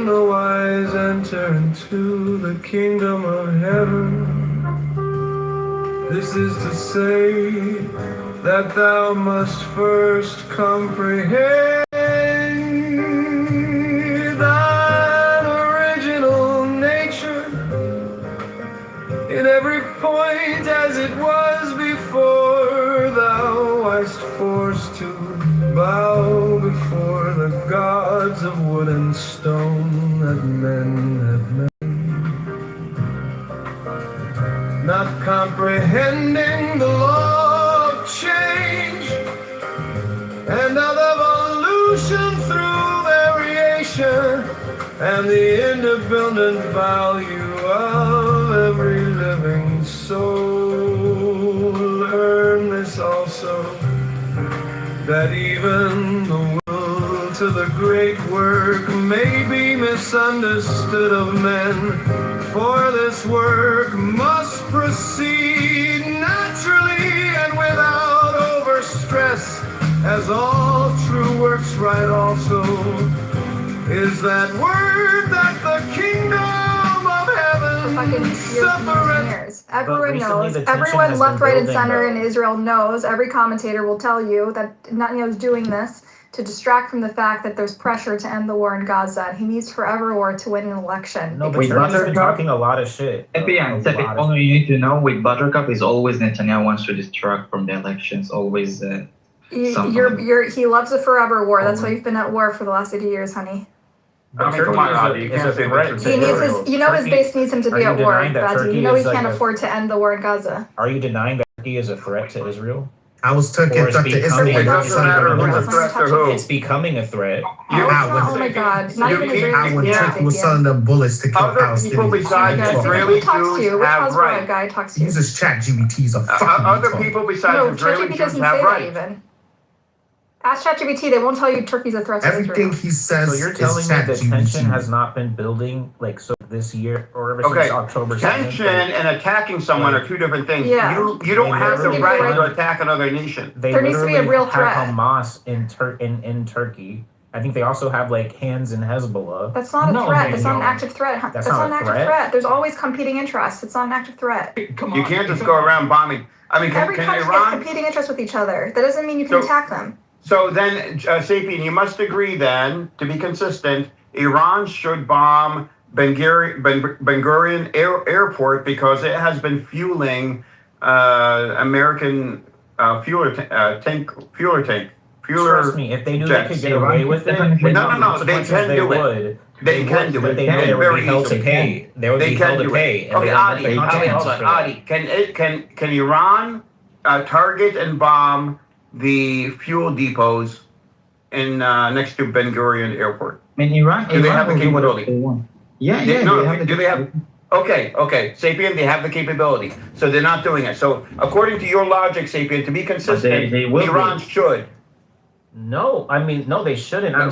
and the wise enter into the kingdom of heaven. This is to say that thou must first comprehend thine original nature in every point as it was before thou wast forced to bow before the gods of wood and stone that men have made. Not comprehending the law of change and of evolution through variation and the independent value of every living soul. Learn this also, that even the will to the great work may be misunderstood of men, for this work must proceed naturally and without overstress, as all true works right also is that word that the kingdom of heaven suffereth. Everyone knows, everyone left, right, and center in Israel knows, every commentator will tell you that Netanyahu is doing this to distract from the fact that there's pressure to end the war in Gaza. He needs forever war to win an election. No, but Turkey's been talking a lot of shit. Only you need to know with Buttercup is always Netanyahu wants to distract from the elections. Always. He loves a forever war. That's why you've been at war for the last 80 years, honey. I mean, come on, Adi, you can't say that. He needs his base needs him to be at war, Baji. You know he can't afford to end the war in Gaza. Are you denying that Turkey is a threat to Israel? I was talking to Israel. It doesn't matter who's a threat to who. It's becoming a threat. Oh my God! Not even Israeli. When Turkey was selling them bullets to kill other people besides Israeli Jews have rights. Guy talks to you. Uses ChatGPT. He's a fucking other people besides Israeli Jews have rights. Ask ChatGPT, they won't tell you Turkey's a threat to Israel. Everything he says. So you're telling me that tension has not been building this year or ever since October 7th? Tension and attacking someone are two different things. Yeah. You don't have the right to attack another nation. There needs to be a real threat. Have Hamas in Turkey. I think they also have hands in Hezbollah. That's not a threat. That's not an active threat. That's not an active threat. There's always competing interests. It's not an active threat. You can't just go around bombing. I mean, every country has competing interests with each other. That doesn't mean you can attack them. So then, Sapien, you must agree then, to be consistent, Iran should bomb Ben Gurion Airport because it has been fueling American fueler tank. Trust me, if they knew they could get away with it, no, they can do it. They can do it. They know they would be held to pay. They would be held to pay. Okay, Adi, hold on. Adi, can Iran target and bomb the fuel depots in next to Ben Gurion Airport? I mean, Iran. Do they have the capability? Yeah. Do they have? Okay. Sapien, they have the capability, so they're not doing it. So according to your logic, Sapien, to be consistent, Iran should. No, I mean, no, they shouldn't. No,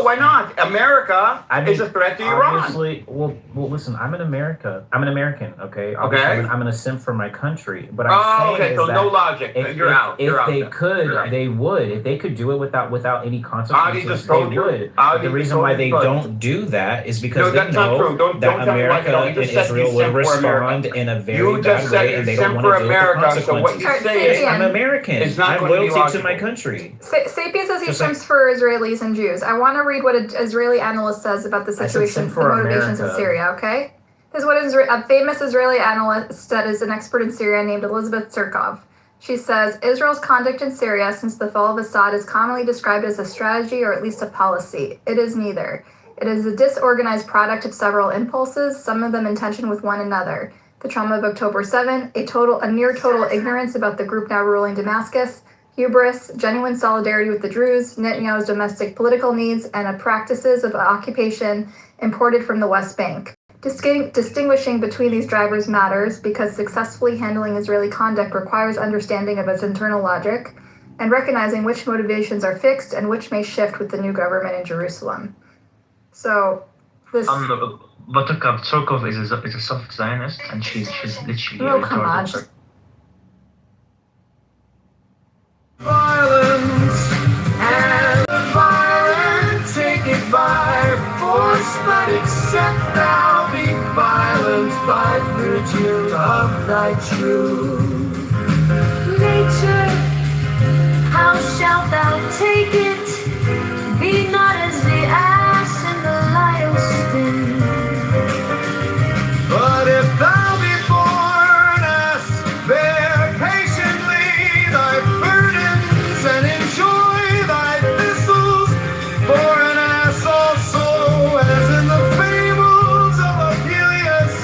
why not? America is a threat to Iran. Obviously, well, listen, I'm in America. I'm an American, okay? Okay. I'm going to simp for my country. But so no logic. You're out. If they could, they would. If they could do it without any consequences, they would. The reason why they don't do that is because they know that America and Israel will respond in a very bad way, and they don't want to deal with the consequences. So what you say is, I'm American. I have loyalty to my country. Sapien says he simps for Israelis and Jews. I want to read what an Israeli analyst says about the situation, the motivations in Syria, okay? This is what a famous Israeli analyst that is an expert in Syria named Elizabeth Surkov. She says, Israel's conduct in Syria since the fall of Assad is commonly described as a strategy or at least a policy. It is neither. It is a disorganized product of several impulses, some of them in tension with one another. The trauma of October 7, a near total ignorance about the group now ruling Damascus, hubris, genuine solidarity with the Druze, Netanyahu's domestic political needs, and practices of occupation imported from the West Bank. Distinguishing between these drivers matters because successfully handling Israeli conduct requires understanding of its internal logic and recognizing which motivations are fixed and which may shift with the new government in Jerusalem. So, this... Buttercup Surkov is a soft Zionist, and she's literally... Oh, come on. Violence and the violent take it by force. but except thou be violent by virtue of thy truth. Nature, how shalt thou take it? Be not as the ass in the Liostin. But if thou be born ass, bear patiently thy burdens and enjoy thy thistles. For an ass also, as in the fables of Apuleius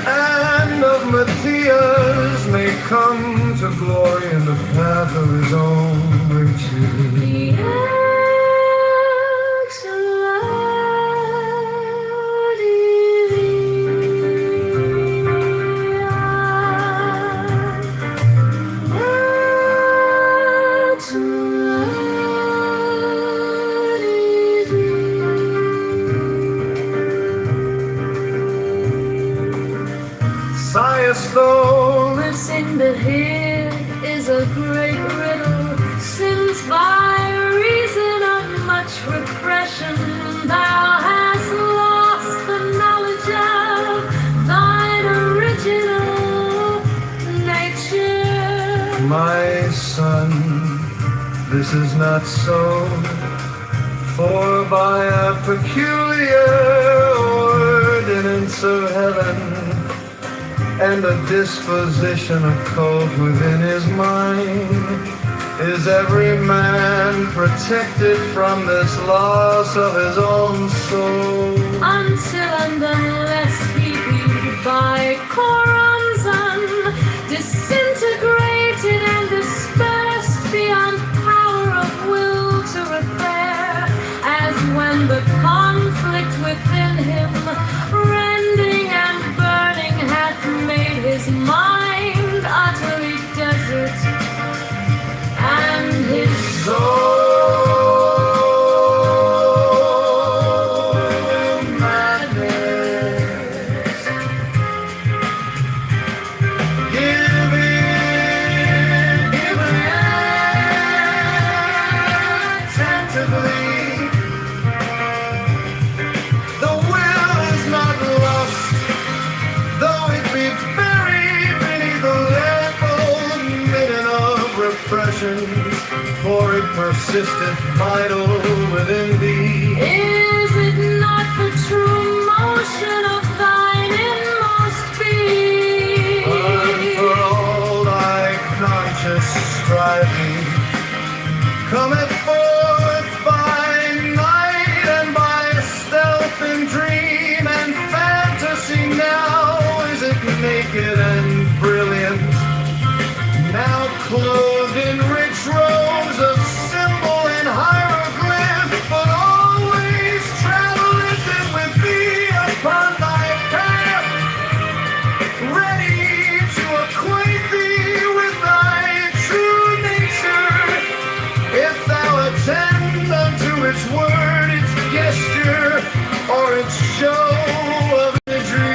and of Matthias, may come to glory in the path of his own virtue. Sighest thou, Listen, but here is a great riddle. Since by reason of much repression thou hast lost the knowledge of thine original nature. my son, this is not so. For by a peculiar ordinance of heaven, and a disposition occult within his mind, is every man protected from this loss of his own soul. Until and unless he be by Coronzon disintegrated and dispersed beyond power of will to repair, as when the conflict within him, rending and burning, hath made his mind utterly desert, and his soul for it persisteth vital within thee. Is it not the true motion of thine inmost being? And for all thy conscious striving cometh forth by night and by stealth and dream and fantasy. Now is it naked and brilliant, now clothed in rich robes of symbol and hieroglyph, but always traveleth it with thee upon thy path, ready to acquaint thee with thy true nature, if thou attend unto its word, its gesture, or its show of the dream.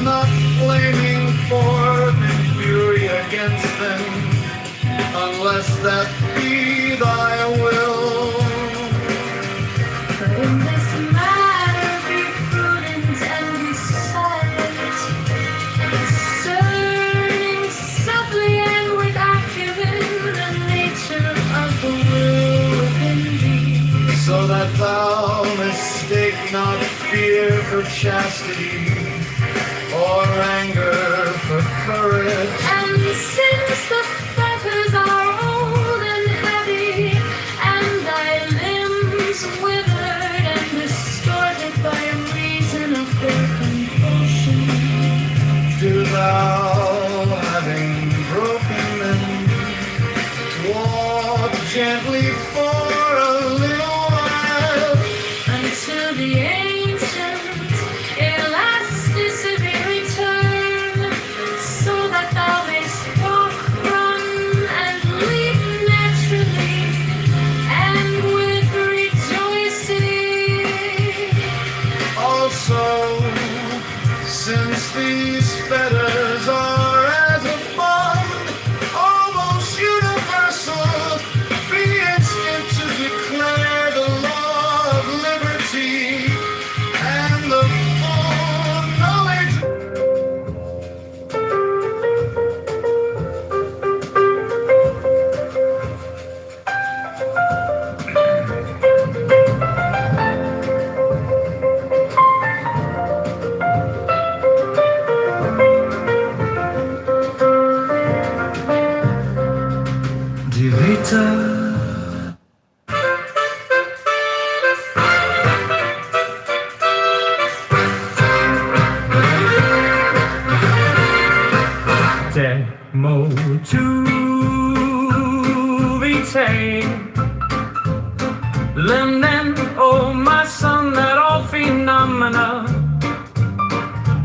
Not flaming forth in fury against them, unless that be thy will. But in this matter be prudent and be silent, discerning subtly and with acumen the nature of the will within thee, so that thou mistake not fear for chastity, or anger for courage. and since the fetters are old and heavy, and thy limbs withered and distorted by reason of their compulsion, Do thou, having broken them, gently for a little while until the ancient elasticity return, so that thou mayst walk, run, and leap naturally, and with rejoicing. Also, since these fetters are as a bond, almost universal, be instant to declare the law of liberty and the full knowledge. Divita. Demo tu vitae. Lenden, oh my son, that all phenomena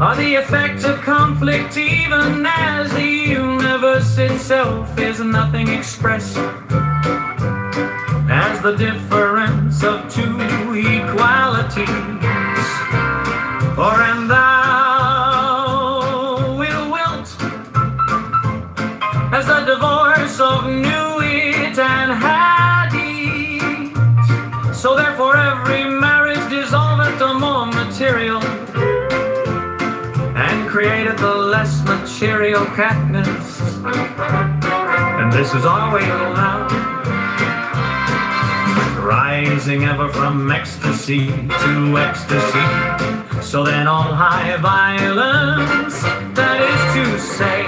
are the effect of conflict, even as the universe itself is nothing expressed as the difference of two equalities. For and thou will wilt as the divorce of knew it and had it. So therefore every marriage dissolveth the more material and created the less material Katniss. And this is our way now, rising ever from ecstasy to ecstasy. So then all high violence, that is to say,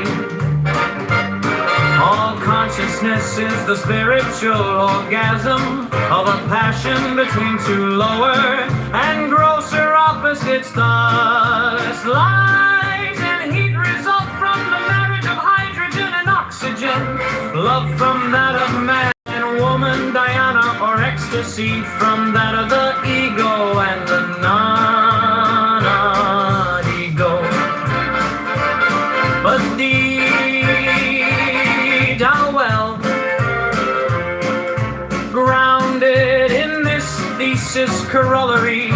all consciousness is the spiritual orgasm of a passion between two lower and grosser opposites. Thus light and heat result from the marriage of hydrogen and oxygen, love from that of man and woman, Diana, or ecstasy from that of the ego and the non-ego. But deed how well grounded in this thesis corollary,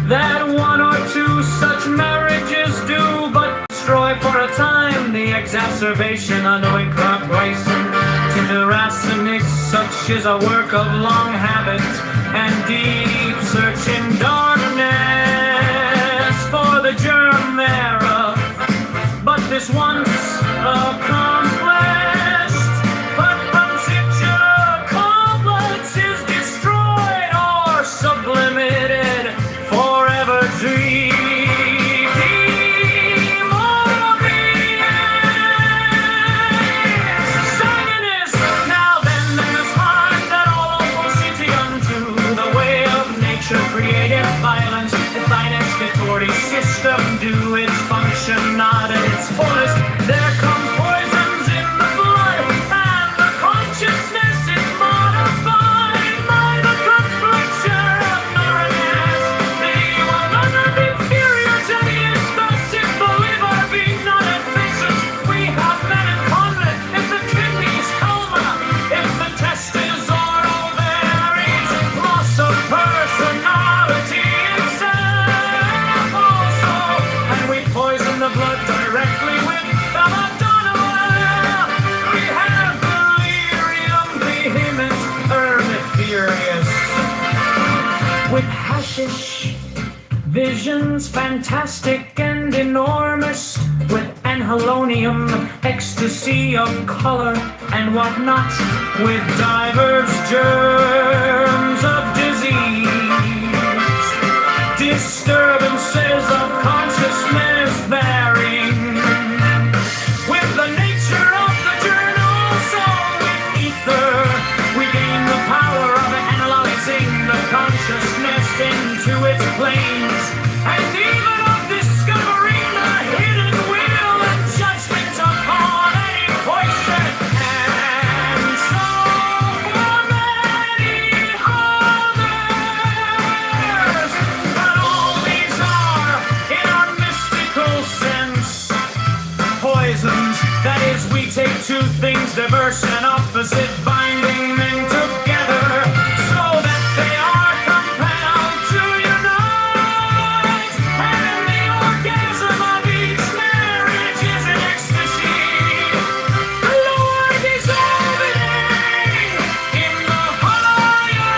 that one or two such marriages do but destroy for a time the exacerbation unknowing complacent to the racemic. Such is a work of long habit and deep searching darkness for the germ thereof. But this once accomplished, but particular complex is destroyed or sublimated, forever dream. Violence, the finest authority system do its function not at its fullest. There come poisons in the blood, and the consciousness is modified by the confliction of neuronas. They will not be inferior to the expressive, believe our being not at faces. We have men in common if the kidneys coma, if the testes or ovaries, loss of personality. The blood directly with the Madonna. We have delirium vehement, furious with hashish visions fantastic and enormous, with anhelonium, ecstasy of color and whatnot, with diverse germs of disease, disturbances of consciousness varying with the nature of the journal. So with ether we gain the power of analyzing the consciousness into its planes, and even of discovering the hidden will and judgment upon any poison. And so things diverse and opposite, binding men together so that they are compelled to unite. And in the orgasm of each marriage is an ecstasy, Lord dissolving in the higher.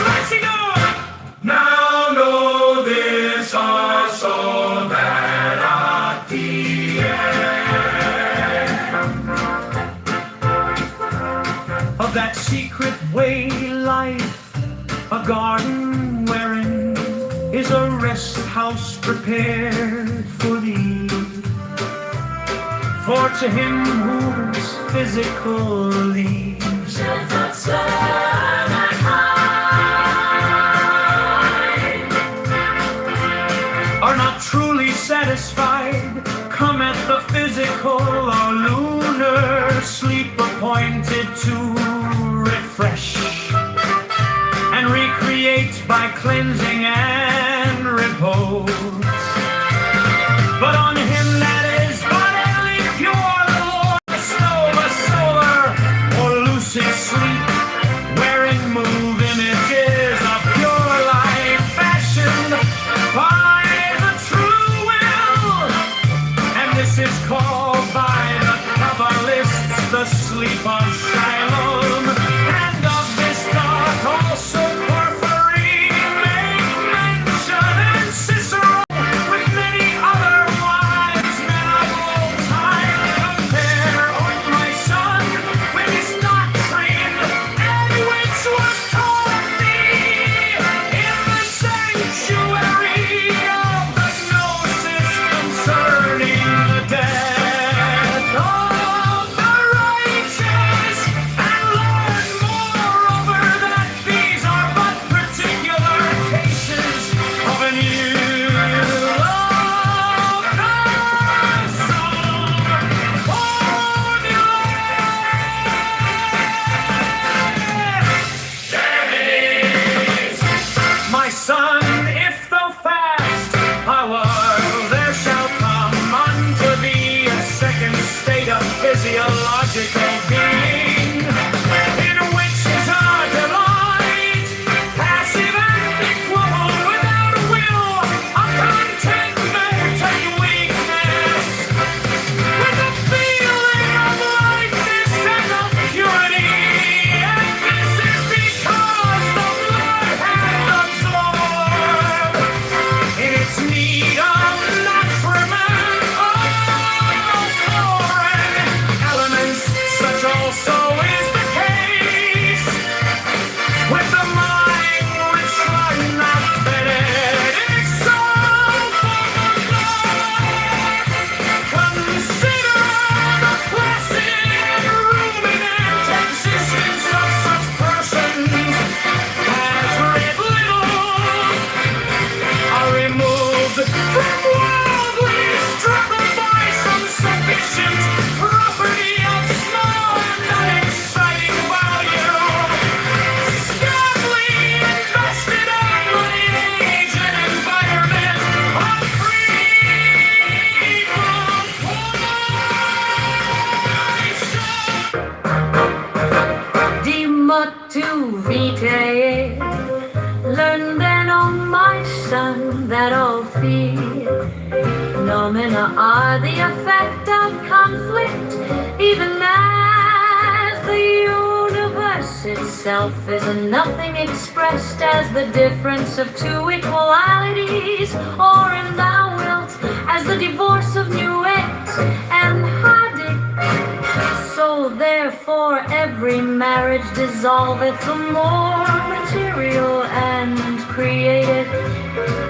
Let's see go. Now know this also, that at the end of that secret way life, a garden wherein is a rest house prepared for thee. For to him whose physical leaves does not serve and hide, are not truly satisfied, cometh the physical or lunar sleep appointed to refresh and recreate by cleansing and repose. But on him that is bodily pure, the Lord bestow a solar or lucid sleep, wherein move images of pure life fashioned by the true will. And this is called by the Kabbalists the sleep of Shalom. And of this dark also Porphyry make mention, and Cicero with many other wise men of old time compare, O my son, with his doctrine, and which was taught thee in the sanctuary of the Gnosis concerning the death of the righteous, and learn moreover that these are but particular cases of an ill of my son, if thou fast hour, there shall come unto thee a second state of physiological being, in which is our delight, passive and equal, without will, a contentment and weakness, with a feeling of lightness and of purity. And this is because the blood hath absorbed in its need of nutriment all foreign elements. Such also is the case with the mind which was not fitted itself for the Lord. Consider the placid ruminant existence of such persons as read little, are removed from worldly struggle by some sufficient property of small and unexciting value, scantily invested on money, age, and environment of free proportion. Dimottu vitae. Learn then, O my son, that all phenomena are the effect of conflict, even as the universe itself is a nothing expressed as the difference of two equalities, or in thou wilt, as the divorce of Nuet and Hadik. So therefore every marriage dissolveth the more material and createth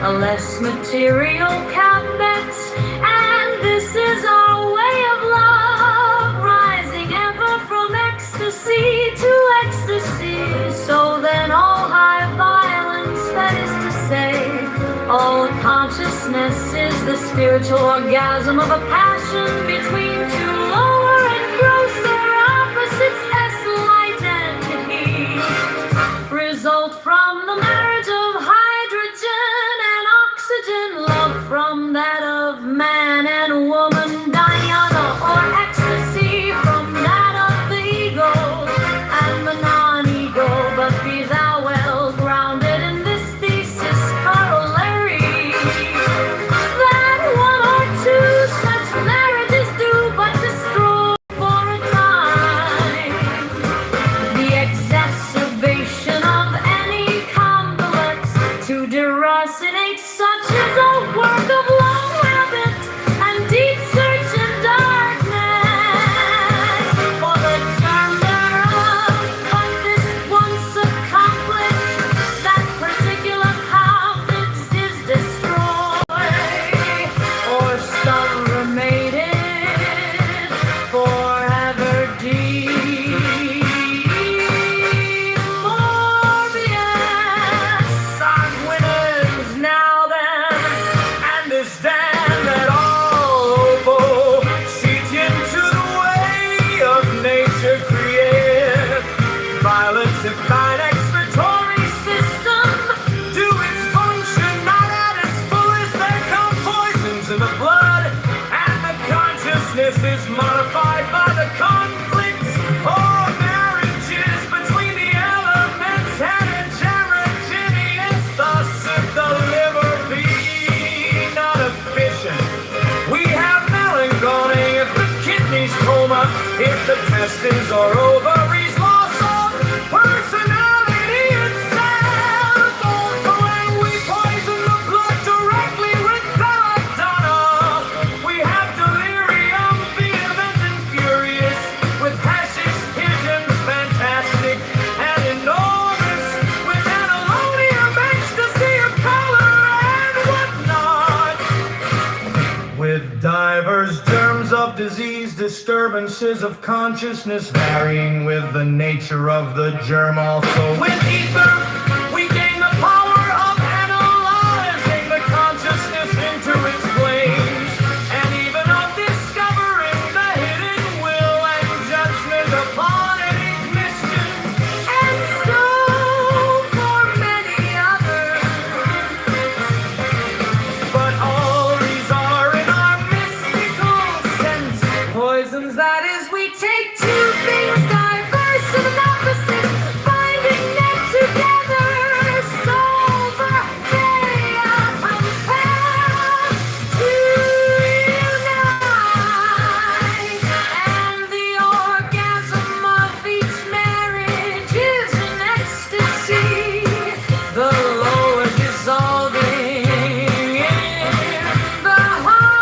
a less material cabinet. And this is our way of love, rising ever from ecstasy to ecstasy. So then all high violence, that is to say, all consciousness is the spiritual orgasm of a passion between two lower and grosser opposites, as light and heat, result from the marriage of hydrogen and oxygen, love from that of man and woman, Dionysus. is modified by the conflicts or marriages between the elements and heterogeneous. Thus, if the liver be not efficient, we have melancholy. If the kidneys coma, if the testes are ovaries, loss of personality itself. Also, when we poison the blood directly with belladonna, we have delirium, vehement and furious, with hashish pigeons, fantastic and enormous, with analonium, ecstasy of color and whatnot, with divers germs of disease, disturbances of consciousness, varying with the nature of the germ. Also, with ether, we gain the power of analyzing the consciousness into its planes, and even of discovering the hidden will and judgment upon any mission, and so for many others. But all these are in our mystical sense poisons. That is, we take two things diverse and opposite, binding them together, solver they are compelled to unite, and the orgasm of each marriage is an ecstasy, the lower dissolving in the higher.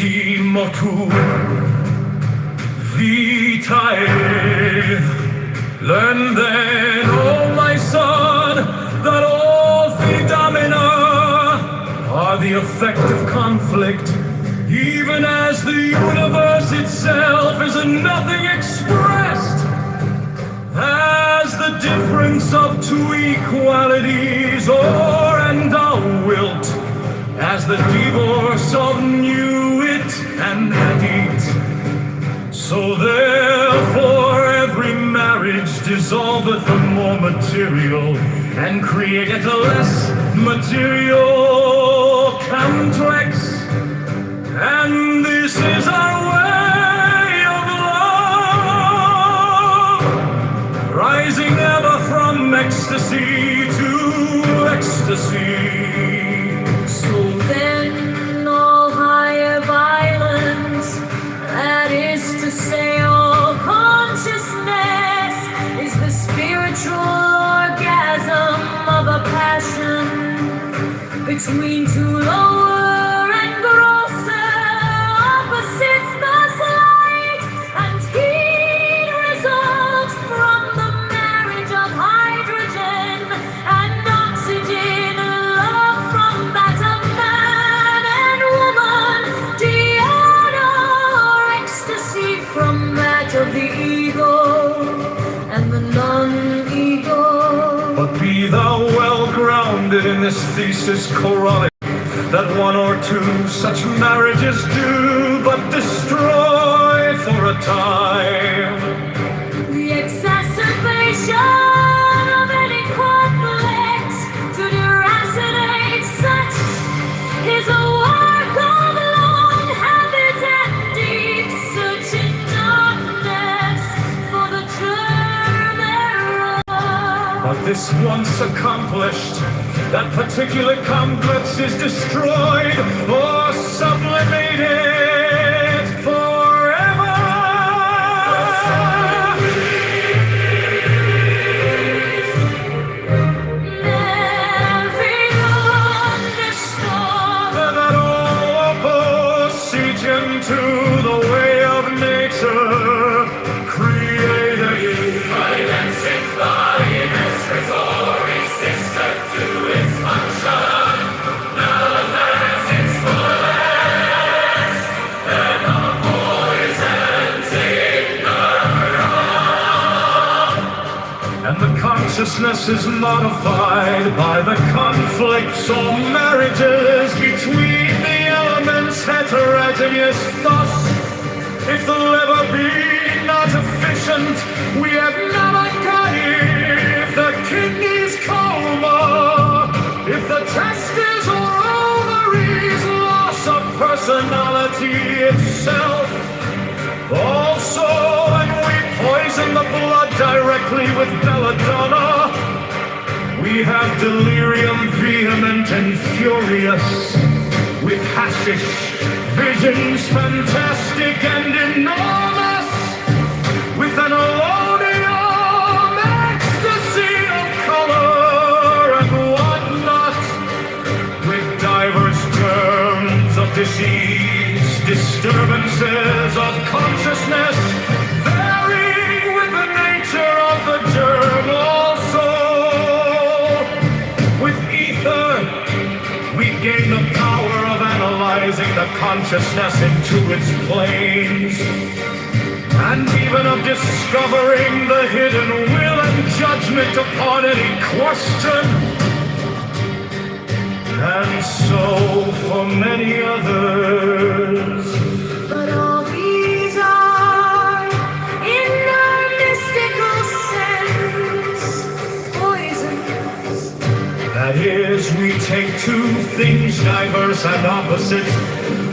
Ipsi motu vitae. Learn then, O my son, that all phenomena are the effect of conflict, even as the universe itself is a nothing expressed as the difference of two equalities, or and thou wilt, as the divorce of new it and had it. So therefore every marriage dissolveth the more material, and createth a less material complex. And this is our way of love, rising ever from ecstasy to ecstasy. So then all higher violence, that is to say all consciousness, is the spiritual orgasm of a passion between two lower and grosser opposites. Thus light and heat result from the marriage of hydrogen and oxygen, love from that of man and woman, Diana, or ecstasy from that of the ego and the non-ego. But be thou well grounded in this thesis Quranic, that one or two such marriages do but destroy for a time. The exacerbation of any complex to deracinate such is a work of long habit and deep searching darkness for the germ thereof. But this once accomplished, that particular complex is destroyed or sublimated forever. Every thunderstorm That all opposition to the way of nature created. And the consciousness is modified by the conflicts or marriages between the elements heterogeneous. Thus, if the liver be not efficient, we have never got it. If the kidneys coma, if the testes or ovaries loss of personality itself, also, when we poison the blood directly with belladonna, we have delirium vehement and furious, with hashish, visions fantastic and enormous, with an elodium ecstasy of color and whatnot, with diverse germs of disease, disturbances of consciousness, varying with the nature of the germ. Also, with ether, we gain the power of analyzing the consciousness into its planes, and even of discovering the hidden will and judgment upon any question. And so for many others. But all these are, in our mystical sense, poisons. That is, we take two things diverse and opposite,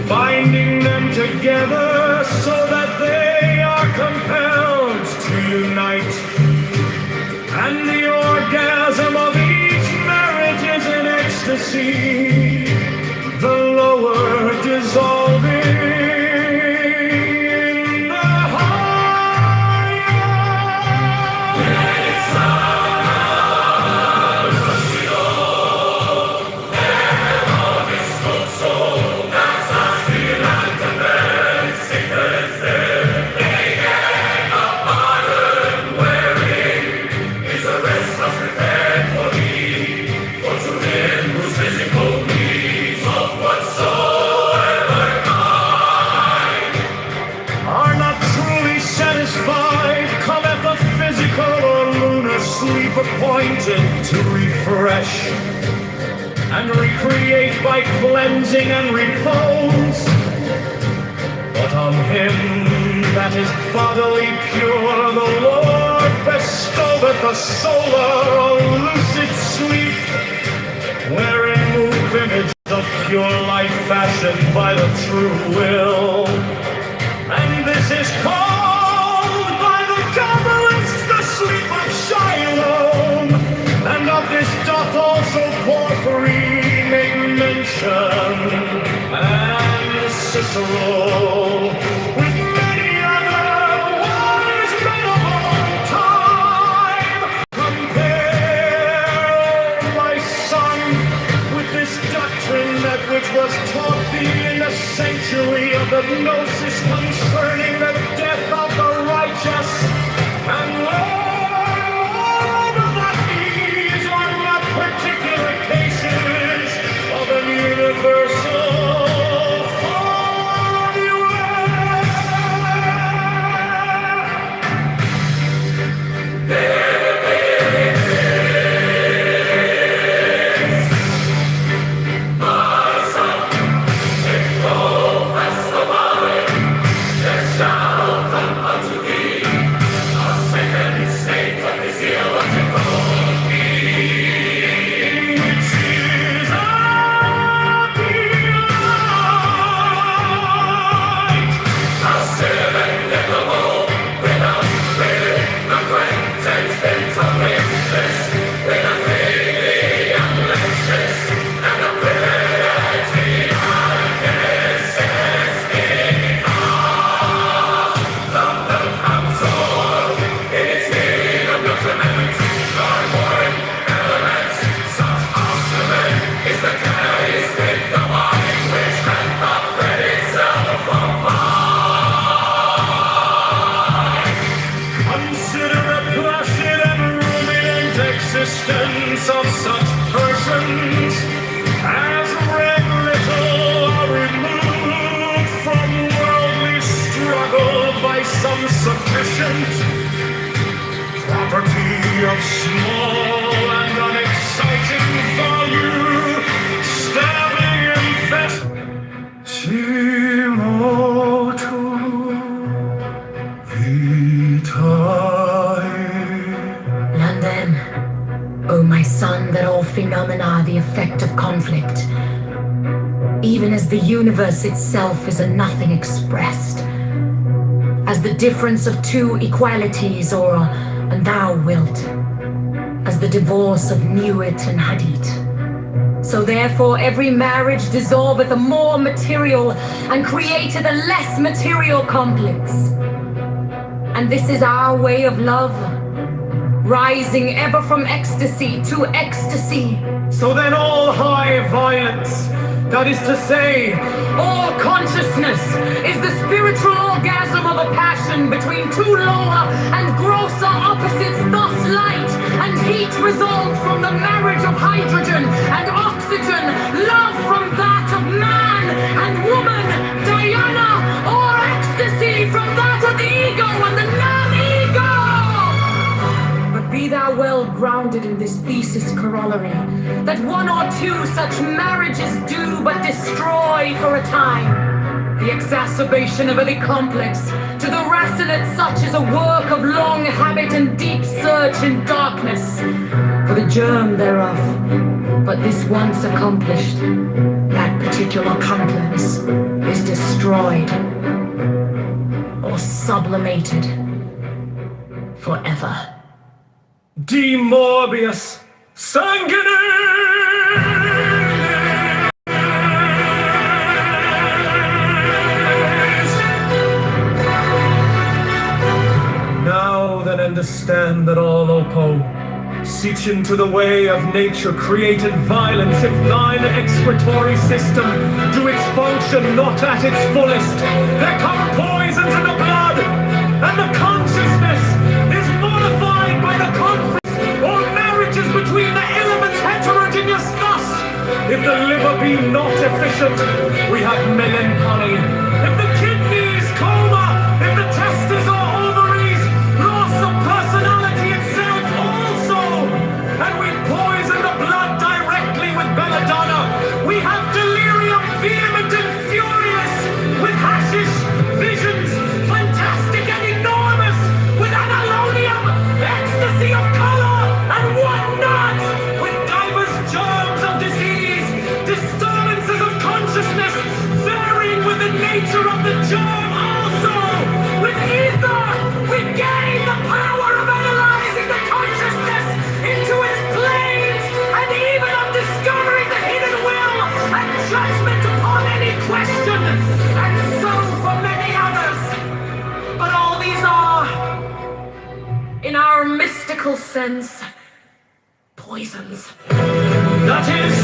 binding them together so that they are compelled to unite. And the orgasm of each marriage is in ecstasy, the lower dissolving in the higher. appointed to refresh and recreate by cleansing and repose. But on him that is bodily pure, the Lord bestoweth a solar, a lucid sleep, wherein move images of pure light fashioned by the true will. And this is called by the Kabbalists the sleep of Shiloh, and of this doth also Porphyry make mention, and Cicero, with many other wise men of all time. Compare, my son, with this doctrine that which was taught thee in the sanctuary of the Gnosis concerning the death of the righteous, and learn that these are not particular cases of an universal existence of such persons as read little are removed from worldly struggle by some sufficient property of small and unexciting value, stabbing infest. Simotu vitae. Learn then, O my son, that all phenomena are the effect of conflict, even as the universe itself is a nothing expressed, as the difference of two equalities, or and thou wilt, as the divorce of Nuit and Hadit. So therefore every marriage dissolveth a more material and createth a less material complex. And this is our way of love, rising ever from ecstasy to ecstasy. So then all high violence, that is to say, All consciousness is the spiritual orgasm of a passion between two lower and grosser opposites, thus light and heat resolved from the marriage of hydrogen and oxygen, love from that of man and woman, Diana, or ecstasy from that of the ego and the non-ego. But be thou well grounded in this thesis corollary, that one or two such marriages do but destroy for a time. The exacerbation of any complex to the racinate such is a work of long habit and deep search in darkness for the germ thereof. But this once accomplished, that particular complex is destroyed or sublimated forever. D. Morbius sanguinis. Now then understand that all Oppo, seach into the way of nature created violence, if thine excretory system do its function not at its fullest, there come poisons in the blood, and the consciousness is modified by the conflict or marriages between the elements heterogeneous. Thus, if the liver be not efficient, we have melancholy. If the kidneys coma, if the testes or ovaries, loss of personality itself also, and nature of the germ also. With ether, we gain the power of analyzing the consciousness into its planes, and even of discovering the hidden will and judgment upon any question, and so for many others. But all these are, in our mystical sense, poisons. That is,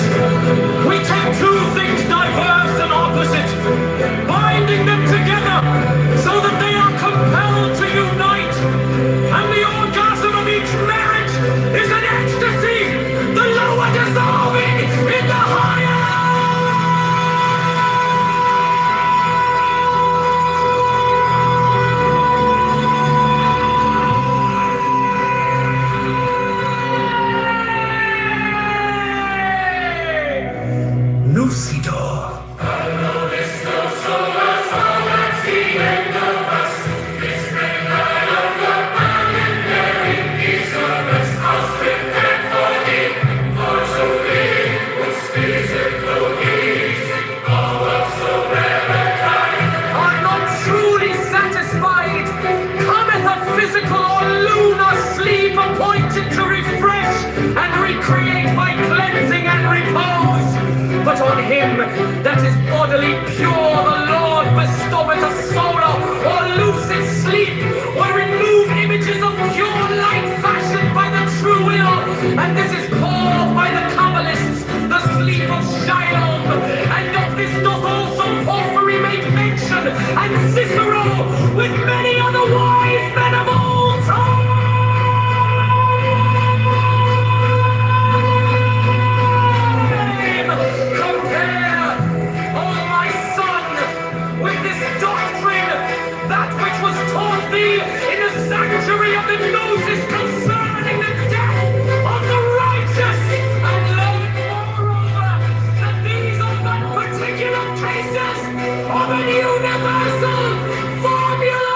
we take two things diverse and opposite, binding them together so that they are compelled to unite, and the orgasm of each marriage is an ecstasy, the lower dissolving in the higher. Lucidor. Are not truly satisfied, cometh a physical or lunar sleep appointed to refresh and recreate by cleansing and repose. But on him that is bodily pure, the Lord bestoweth a solar or lucid sleep, or remove images of pure light fashioned by the true will, and this is called by the Kabbalists the sleep of Shalom, and of this doth also Porphyry make mention, and Cicero, with many other wise men of old time. Compare, oh my son, with this doctrine, that which was taught thee in the sanctuary of the Gnosis concerning the death of the righteous, and learn moreover that these are but particular traces of an universal formula.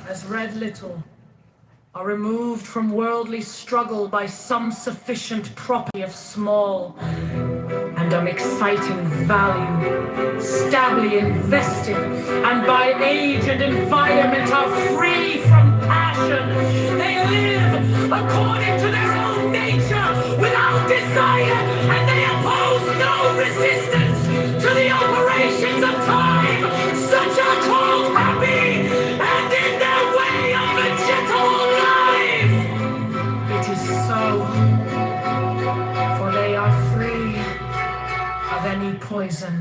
As read little, are removed from worldly struggle by some sufficient property of small, and am exciting value, stably invested, and by age and environment are free from passion. They live according to their own nature, without desire, and they oppose no resistance to the operations of time. Such are called happy, and in their way of a gentle life. It is so, for they are free of any poison.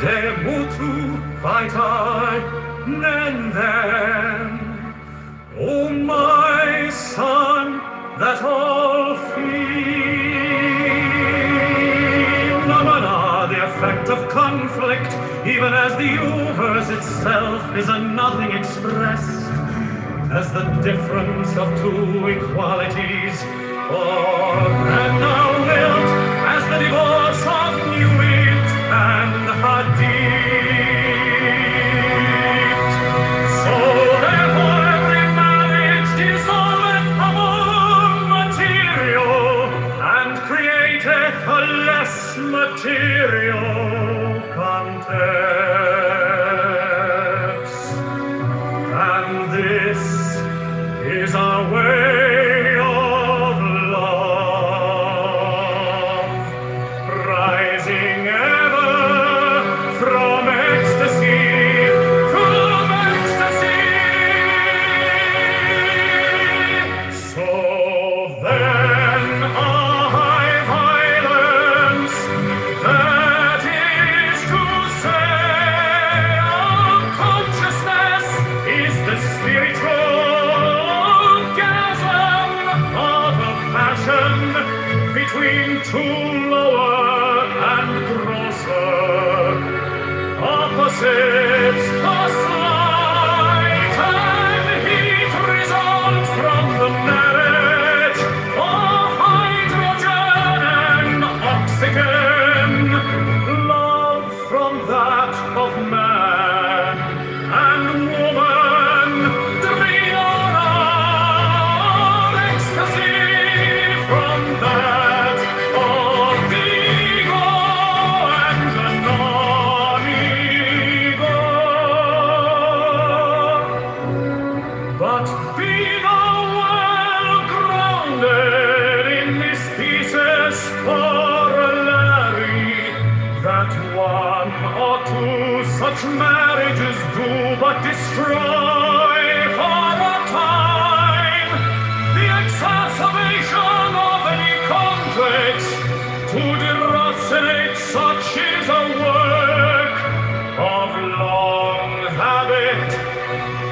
De mutu vitae nendem, O my son, that all phenomena, the effect of conflict, even as the universe itself is a nothing expressed, as the difference of two equalities, or and thou wilt, as the divorce of Nuit and Hadith. So therefore every marriage dissolveth among material, and createth a less material context. And this is our way of love, rising between two lower and grosser opposites, the slight and heat result from the marriage of hydrogen and oxygen, love from that of man and woman, Driana, ecstasy from that of ego and non-ego. But be thou well grounded in this thesis, corollary, that one or two such marriages do but destroy for a time the exacerbation of any conflict. To deracinate such is a work of long habit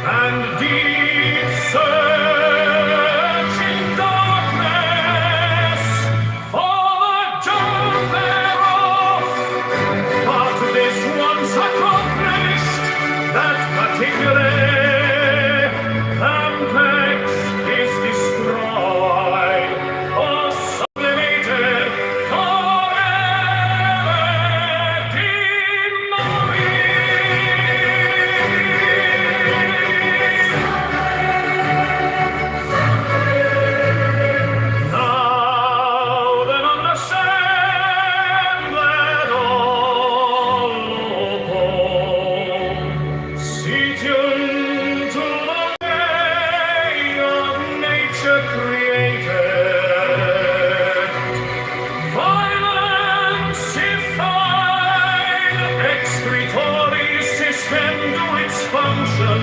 and deep search in darkness for the germ thereof. But this once accomplished, that particularly complex is destroyed or sublimated forever Now then understand that all local, see tuned to the way of nature created. Violence, if fine, excretory system do its function,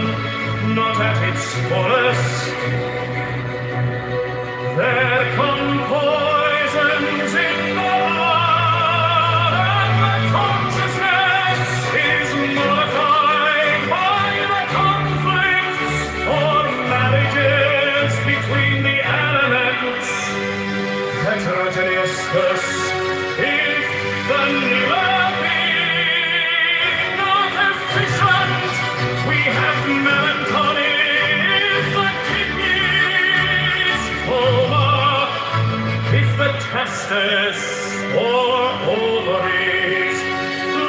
not at its fullest. There come poisons in the blood, and the consciousness is mollified by the conflicts or marriages between the elements. Heterogeneous thus, if the liver be not efficient, we have melancholy. If the kidneys coma, if the testes or ovaries,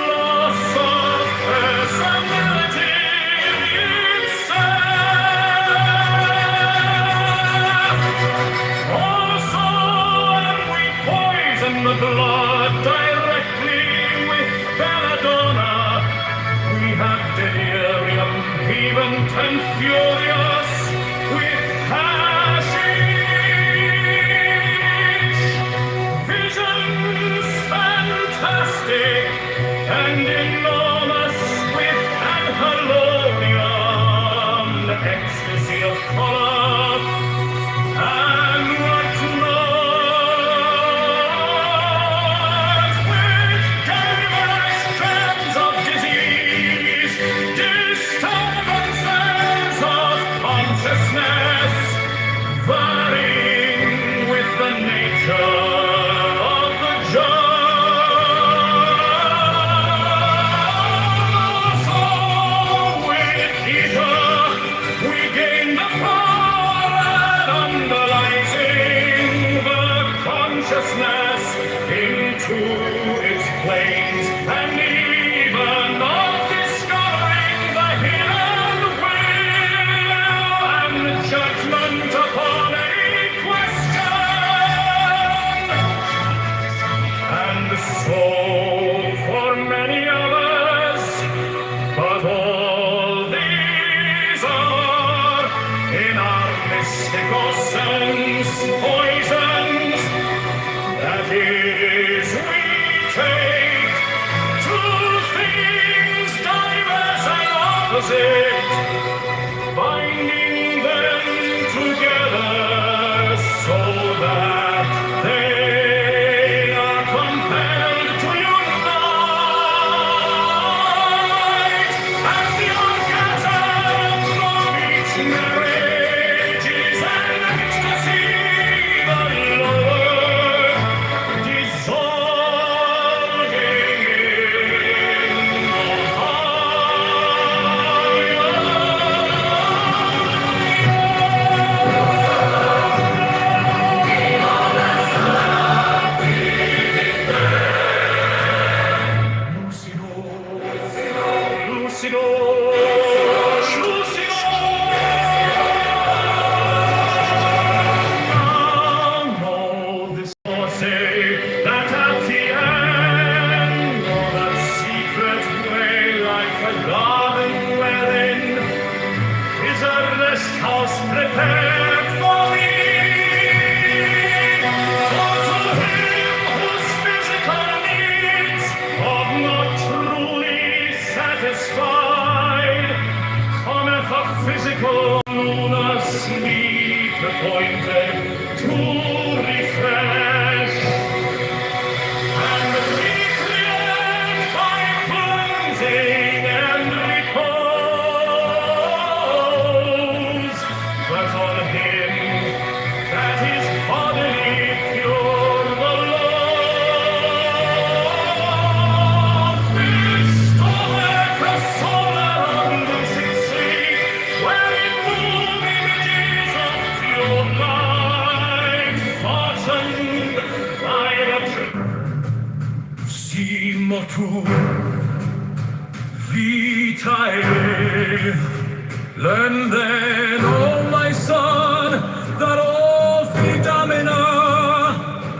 loss of personality itself. Also, when we poison the blood directly with belladonna, we have delirium vivant and furious with hashish. Visions fantastic and enormous with anhelonium, the ecstasy of color and what not, with diverse trends of disease, disturbances of consciousness, varying with the nature of the germ. So with ether we gain the power and underlighting the consciousness into its planes, and even of discovering the hidden will and judgment upon any question. And so for many others, but all these are, in our mystical sense, poisons. That is, we motu vitae. Learn then, O my son, that all phenomena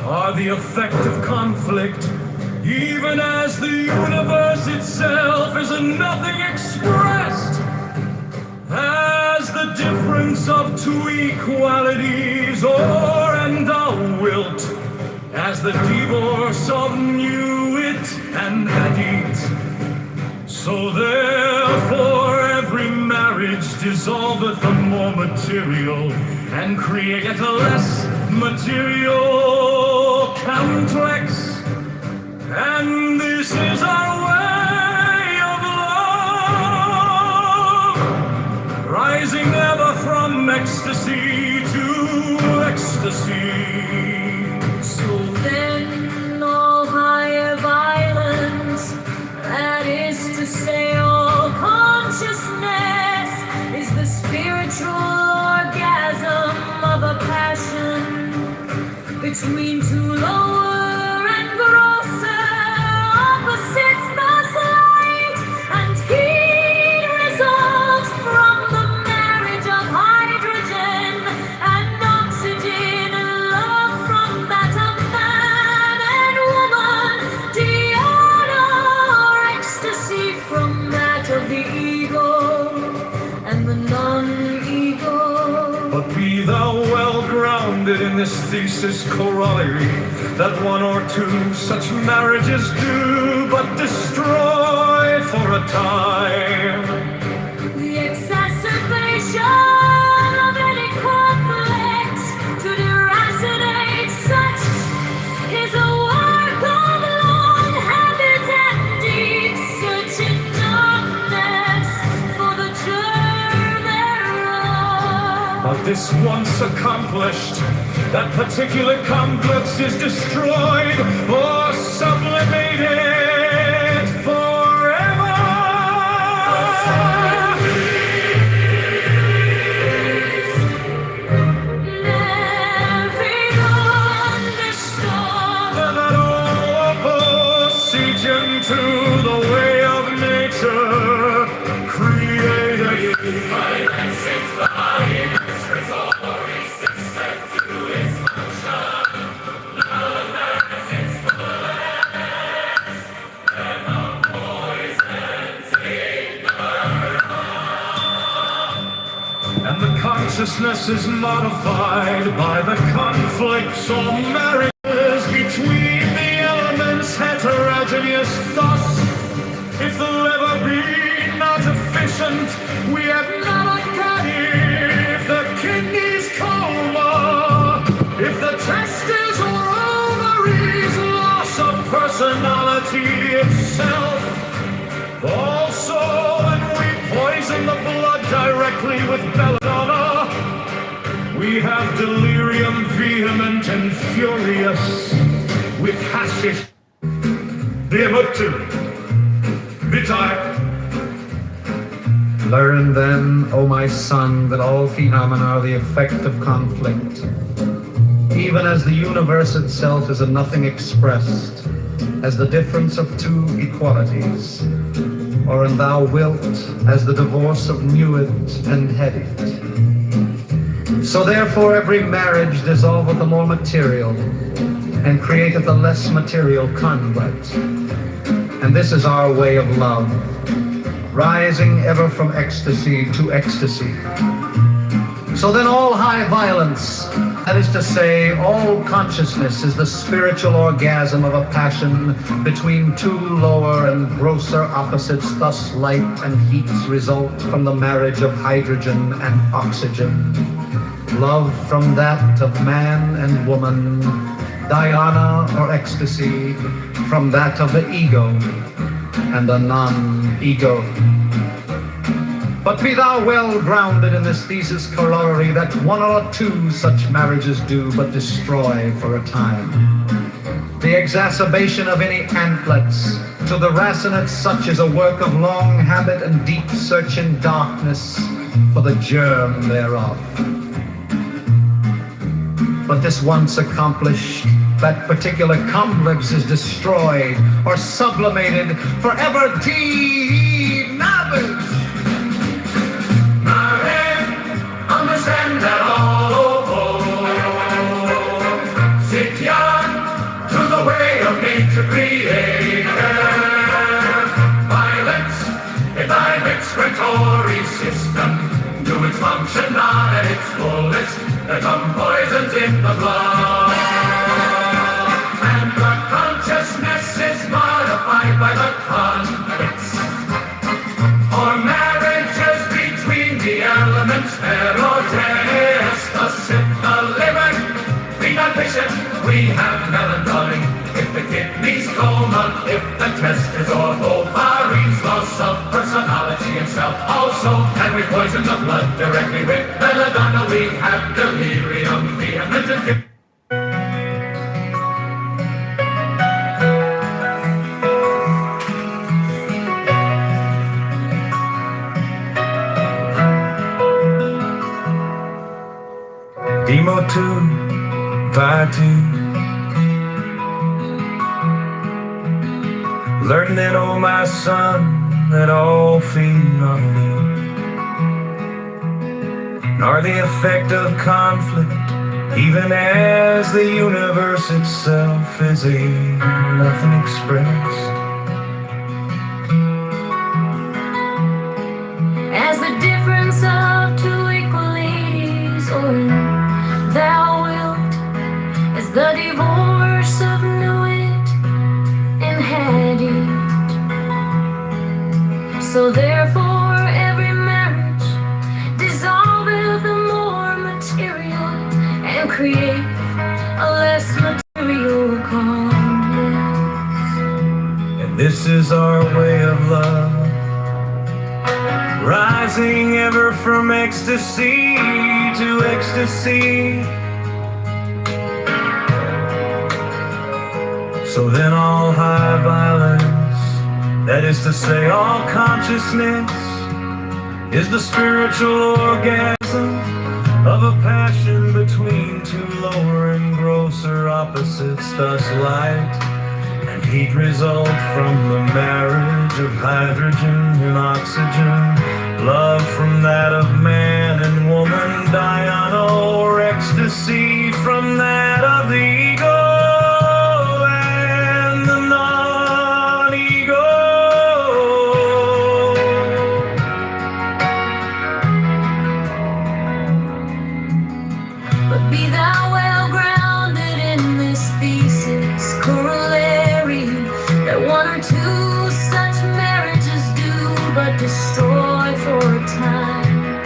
are the effect of conflict, even as the universe itself is a nothing expressed as the difference of two equalities, or and thou wilt, as the divorce of nuit and hadit. So therefore every marriage dissolveth the more material, and createth a less material complex. And this is our way of love, rising ever from ecstasy to ecstasy. So then all higher violence, that is to say all consciousness, is the spiritual orgasm of a passion between two lower and grosser opposites, thus light and heat result from the marriage of hydrogen and oxygen, and love from that of man and woman, dhyana or ecstasy from that of the ego and the non-ego. But be thou well grounded in this thesis corollary, that one or two such marriages do but destroy for a time. The exacerbation of any complex to deracinate such is a work of long habit and deep searching darkness for the germ thereof. But this once accomplished, that particular complex is destroyed or sublimated forever. Never understood That opposition to the way of nature created. And the consciousness is modified by the conflicts or marriages between the elements heterogeneous. Thus, if the liver be not efficient, we have not a body. If the kidneys coma, if the testes or ovaries, loss of personality itself. Also, when we poison the blood directly with belladonna, we have delirium vehement and furious with hashish. The emotion, vitae. Learn then, O my son, that all phenomena are the effect of conflict, even as the universe itself is a nothing expressed as the difference of two equalities, or and thou wilt, as the divorce of nuit and hedit. So therefore every marriage dissolveth the more material, and createth a less material conduct. And this is our way of love, rising ever from ecstasy to ecstasy. So then all high violence, that is to say, all consciousness, is the spiritual orgasm of a passion between two lower and grosser opposites. Thus light and heat result from the marriage of hydrogen and oxygen. Love from that of man and woman, dhyana or ecstasy from that of the ego and the non-ego. But be thou well grounded in this thesis corollary, that one or two such marriages do but destroy for a time. The exacerbation of any antlets to the racinates such is a work of long habit and deep search in darkness for the germ thereof. But this once accomplished, that particular complex is destroyed or sublimated forever. Understand that all sit young to the way of nature created. Violence in thy excretory system, to its function not at its fullest, become poisons in the blood. And the consciousness is modified by the conflicts or marriages between the elements, heterogeneous. Thus, if the liver be not patient, we have melancholy. If the kidneys coma, if the testes or ovaries, loss of personality and self also, and we poison the blood directly with belladonna, we have delirium, vehement and Demo 2, Vi 2. Learn then, oh my son, that all feed on me, nor the effect of conflict, even as the universe itself is a nothing expressed. As the difference of two equalities, or thou wilt, as the divorce of Nuit and Hadid. So therefore every marriage dissolveth the more material and create a less material complex. And this is our way of love, rising ever from ecstasy to ecstasy. So then all high violence, that is to say all consciousness, is the spiritual orgasm of a passion between two lower and grosser opposites. Thus light and heat result from the marriage of hydrogen and oxygen, love from that of man and woman, Diana, or ecstasy from that of the ego and the non-ego. But be thou well grounded in this thesis corollary, that one or two such marriages do but destroy for a time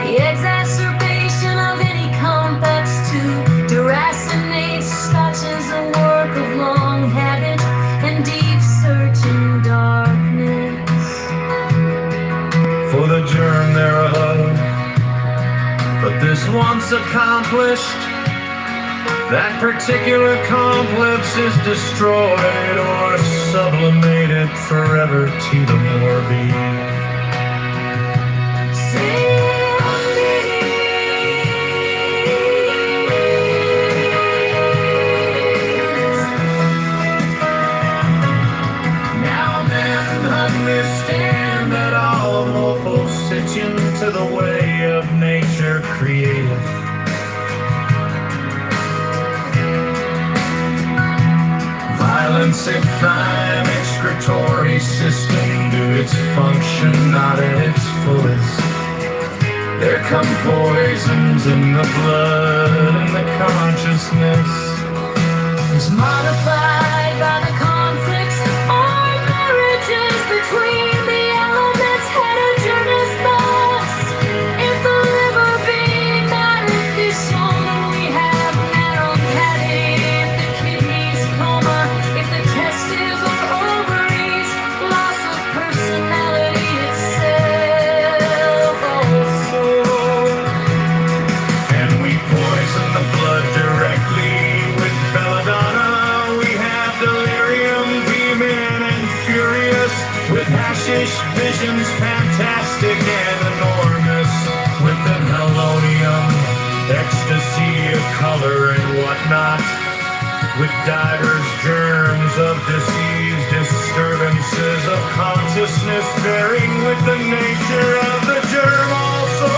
the exacerbation of any complex to deracinate such as a work of long habit and deep searching darkness. For the germ thereof, but this once accomplished, that particular complex is destroyed or sublimated forever to the more being. now then understand that all mortals sit into the way of nature creative. Violence if thine excretory system do its function not at its fullest, there come poisons in the blood, and the consciousness Is modified by the conflicts or marriages between the elements, heterogeneous thus. If the liver be not efficient, we have narrow caddy. If the kidneys coma, if the testes or ovaries, loss of personality itself also. and we poison the blood directly with belladonna. We have delirium, demon and furious, with hashish visions fantastic and enormous, with the melodium, ecstasy of color and whatnot. with divers germs of disease, disturbances of consciousness varying with the nature of the germ. Also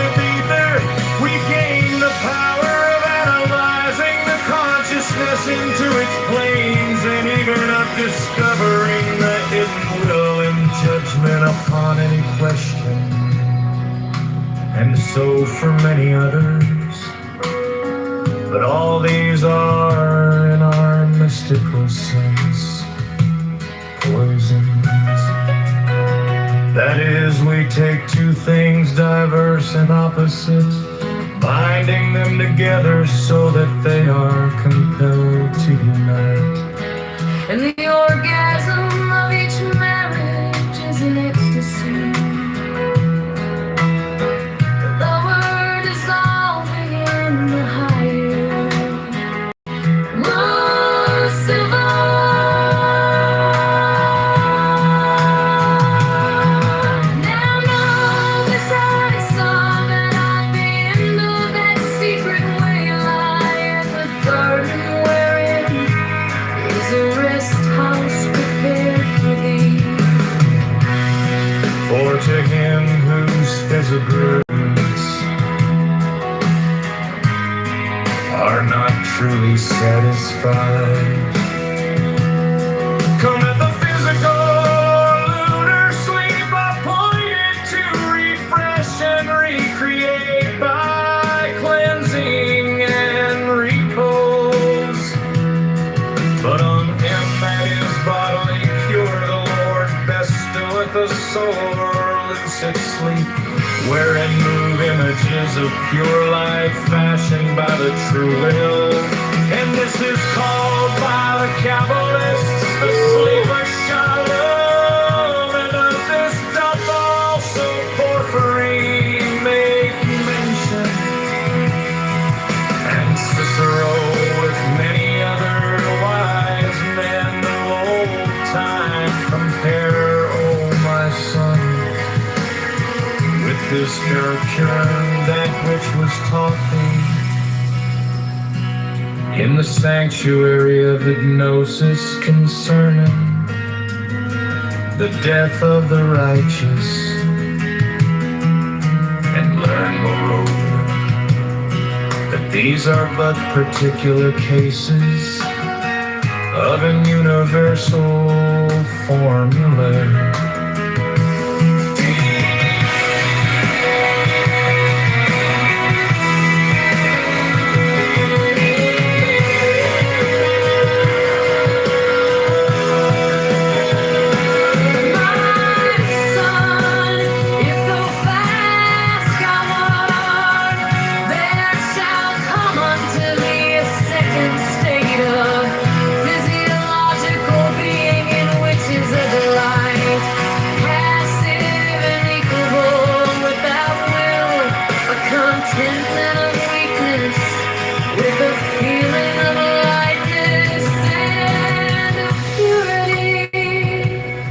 with ether, we gain the power of analyzing the consciousness into its planes, and even of discovering the hidden will and judgment upon any question. And so for many others. But all these are, in our mystical sense, poisons. That is, we take two things diverse and opposite, binding them together so that they are compelled to unite. And the orgasm of each marriage is an ecstasy. The lower dissolving in the higher. More silver. Now know this I saw that at the end of that secret way lie the garden wherein is a rest house prepared for thee. For to him whose physical are not truly satisfied, come at the physical lunar sleep appointed to refresh and recreate by cleansing and repose. But on him that is bodily pure, the Lord bestoweth a soul lucid sleep, wherein move images of pure light fashioned by the true will. And this is called by the Kabbalists the sleep of Shalom. And of this doth also Porphyry make mention, and Cicero with many other wise men of old time compare, O my son, with this curriculum that which was taught thee in the sanctuary of hypnosis concerning the death of the righteous. And learn moreover that these are but particular cases of an universal formula.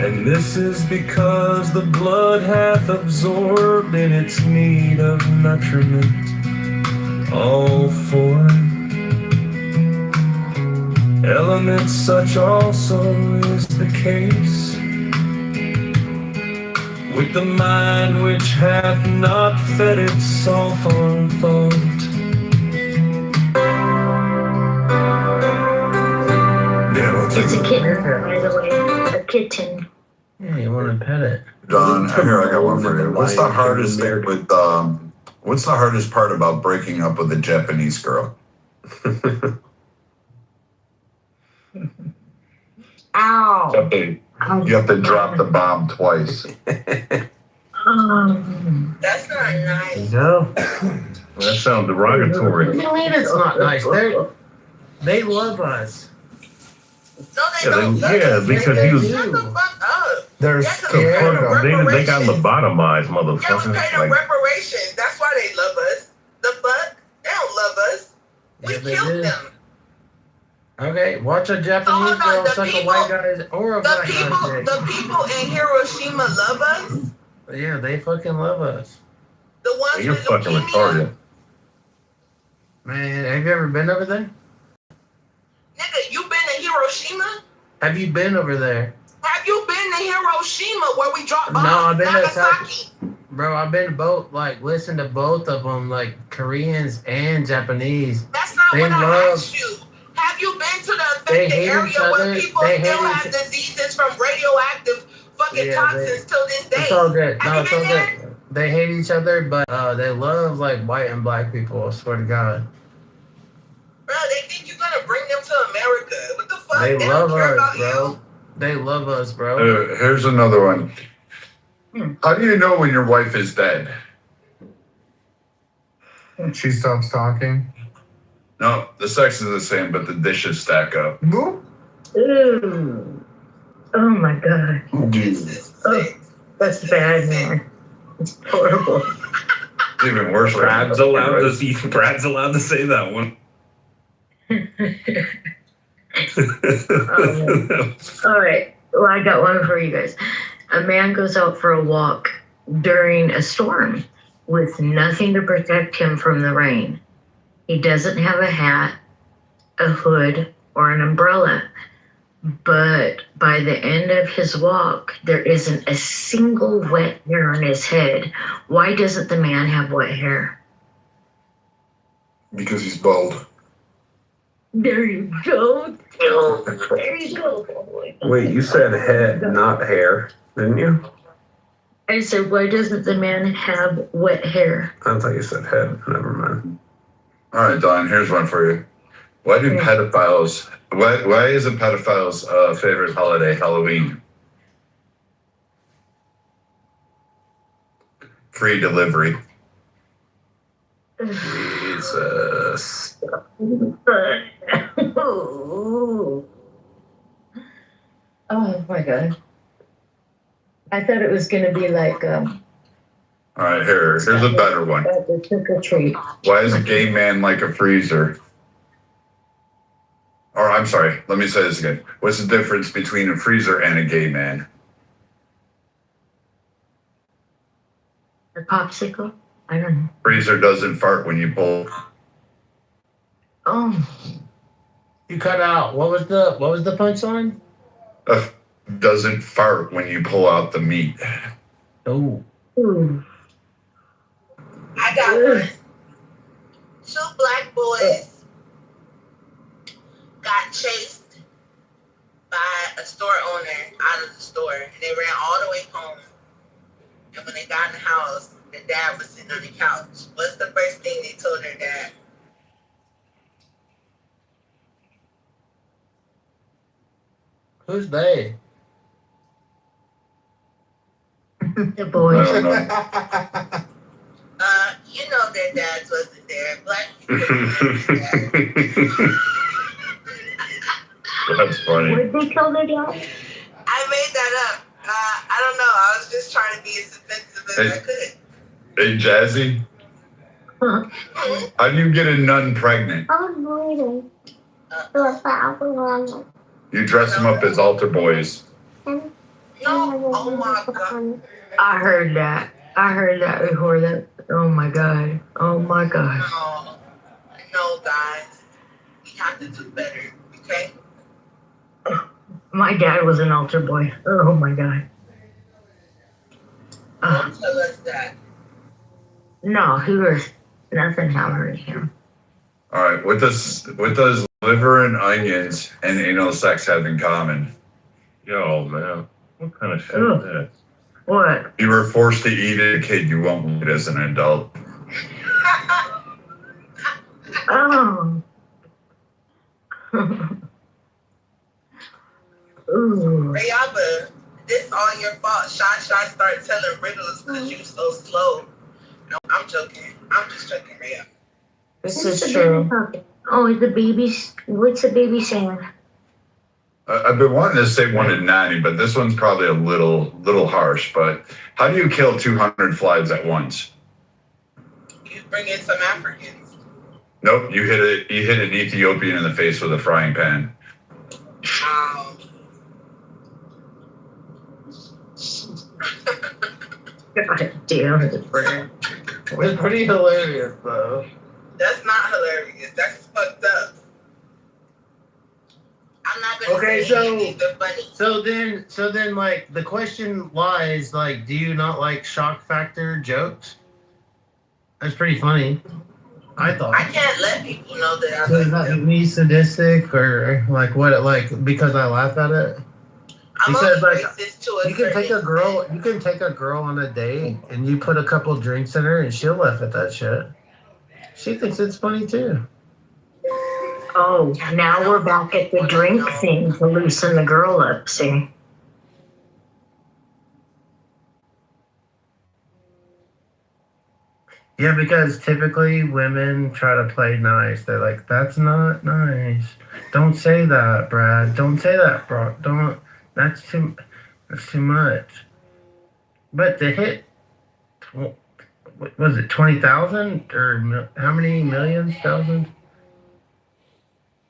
And this is because the blood hath absorbed in its need of nutriment all foreign elements. Such also is the case with the mind which hath not fed itself on thought. It's a kitten, by the way. A kitten. Yeah, you want to pet it. Don, here I got one for you. What's the hardest thing with what's the hardest part about breaking up with a Japanese girl? Ow. You have to drop the bomb twice. That's not nice. No. That sounds derogatory. What do you mean it's not nice? They love us. No, they don't. Yeah, because you. Shut the fuck up. They're scared of They got lobotomized, motherfuckers. Yeah, we paid them reparations. That's why they love us. The fuck? They don't love us. We killed them. Okay, watch a Japanese girl suck a white guy's or a black guy's dick. The people in Hiroshima love us. Yeah, they fucking love us. The ones You're with fucking leukemia. retarded. Man, have you ever been over there? Nigga, Hiroshima? Have you been over there? Have you been to Hiroshima where we dropped bombs? No, I've been to Nagasaki. Bro, I've been both, like, listen to both of them, like, Koreans and Japanese. That's not what I asked you. Have you been to the affected area where people still have diseases from radioactive fucking toxins till this day? It's all good. Have you been there? They hate each other, but they love, like, white and black people, I swear to God. Bro, they think you're gonna bring them to America. What the fuck? They love don't care us, about bro. you. They love us, bro. Here's another one. How do you know when your wife is dead? She stops talking. No, the sex is the same, but the dishes stack up. Ooh. Oh my God. Oh, that's bad, man. It's horrible. It's even worse. Brad's allowed to say that one. All right. Well, I got one for you guys. A man goes out for a walk during a storm with nothing to protect him from the rain. He doesn't have a hat, a hood, or an umbrella. But by the end of his walk, there isn't a single wet hair on his head. Why doesn't the man have wet hair? Because he's bald. There you go. There you go. Wait, you said head, not hair, didn't you? I said, why doesn't the man have wet hair? I thought you said head. Never mind. All right, Don, here's one for you. Why is a pedophile's favorite holiday Halloween? Free delivery. Jesus. Oh my God. I thought it was going to be like, All right, here's a better one. the trick or treat. Why is a gay man like a freezer? Or I'm sorry, let me say this again. What's the difference between a freezer and a gay man? A popsicle? I don't know. Freezer doesn't fart when you pull. Oh. You cut out. What was the punchline? Doesn't fart when you pull out the meat. Oh. Ooh. I got one. 2 black boys got chased by a store owner out of the store, and they ran all the way home. And when they got in the house, the dad was sitting on the couch. What's the first thing they told their dad? Who's they? The boys. I don't know. You know their dads wasn't there. Black people. That's funny. What did they tell their dad? I made that up. I don't know. I was just trying to be as offensive as I could. Hey, Jazzy, how do you get a nun pregnant? You dress them up as altar boys. No, oh my God. I heard that before. That. Oh my God. Oh my God. No, guys. We have to do better, okay? My dad was an altar boy. Oh my God. Don't tell us that. No, he was nothing happened to him. All right, what does liver and onions and anal sex have in common? Yo, man. What kind of shit Ugh. is that? What? You were forced to eat as a kid. You won't eat as an adult. Oh. Ooh. Rayaba, this all your fault. Shy started telling riddles because you so slow. No, I'm joking. I'm just joking, Rayaba. This is true. Oh, the baby. What's the baby saying? I've been wanting to say 1 in 90, but this one's probably a little harsh. But how do you kill 200 flies at once? You bring in some Africans. Nope, you hit an Ethiopian in the face with a frying pan. God damn it. It's pretty hilarious, though. That's not hilarious. That's fucked up. I'm not gonna Okay, say anything. They're funny. so then, like, the question lies, like, do you not like shock factor jokes? That's pretty funny. I thought. I can't let people know that I So like is that them. me sadistic or like what? Like because I laugh at it? I'm Because only like racist to a you can take a certain girl, you can take a girl on a date and you put a couple drinks in her and she'll laugh at that shit. She thinks it's funny too. Oh, now we're back at the drink thing to loosen the girl up, see? Yeah, because typically women try to play nice. They're like, "That's not nice. Don't say that, Brad. Don't say that, bro. Don't. That's too. That's too much." But to hit, what was it 20,000 or how many millions, thousands?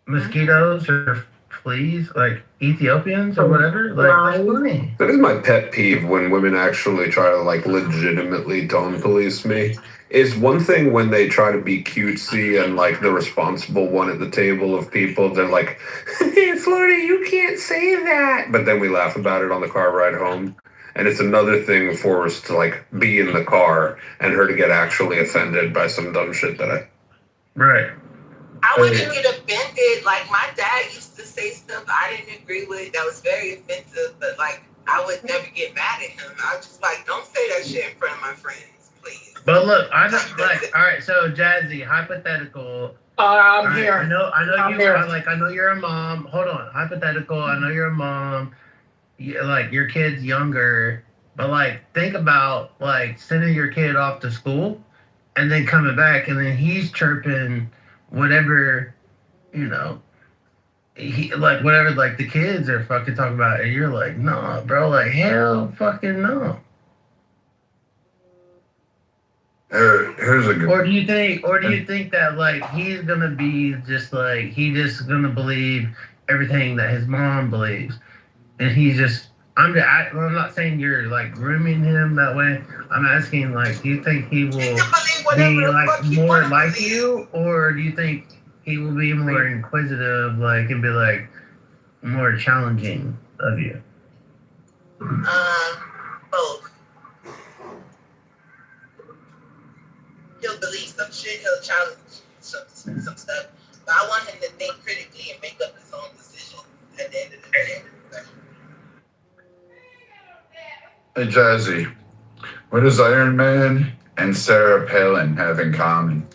Mosquitoes or fleas, like Ethiopians or whatever. Like that's funny. That is my pet peeve when women actually try to like legitimately tone police me. Is one thing when they try to be cutesy and like the responsible one at the table of people, they're like, "Hey, Florida, you can't say that," but then we laugh about it on the car ride home. And it's another thing for us to like be in the car and her to get actually offended by some dumb shit that I. Right. I wouldn't get offended. Like my dad used to say stuff I didn't agree with that was very offensive, but like I would never get mad at him. I was just like, don't say that shit in front of my friends, please. But look, I don't like. All right, so Jazzy, hypothetical. I'm here. I know I'm you. here. I know you're a mom. Hold on, hypothetical. I know you're a mom. Like your kid's younger, but like think about like sending your kid off to school, and then coming back, and then he's chirping whatever, he like whatever like the kids are fucking talking about, and you're like, nah, bro, like hell, fucking no. Here's a good. Or do you think that like he's gonna be just like he just gonna believe everything that his mom believes, and he's just I'm not saying you're like grooming him that way. I'm asking like, do you think he will be like more like you, or do you think he will be more inquisitive, like and be like more challenging of you? Both. He'll believe some shit, he'll challenge some stuff. But I want him to think critically and make up his own decisions at the end of the day. Hey, Jazzy, what does Iron Man and Sarah Palin have in common?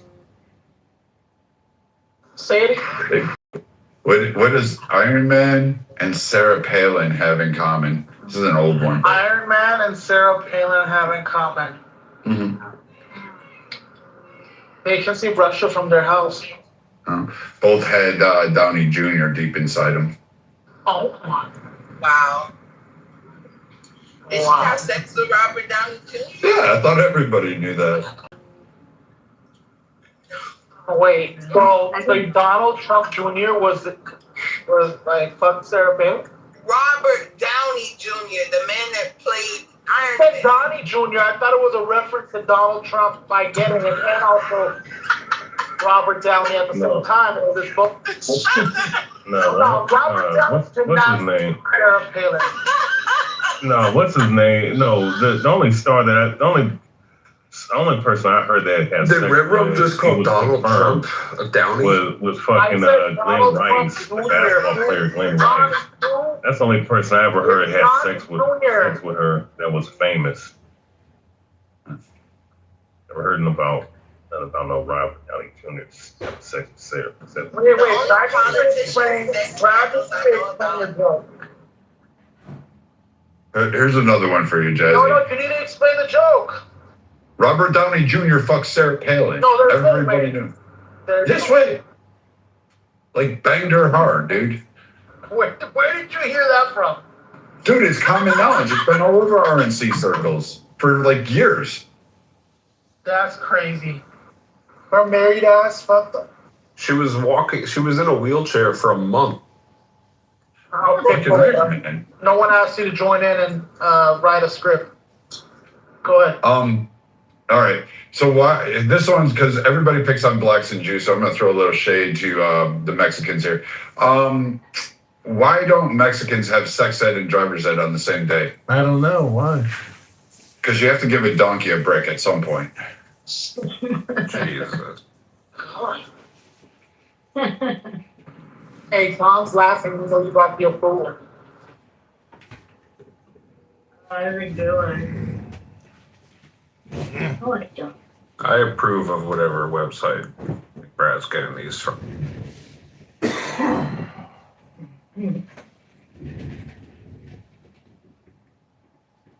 Say it. What does Iron Man and Sarah Palin have in common? This is an old one. Iron Man and Sarah Palin have in common. Mm-hmm. They can see Russia from their house. Both had Downey Jr. deep inside them. Oh my. Wow. Did she have sex with Robert Downey Jr.? Yeah, I thought everybody knew that. Wait, so like Donald Trump Jr. was like fuck Sarah Palin? Robert Downey Jr., the man that played Iron Man. Man. Downey Jr. I thought it was a reference to Donald Trump by getting it, and also Robert Downey at the same time in this book. No, Robert Downey what's his name? Sarah Palin. No, what's his name? No, the only star that the only person I heard that had The sex railroad with, just called Donald Trump a Downey. Was fucking Glenn Rice, the basketball player Glenn Rice. That's the only person I ever heard had sex with her that was famous. Never heard about no Robert Downey Jr. sex with Sarah. Wait, I can explain. Here's another one for you, Jazzy. No, you need to explain the joke. Robert Downey Jr. fucked Sarah Palin. No, there's everybody knew. This way. Like banged her hard, dude. Where did you hear that from? Dude, it's common knowledge. It's been all over RNC circles for like years. That's crazy. Her married ass fucked up. She was in a wheelchair for a month. No one asked you to join in and write a script. Go ahead. All right. So why this one's because everybody picks on blacks and Jews, so I'm gonna throw a little shade to the Mexicans here. Why don't Mexicans have sex ed and driver's ed on the same day? I don't know why. Because you have to give a donkey a brick at some point. Jesus. Hey, Tom's laughing so you brought your food. How's it going? I like it. I approve of whatever website Brad's getting these from.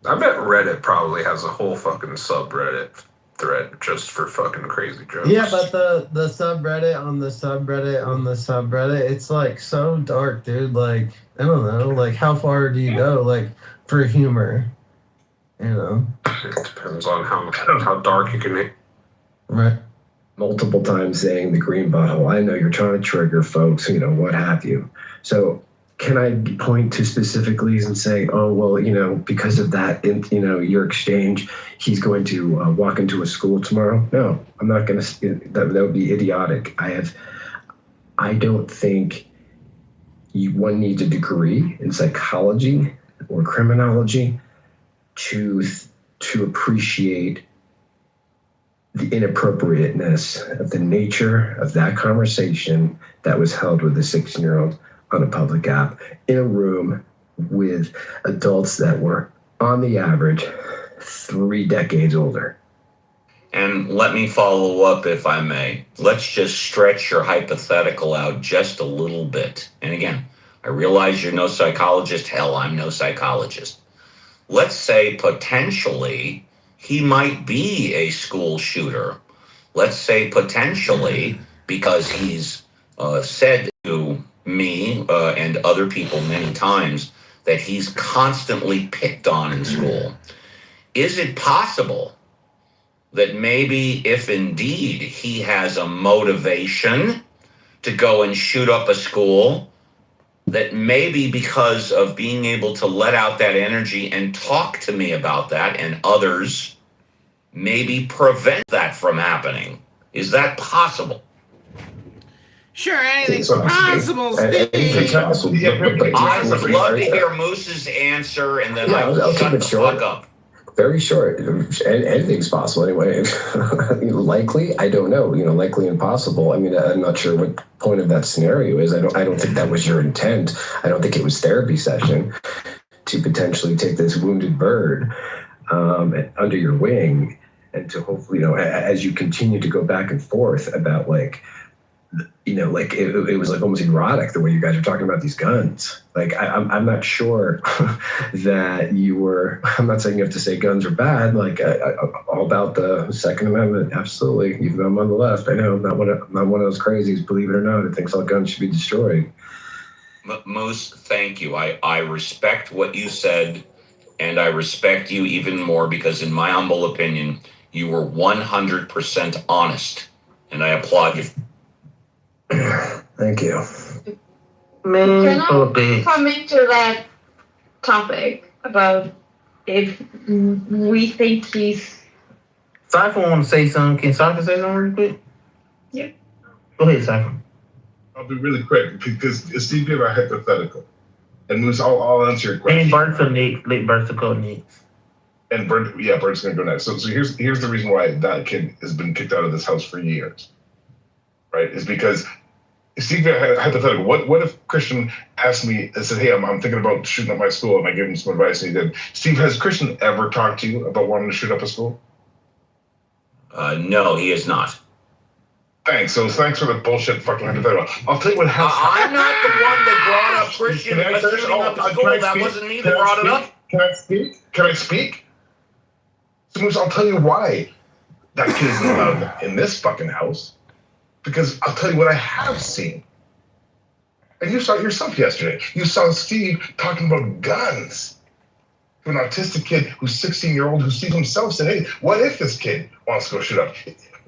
I bet Reddit probably has a whole fucking subreddit thread just for fucking crazy jokes. Yeah, but the subreddit on the subreddit on the subreddit, it's like so dark, dude. Like, I don't know, like how far do you go, like, for humor? You know? It depends on how dark you can hit. Right. Multiple times saying the green butthole. I know you're trying to trigger folks, you know, what have you. So can I point to specific reasons saying, oh, well, you know, because of that, you know, your exchange, he's going to walk into a school tomorrow? No, I'm not going to. That would be idiotic. I don't think one needs a degree in psychology or criminology to appreciate the inappropriateness of the nature of that conversation that was held with a 16-year-old on a public app in a room with adults that were, on the average, 3 decades older. And let me follow up, if I may. Let's just stretch your hypothetical out just a little bit. And again, I realize you're no psychologist. Hell, I'm no psychologist. Let's say potentially he might be a school shooter. Let's say potentially because he's said to me and other people many times that he's constantly picked on in school. Is it possible that maybe if indeed he has a motivation to go and shoot up a school, that maybe because of being able to let out that energy and talk to me about that and others, maybe prevent that from happening? Is that possible? Sure, anything's possible, Steve. I would love to hear Moose's answer, and then I'll shut the fuck up. Very short. Anything's possible anyway. Likely, I don't know. You know, likely impossible. I mean, I'm not sure what point of that scenario is. I don't think that was your intent. I don't think it was therapy session to potentially take this wounded bird under your wing, and to hopefully, you know, as you continue to go back and forth about like, you know, like it was like almost erotic the way you guys are talking about these guns. Like I'm not sure that you were. I'm not saying you have to say guns are bad. Like all about the Second Amendment, absolutely. Even though I'm on the left, I know I'm not one of those crazies. Believe it or not, that thinks all guns should be destroyed. Moose, thank you. I respect what you said, and I respect you even more because, in my humble opinion, you were 100% honest, and I applaud you. Thank you. Can I come into that topic about if we think he's... Cypher want to say something. Can Cypher say something real quick? Yeah. Go ahead, Cypher. I'll be really quick because Steve gave a hypothetical. And Moose, I'll answer your question. And Bert's to go next. And Bert's going to go next. So here's the reason why that kid has been kicked out of this house for years. Right? Is because Steve had a hypothetical. What if Christian asked me and said, hey, I'm thinking about shooting up my school, and I gave him some advice, and he did. Steve, has Christian ever talked to you about wanting to shoot up a school? No, he is not. Thanks. So thanks for the bullshit fucking hypothetical. I'll tell you what has I'm not the one that brought up Christian shooting up a school. That wasn't me that brought it up. Can I speak? Can I speak? So Moose, I'll tell you why that kid isn't allowed in this fucking house. Because I'll tell you what I have seen. And you saw it yourself yesterday. You saw Steve talking about guns to an autistic kid who's 16-year-old who Steve himself said, hey, what if this kid wants to go shoot up?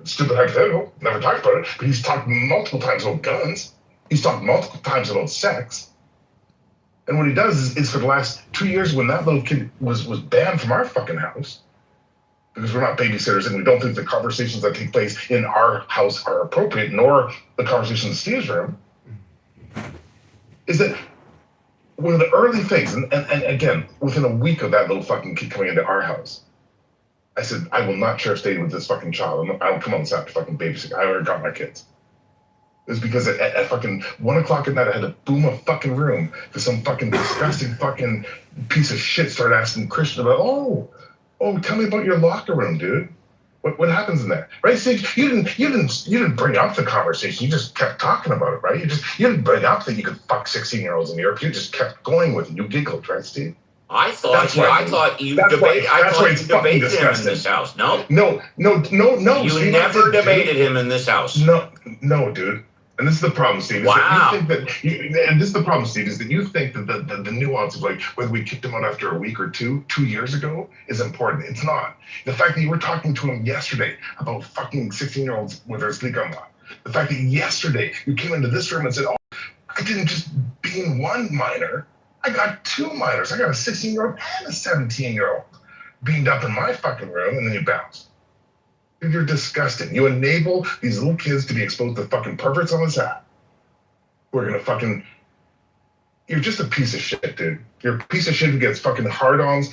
Stupid hypothetical, never talked about it, but he's talked multiple times about guns. He's talked multiple times about sex. And what he does is for the last 2 years when that little kid was banned from our fucking house, because we're not babysitters and we don't think the conversations that take place in our house are appropriate, nor the conversations in Steve's room, is that one of the early things, and again, within a week of that little fucking kid coming into our house, I said, I will not share stay with this fucking child. I don't come on this app to fucking babysit. I already got my kids. It was because at fucking 1 o'clock at night, I had to boom a fucking room because some fucking disgusting fucking piece of shit started asking Christian about, oh, tell me about your locker room, dude. What happens in there, right? Steve, you didn't bring up the conversation. You just kept talking about it, right? You didn't bring up that you could fuck 16-year-olds in Europe. You just kept going with it. You giggled, right, Steve? I thought you debated him in this house. No, you Steve, never debated him in this house. No, dude. And this is the problem, Steve. Wow. And this is the problem, Steve, is that you think that the nuance of like whether we kicked him out after a week or 2 years ago is important. It's not. The fact that you were talking to him yesterday about fucking 16-year-olds with their sneak on lock. The fact that yesterday you came into this room and said, oh, I didn't just being one minor. I got 2 minors. I got a 16-year-old and a 17-year-old beamed up in my fucking room, and then you bounce. You're disgusting. You enable these little kids to be exposed to fucking perverts on this app. We're gonna fucking. You're just a piece of shit, dude. You're a piece of shit who gets fucking hard-ons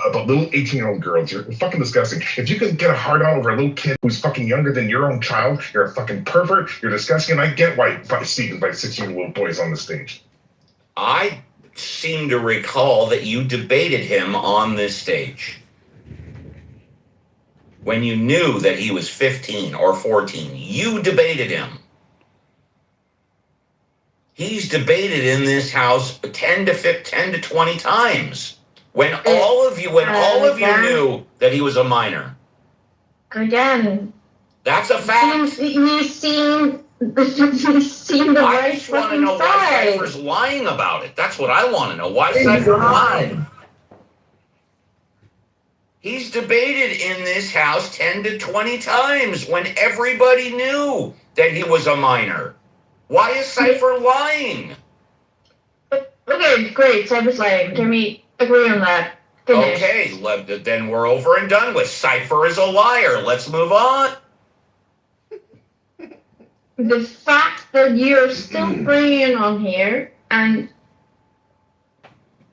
about little 18-year-old girls. You're fucking disgusting. If you can get a hard-on over a little kid who's fucking younger than your own child, you're a fucking pervert. You're disgusting. And I get why Steve invites 16-year-old boys on the stage. I seem to recall that you debated him on this stage. When you knew that he was 15 or 14, you debated him. He's debated in this house 10 to 20 times. When all of you knew that he was a minor. Again. That's a fact. He's seen the I just want to know why Cypher's lying about it. That's what I want to know. Why Cypher lied? He's debated in this house 10 to 20 times when everybody knew that he was a minor. Why is Cypher lying? Okay, great. Cypher's lying. Can we agree on that? Finish. Okay, then we're over and done with. Cypher is a liar. Let's move on. The fact that you're still bringing on here, and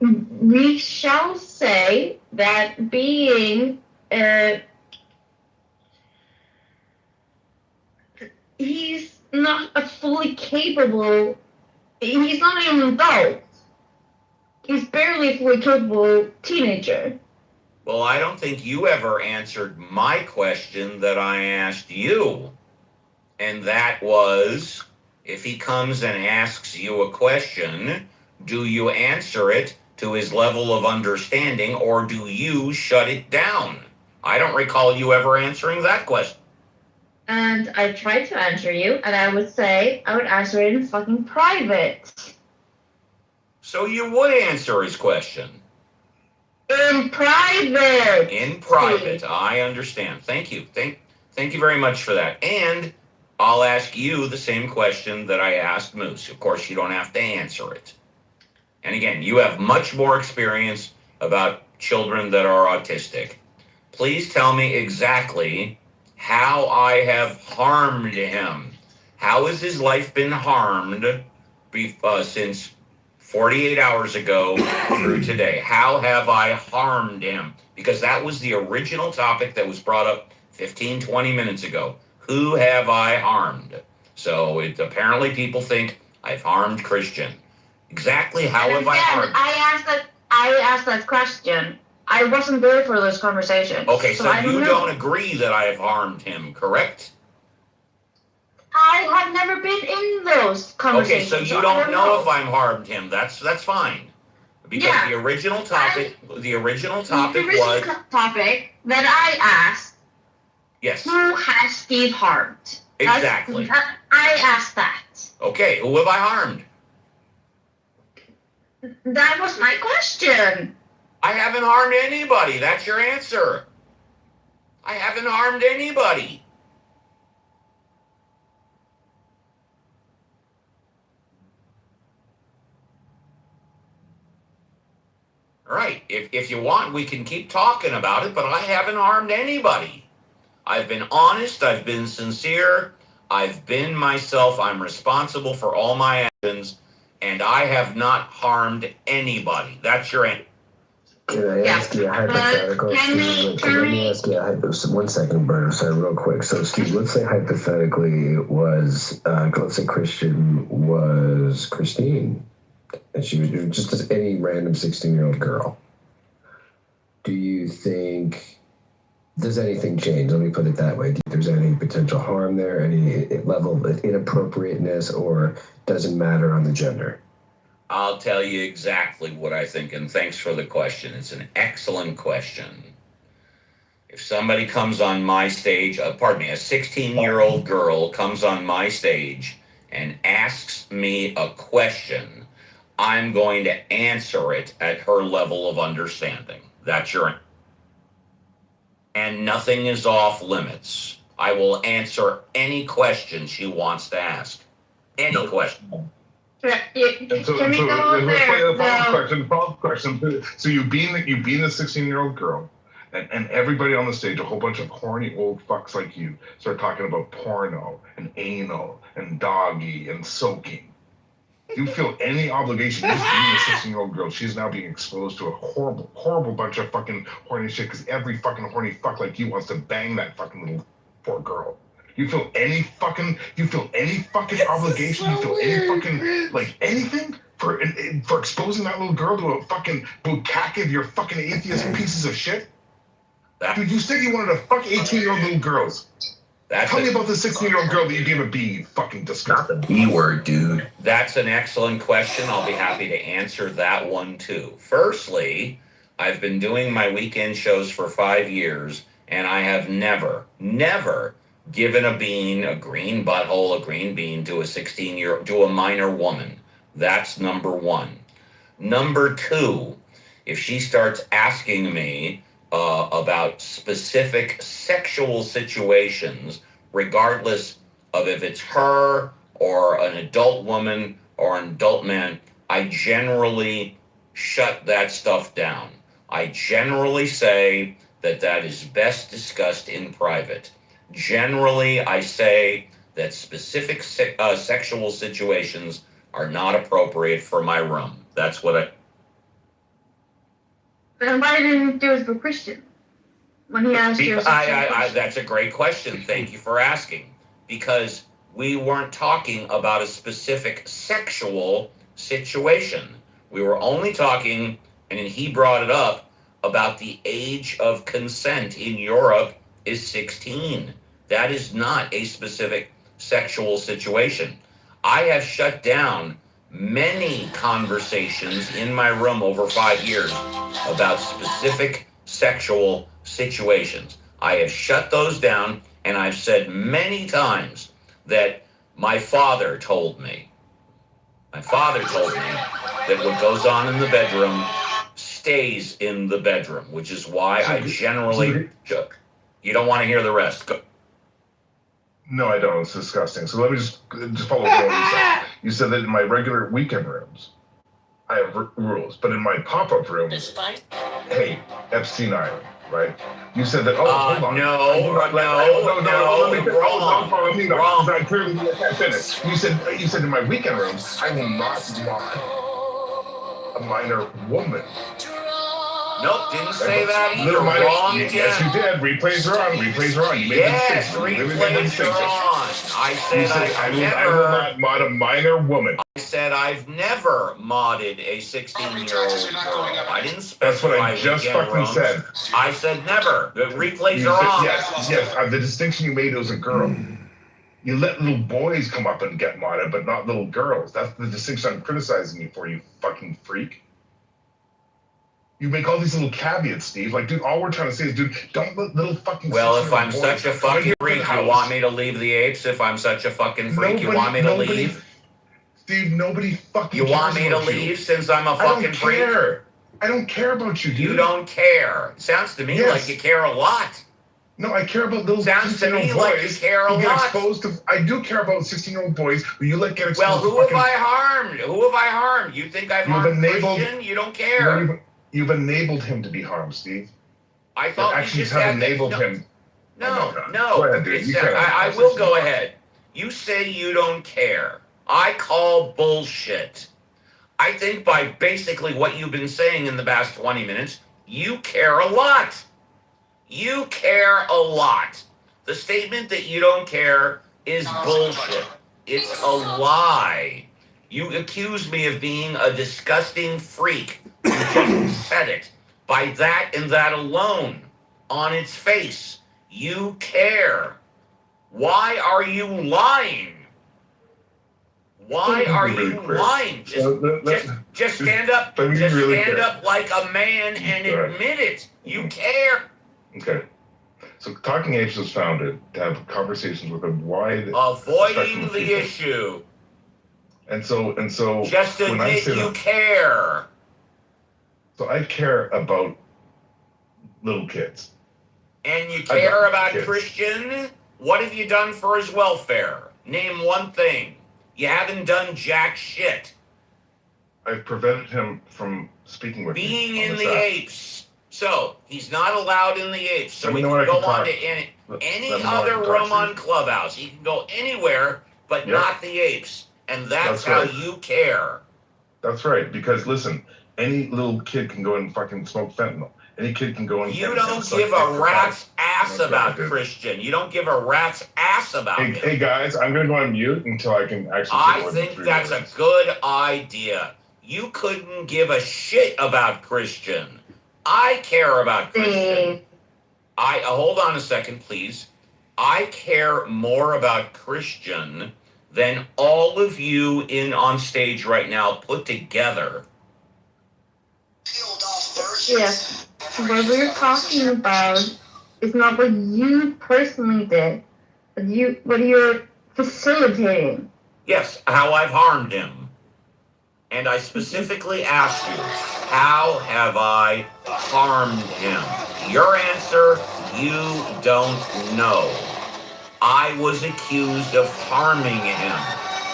we shall say that being he's not a fully capable, he's not even an adult. He's barely a fully capable teenager. Well, I don't think you ever answered my question that I asked you. And that was, if he comes and asks you a question, do you answer it to his level of understanding, or do you shut it down? I don't recall you ever answering that question. And I tried to answer you, and I would say I would answer it in fucking private. So you would answer his question? In private! In private, I understand. Thank you. Thank you very much for that. And I'll ask you the same question that I asked Moose. Of course, you don't have to answer it. And again, you have much more experience about children that are autistic. Please tell me exactly how I have harmed him. How has his life been harmed since 48 hours ago through today? How have I harmed him? Because that was the original topic that was brought up 15, 20 minutes ago. Who have I harmed? So apparently people think I've harmed Christian. Exactly how have I harmed? I asked that question. I wasn't there for those conversations. Okay, so you don't agree that I have harmed him, correct? I have never been in those conversations. Okay, so you don't know if I'm harmed him. That's fine. Because the original topic was topic that I asked. Yes. Who has Steve harmed? Exactly. I asked that. Okay, who have I harmed? That was my question. I haven't harmed anybody. That's your answer. I haven't harmed anybody. All right, if you want, we can keep talking about it, but I haven't harmed anybody. I've been honest. I've been sincere. I've been myself. I'm responsible for all my actions. and I have not harmed anybody. That's your answer. Can I ask you a hypothetical, Steve? Let me ask you a hypothetical. 1 second, Bernard. Sorry, real quick. So, Steve, let's say hypothetically it was, let's say Christian was Christine, and she was just as any random 16-year-old girl. Do you think, does anything change? Let me put it that way. Do you think there's any potential harm there, any level of inappropriateness, or doesn't matter on the gender? I'll tell you exactly what I think, and thanks for the question. It's an excellent question. If somebody comes on my stage, a 16-year-old girl comes on my stage and asks me a question, I'm going to answer it at her level of understanding. That's your... And nothing is off limits. I will answer any question she wants to ask. Any question. And so, Can we go there? The follow-up question. So you being the 16-year-old girl, and everybody on the stage, a whole bunch of horny old fucks like you, start talking about porno and anal and doggy and soaking. Do you feel any obligation? Just being a 16-year-old girl, she's now being exposed to a horrible, horrible bunch of fucking horny shit because every fucking horny fuck like you wants to bang that fucking little poor girl. You feel any fucking obligation? You feel any fucking, like, anything for exposing that little girl to a fucking bukkake of your fucking atheist pieces of shit? Dude, you said you wanted to fuck 18-year-old little girls. Tell me about the 16-year-old girl that you gave a B, you fucking disgusting. Not the B word, dude. That's an excellent question. I'll be happy to answer that one, too. Firstly, I've been doing my weekend shows for 5 years, and I have never given a green butthole, a green bean to to a minor woman. That's number one. Number two, if she starts asking me about specific sexual situations, regardless of if it's her or an adult woman or an adult man, I generally shut that stuff down. I generally say that is best discussed in private. Generally, I say that specific sexual situations are not appropriate for my room. That's what I... Then why didn't you do it for Christian? When he asked you that's a great question. Thank you for asking. Because we weren't talking about a specific sexual situation. We were only talking, and he brought it up, about the age of consent in Europe is 16. That is not a specific sexual situation. I have shut down many conversations in my room over 5 years about specific sexual situations. I have shut those down, and I've said many times that my father told me that what goes on in the bedroom stays in the bedroom, which is why I generally... You don't want to hear the rest. Go. No, I don't. It's disgusting. So let me just follow up on what you said. You said that in my regular weekend rooms, I have rules, but in my pop-up rooms, hey, Epstein Island, right? You said that. Oh, hold on. Wrong. I clearly can't finish. You said in my weekend rooms, I will not mock a minor woman. Nope, didn't say that either. Wrong again. Yes, you did. Replays are on. You made replays are on. I said I will not mod a minor woman. I said I've never modded a 16-year-old girl. I didn't specify. That's what I just fucking said. I said never. The replays are on. Yes. The distinction you made was a girl. You let little boys come up and get modded, but not little girls. That's the distinction I'm criticizing you for, you fucking freak. You make all these little caveats, Steve. Like, dude, all we're trying to say is, dude, don't let little fucking... Well, if I'm such a fucking freak, you want me to leave the apes? If I'm such a fucking freak, you want me to leave? Steve, nobody fucking You want me to leave since I'm a fucking freak? I don't care about you, dude. You don't care. It sounds to me like you care a lot. No, I care about little 16-year-old boys. Like you care a lot. Exposed to, I do care about 16-year-old boys, but you let get exposed to... Well, who have I harmed? You think I've harmed Christian? You don't care. You've enabled him to be harmed, Steve. I thought Your actions have enabled him. No. Go ahead, dude. I will go ahead. You say you don't care. I call bullshit. I think by basically what you've been saying in the past 20 minutes, you care a lot. You care a lot. The statement that you don't care is bullshit. It's a lie. You accuse me of being a disgusting freak. You just said it. By that and that alone, on its face, you care. Why are you lying? Why are you lying? Just stand up. Just stand up like a man and admit it. You care. Okay. So Talking Apes was founded to have conversations with a wide avoiding the issue. And so just admit you care. So I care about little kids. And you care about Christian? What have you done for his welfare? Name one thing. You haven't done jack shit. I've prevented him from speaking with being in the apes. So he's not allowed in the apes. So he can go on to any other room on Clubhouse. He can go anywhere, but not the apes. And that's how you care. That's right. Because listen, any little kid can go and fucking smoke fentanyl. Any kid can go and you don't give a rat's ass about Christian. You don't give a rat's ass about him. Hey guys, I'm gonna go on mute until I can actually. I think that's a good idea. You couldn't give a shit about Christian. I care about Christian. Hold on a second, please. I care more about Christian than all of you on stage right now put together. Yes. What we're talking about is not what you personally did, but what you're facilitating. Yes, how I've harmed him. And I specifically asked you, how have I harmed him? Your answer, you don't know. I was accused of harming him.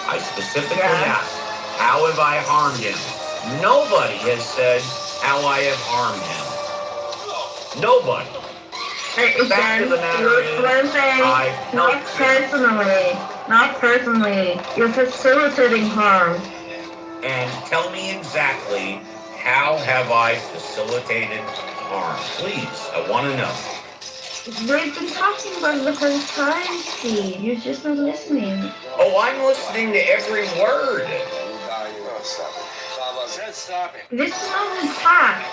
I specifically asked, how have I harmed him? Nobody has said how I have harmed him. Nobody. The fact of the matter is, not personally. You're facilitating harm. And tell me exactly, how have I facilitated harm? Please, I want to know. We've been talking about it the whole time, Steve. You're just not listening. Oh, I'm listening to every word. This is not an attack.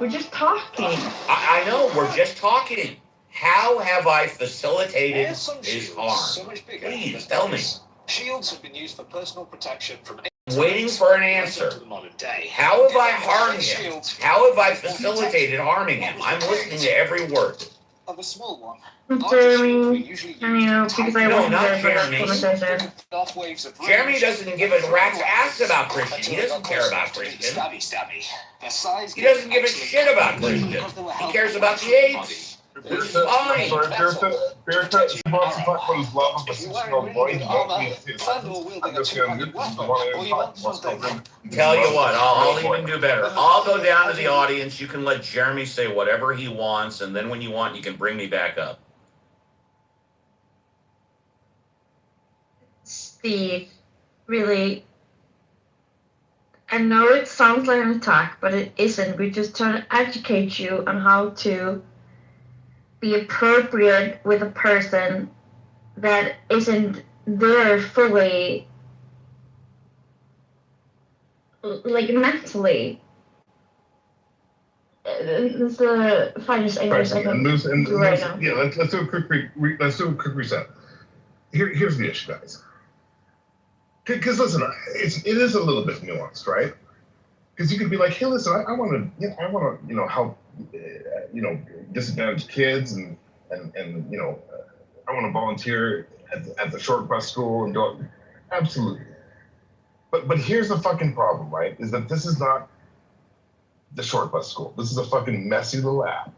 We're just talking. I know, we're just talking. How have I facilitated his harm? Please, tell me. Shields have been used for personal protection from... Waiting for an answer. How have I harmed him? How have I facilitated harming him? I'm listening to every word. Of a small one. Jeremy, because I no, not Jeremy. Jeremy doesn't give a rat's ass about Christian. He doesn't care about Christian. He doesn't give a shit about Christian. He cares about the apes. Which is fine. Tell you what, I'll even do better. I'll go down to the audience. You can let Jeremy say whatever he wants, and then when you want, you can bring me back up. Steve, really, I know it sounds like an attack, but it isn't. We're just trying to educate you on how to be appropriate with a person that isn't there fully, like mentally. It's the finest English I can do right now. Yeah, let's do a quick reset. Here's the issue, guys. Because listen, it is a little bit nuanced, right? Because you could be like, hey, listen, I want to, help, disadvantaged kids, and I want to volunteer at the short bus school and do it. Absolutely. But here's the fucking problem, right? Is that this is not the short bus school. This is a fucking messy little app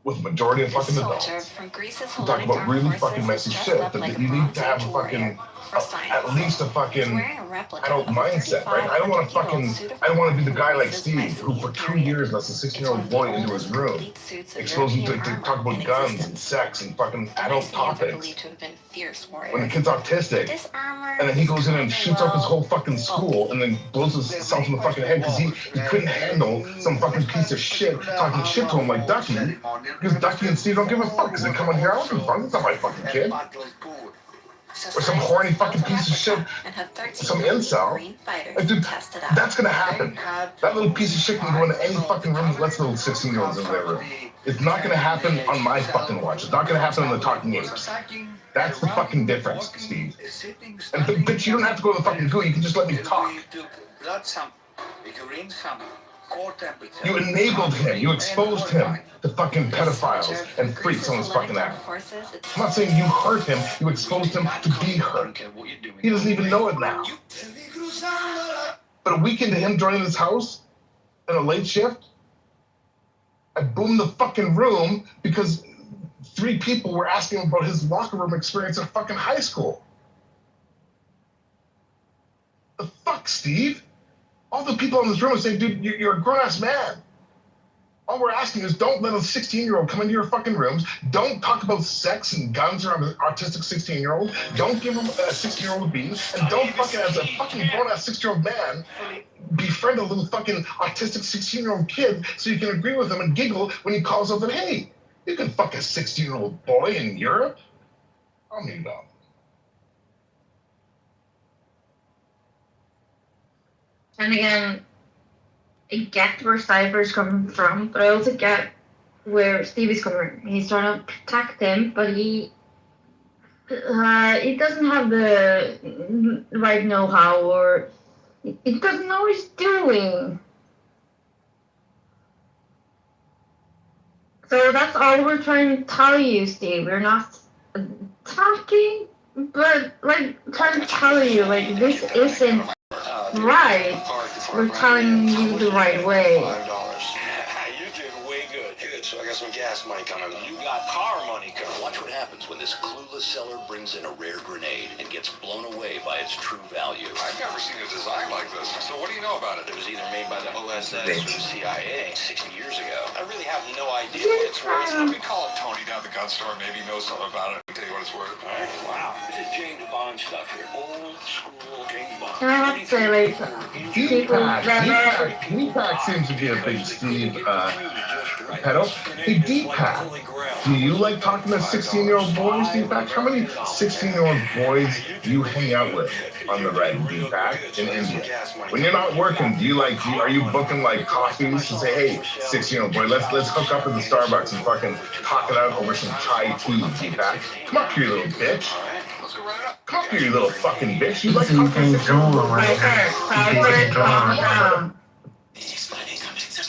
with a majority of fucking adults. We're talking about really fucking messy shit. That you need to have a fucking, at least a fucking adult mindset, right? I don't want to be the guy like Steve who for 2 years lets a 16-year-old boy into his room, exposed him to talk about guns and sex and fucking adult topics. fierce warrior. When the kid's autistic, and then he goes in and shoots up his whole fucking school, and then blows himself in the fucking head because he couldn't handle some fucking piece of shit talking shit to him like Ducky, because Ducky and Steve don't give a fuck because they come in here, I don't give a fuck, it's not my fucking kid. Or some horny fucking piece of shit, some incel. Like, dude, that's gonna happen. That little piece of shit can go into any fucking room that lets little 16-year-olds in their room. It's not gonna happen on my fucking watch. It's not gonna happen on the Talking Apes. That's the fucking difference, Steve. And bitch, you don't have to go to the fucking goo. You can just let me talk. You enabled him. You exposed him to fucking pedophiles and freaks on his fucking app. I'm not saying you hurt him. You exposed him to be hurt. He doesn't even know it now. But a week into him joining this house in a late shift, I boomed the fucking room because 3 people were asking him about his locker room experience at fucking high school. The fuck, Steve? All the people in this room are saying, dude, you're a grown-ass man. All we're asking is don't let a 16-year-old come into your fucking rooms. Don't talk about sex and guns around an autistic 16-year-old. Don't give him a 16-year-old a beat. And don't fucking, as a fucking grown-ass 6-year-old man, befriend a little fucking autistic 16-year-old kid so you can agree with him and giggle when he calls up and, hey, you can fuck a 16-year-old boy in Europe? I'll mute up. And again, I get where Cypher's coming from, but I also get where Steve is coming from. He's trying to protect him, but he doesn't have the right know-how, or he doesn't know what he's doing. So that's all we're trying to tell you, Steve. We're not talking, but like trying to tell you, like, this isn't right. We're telling you the right way. You did way good. Good, so I got some gas money coming. You got car money coming. Watch what happens when this clueless seller brings in a rare grenade and gets blown away by its true value. I've never seen a design like this. So what do you know about it? It was either made by the OSS or the CIA 60 years ago. I really have no idea what it's worth. Let me call up Tony down at the gun store. Maybe he knows something about it. I'll tell you what it's worth. All right, wow. This is James Bond stuff here. Old school James Bond. Can I have to say, like, Deepak seems to be a big Steve pedo. Hey, Deepak, do you like talking to 16-year-old boys, Deepak? How many 16-year-old boys do you hang out with on the red, Deepak, in India? When you're not working, are you booking like coffees to say, hey, 16-year-old boy, let's hook up at the Starbucks and fucking talk it out over some Thai tea, Deepak? Come up here, you little bitch. Come up here, you little fucking bitch. You like talking to 16-year-old boys?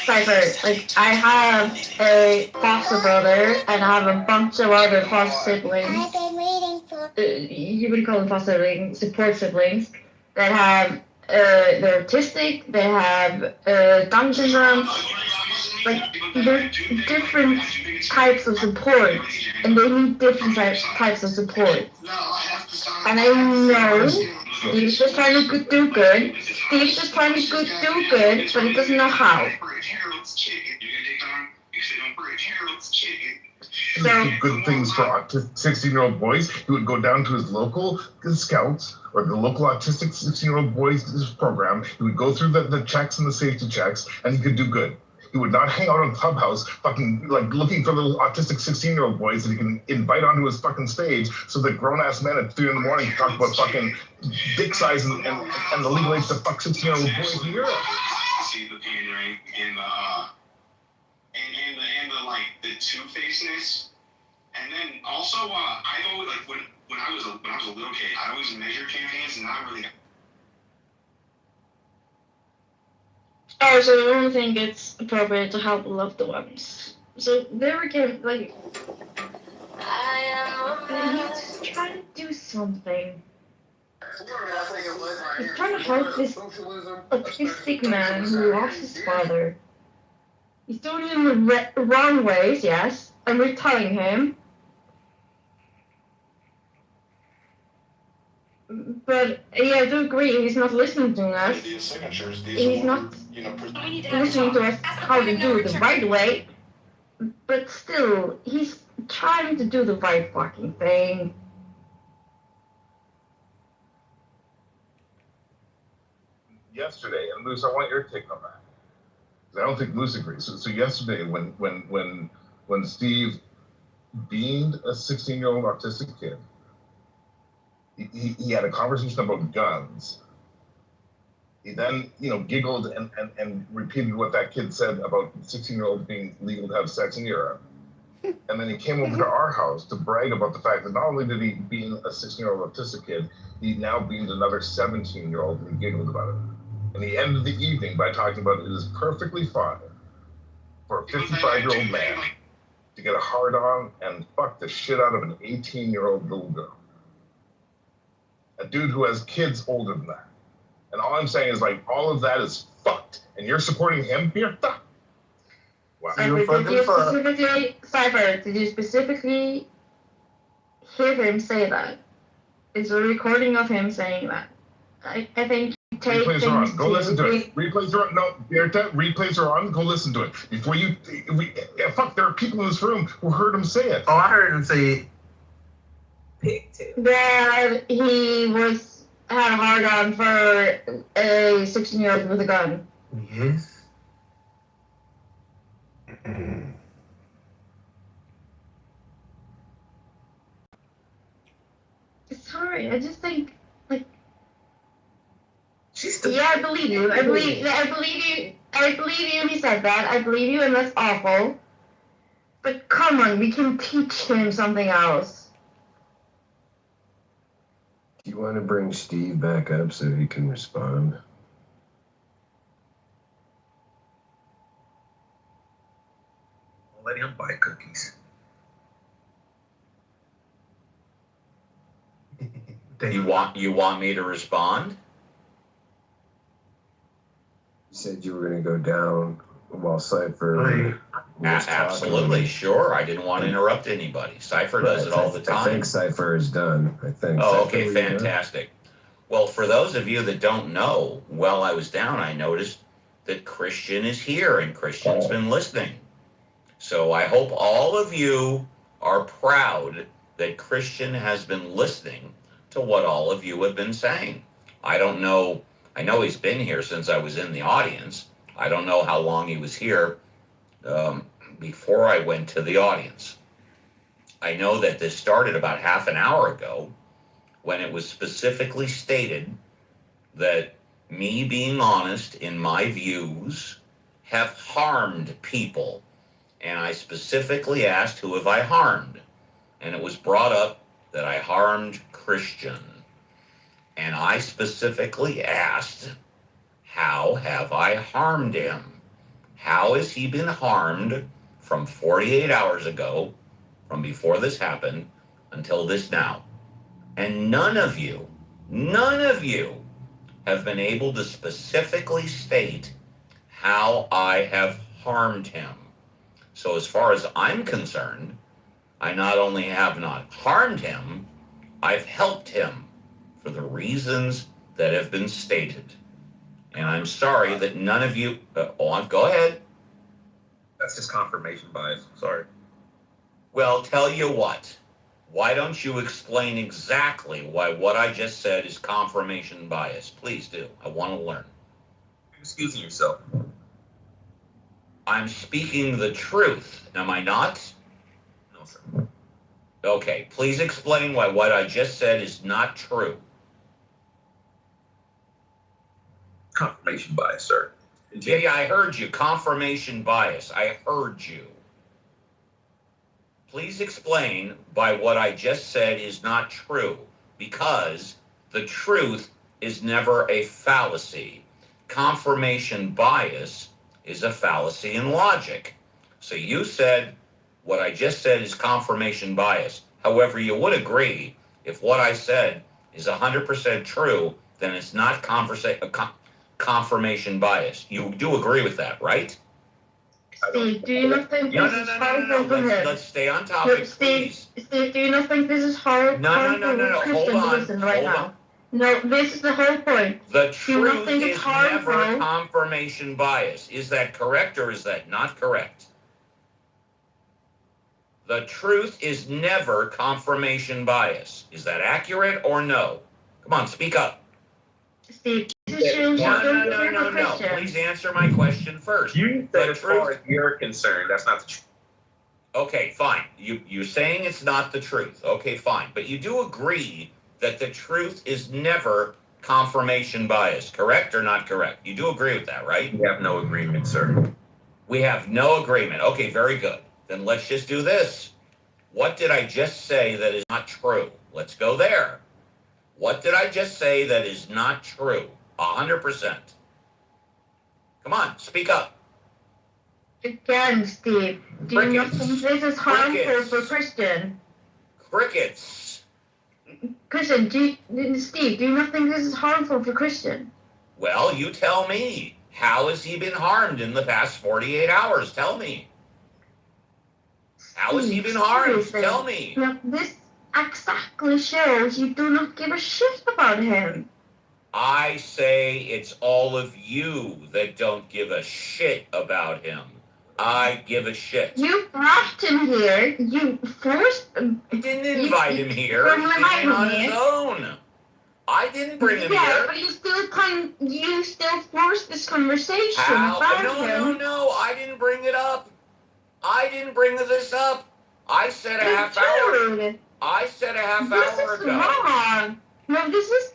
Cypher, like, I have a foster brother and I have a bunch of other foster siblings. I've been waiting for you would call them foster siblings, support siblings that have they're autistic, they have Down syndrome. Like, they're different types of support, and they need different types of support. And I know Steve's just trying to do good. Steve's just trying to do good, but he doesn't know how. So, good things for 16-year-old boys. He would go down to his local scouts or the local autistic 16-year-old boys program. He would go through the checks and the safety checks, and he could do good. He would not hang out on Clubhouse fucking like looking for little autistic 16-year-old boys that he can invite onto his fucking stage so that grown-ass men at 3 in the morning can talk about fucking dick size and the legal age to fuck 16-year-old boys in Europe. See the pandering and the like the two-facedness, and then also I always like when I was a little kid, I always measured campaigns and not really. Oh, so I don't think it's appropriate to help loved ones. So there we go, like, he's trying to do something. He's trying to help this autistic man who lost his father. He's doing it in the wrong ways, yes, and we're telling him. But yeah, I do agree, he's not listening to us. He's not listening to us how to do it the right way. But still, he's trying to do the right fucking thing. yesterday, and Moose, I want your take on that. I don't think Moose agrees. So yesterday, when Steve beamed a 16-year-old autistic kid, he had a conversation about guns. He then, giggled and repeated what that kid said about 16-year-olds being legal to have sex in Europe. And then he came over to our house to brag about the fact that not only did he beam a 16-year-old autistic kid, he now beamed another 17-year-old and he giggled about it. And he ended the evening by talking about it is perfectly fine for a 55-year-old man to get a hard-on and fuck the shit out of an 18-year-old little girl. A dude who has kids older than that. And all I'm saying is, like, all of that is fucked. And you're supporting him, Birta? Wow. Cypher, did you specifically hear him say that? It's a recording of him saying that. I think take replays are on. Go listen to it. Replays are on. No, Birta, replays are on. Go listen to it. Before you... fuck, there are people in this room who heard him say it. Oh, I heard him say that he had a hard on for a 16-year-old with a gun. Yes. Sorry, I just think, like, yeah, I believe you. I believe you. He said that. I believe you, and that's awful. But come on, we can teach him something else. Do you want to bring Steve back up so he can respond? Let him buy cookies. You want me to respond? You said you were going to go down while Cypher was absolutely, talking. Sure. I didn't want to interrupt anybody. Cypher does it all the time. I think Cypher is done. I think. Oh, okay, fantastic. Well, for those of you that don't know, while I was down, I noticed that Christian is here and Christian's been listening. So I hope all of you are proud that Christian has been listening to what all of you have been saying. I don't know. I know he's been here since I was in the audience. I don't know how long he was here before I went to the audience. I know that this started about half an hour ago when it was specifically stated that me being honest in my views have harmed people. And I specifically asked, who have I harmed? And it was brought up that I harmed Christian. And I specifically asked, how have I harmed him? How has he been harmed from 48 hours ago, from before this happened, until this now? And none of you have been able to specifically state how I have harmed him. So as far as I'm concerned, I not only have not harmed him, I've helped him for the reasons that have been stated. And I'm sorry that none of you... go ahead. That's just confirmation bias. Sorry. Well, tell you what. Why don't you explain exactly why what I just said is confirmation bias? Please do. I want to learn. You're excusing yourself. I'm speaking the truth, am I not? No, sir. Okay, please explain why what I just said is not true. Confirmation bias, sir. Yeah, I heard you. Confirmation bias. I heard you. Please explain why what I just said is not true, because the truth is never a fallacy. Confirmation bias is a fallacy in logic. So you said what I just said is confirmation bias. However, you would agree if what I said is 100% true, then it's not confirmation bias. You do agree with that, right? Steve, do you not think this is harmful for him? Let's stay on topic, please. Steve, do you not think this is harmful for Christian to listen right now? No, this is the whole point. The truth is never confirmation bias. Is that correct or is that not correct? The truth is never confirmation bias. Is that accurate or no? Come on, speak up. Steve, No. Please answer my question first. You said as far as you're concerned, that's not the truth. Okay, fine. You're saying it's not the truth. Okay, fine. But you do agree that the truth is never confirmation bias, correct or not correct? You do agree with that, right? We have no agreement, sir. We have no agreement. Okay, very good. Then let's just do this. What did I just say that is not true? Let's go there. What did I just say that is not true? 100%. Come on, speak up. Again, Steve, do you not think this is harmful for Christian? Crickets. Christian, Steve, do you not think this is harmful for Christian? Well, you tell me. How has he been harmed in the past 48 hours? Tell me. How has he been harmed? Tell me. This exactly shows you do not give a shit about him. I say it's all of you that don't give a shit about him. I give a shit. You brought him here. You forced him. I didn't invite him here. He came on his own. I didn't bring him here. Yeah, but you still forced this conversation about him. No, I didn't bring it up. I didn't bring this up. I said a half hour. I said a half hour ago. Wrong. No, this is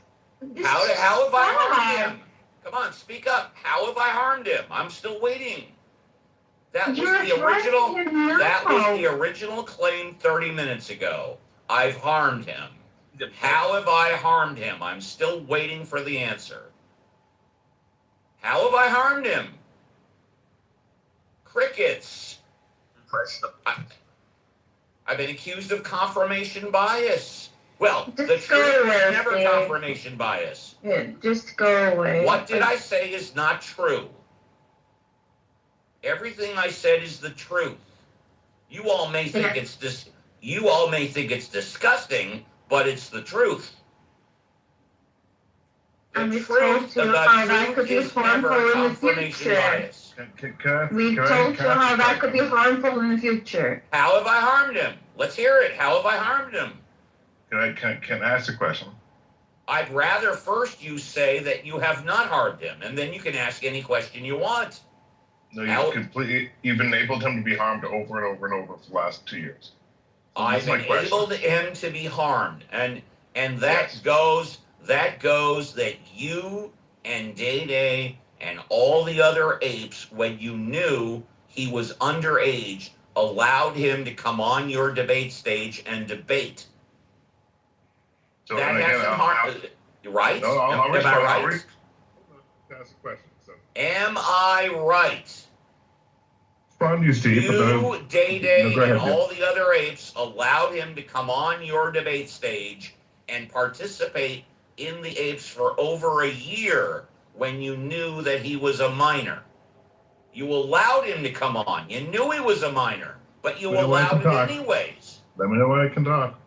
how have I harmed him? Come on, speak up. How have I harmed him? I'm still waiting. That was the original. That was the original claim 30 minutes ago. I've harmed him. How have I harmed him? I'm still waiting for the answer. How have I harmed him? Crickets. I've been accused of confirmation bias. Well, the truth is never confirmation bias. Yeah, just go away. What did I say is not true? Everything I said is the truth. You all may think it's disgusting, but it's the truth. And we told you how that could be harmful in the future. We told you how that could be harmful in the future. How have I harmed him? Let's hear it. How have I harmed him? Can I ask a question? I'd rather first you say that you have not harmed him, and then you can ask any question you want. No, you've enabled him to be harmed over and over and over for the last 2 years. So I've enabled him to be harmed, and that goes that you and Day and all the other apes, when you knew he was underage, allowed him to come on your debate stage and debate. So that hasn't harmed, right? No, I'll Am I right? That's a question. So. Am I right? Respond to you, Steve. You, Day, and all the other apes allowed him to come on your debate stage and participate in the apes for over a year when you knew that he was a minor. You allowed him to come on. You knew he was a minor, but you allowed it anyways. Let me know when I can talk.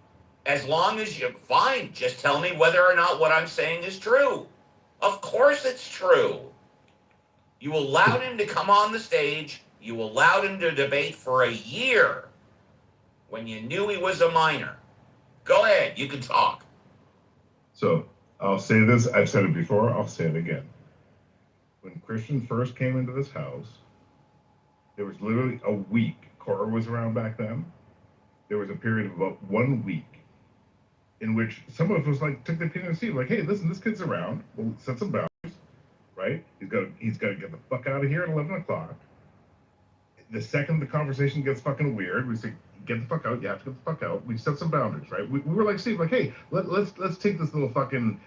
As long as you're fine, just tell me whether or not what I'm saying is true. Of course it's true. You allowed him to come on the stage. You allowed him to debate for a year when you knew he was a minor. Go ahead, you can talk. So I'll say this. I've said it before. I'll say it again. When Christian first came into this house, there was literally a week. Cora was around back then. There was a period of about 1 week in which some of us took the opinion of Steve, like, hey, listen, this kid's around. We'll set some boundaries, right? He's got to get the fuck out of here at 11 o'clock. The second the conversation gets fucking weird, we say, get the fuck out. You have to get the fuck out. We set some boundaries, right? We were like Steve, like, hey, let's take this little fucking,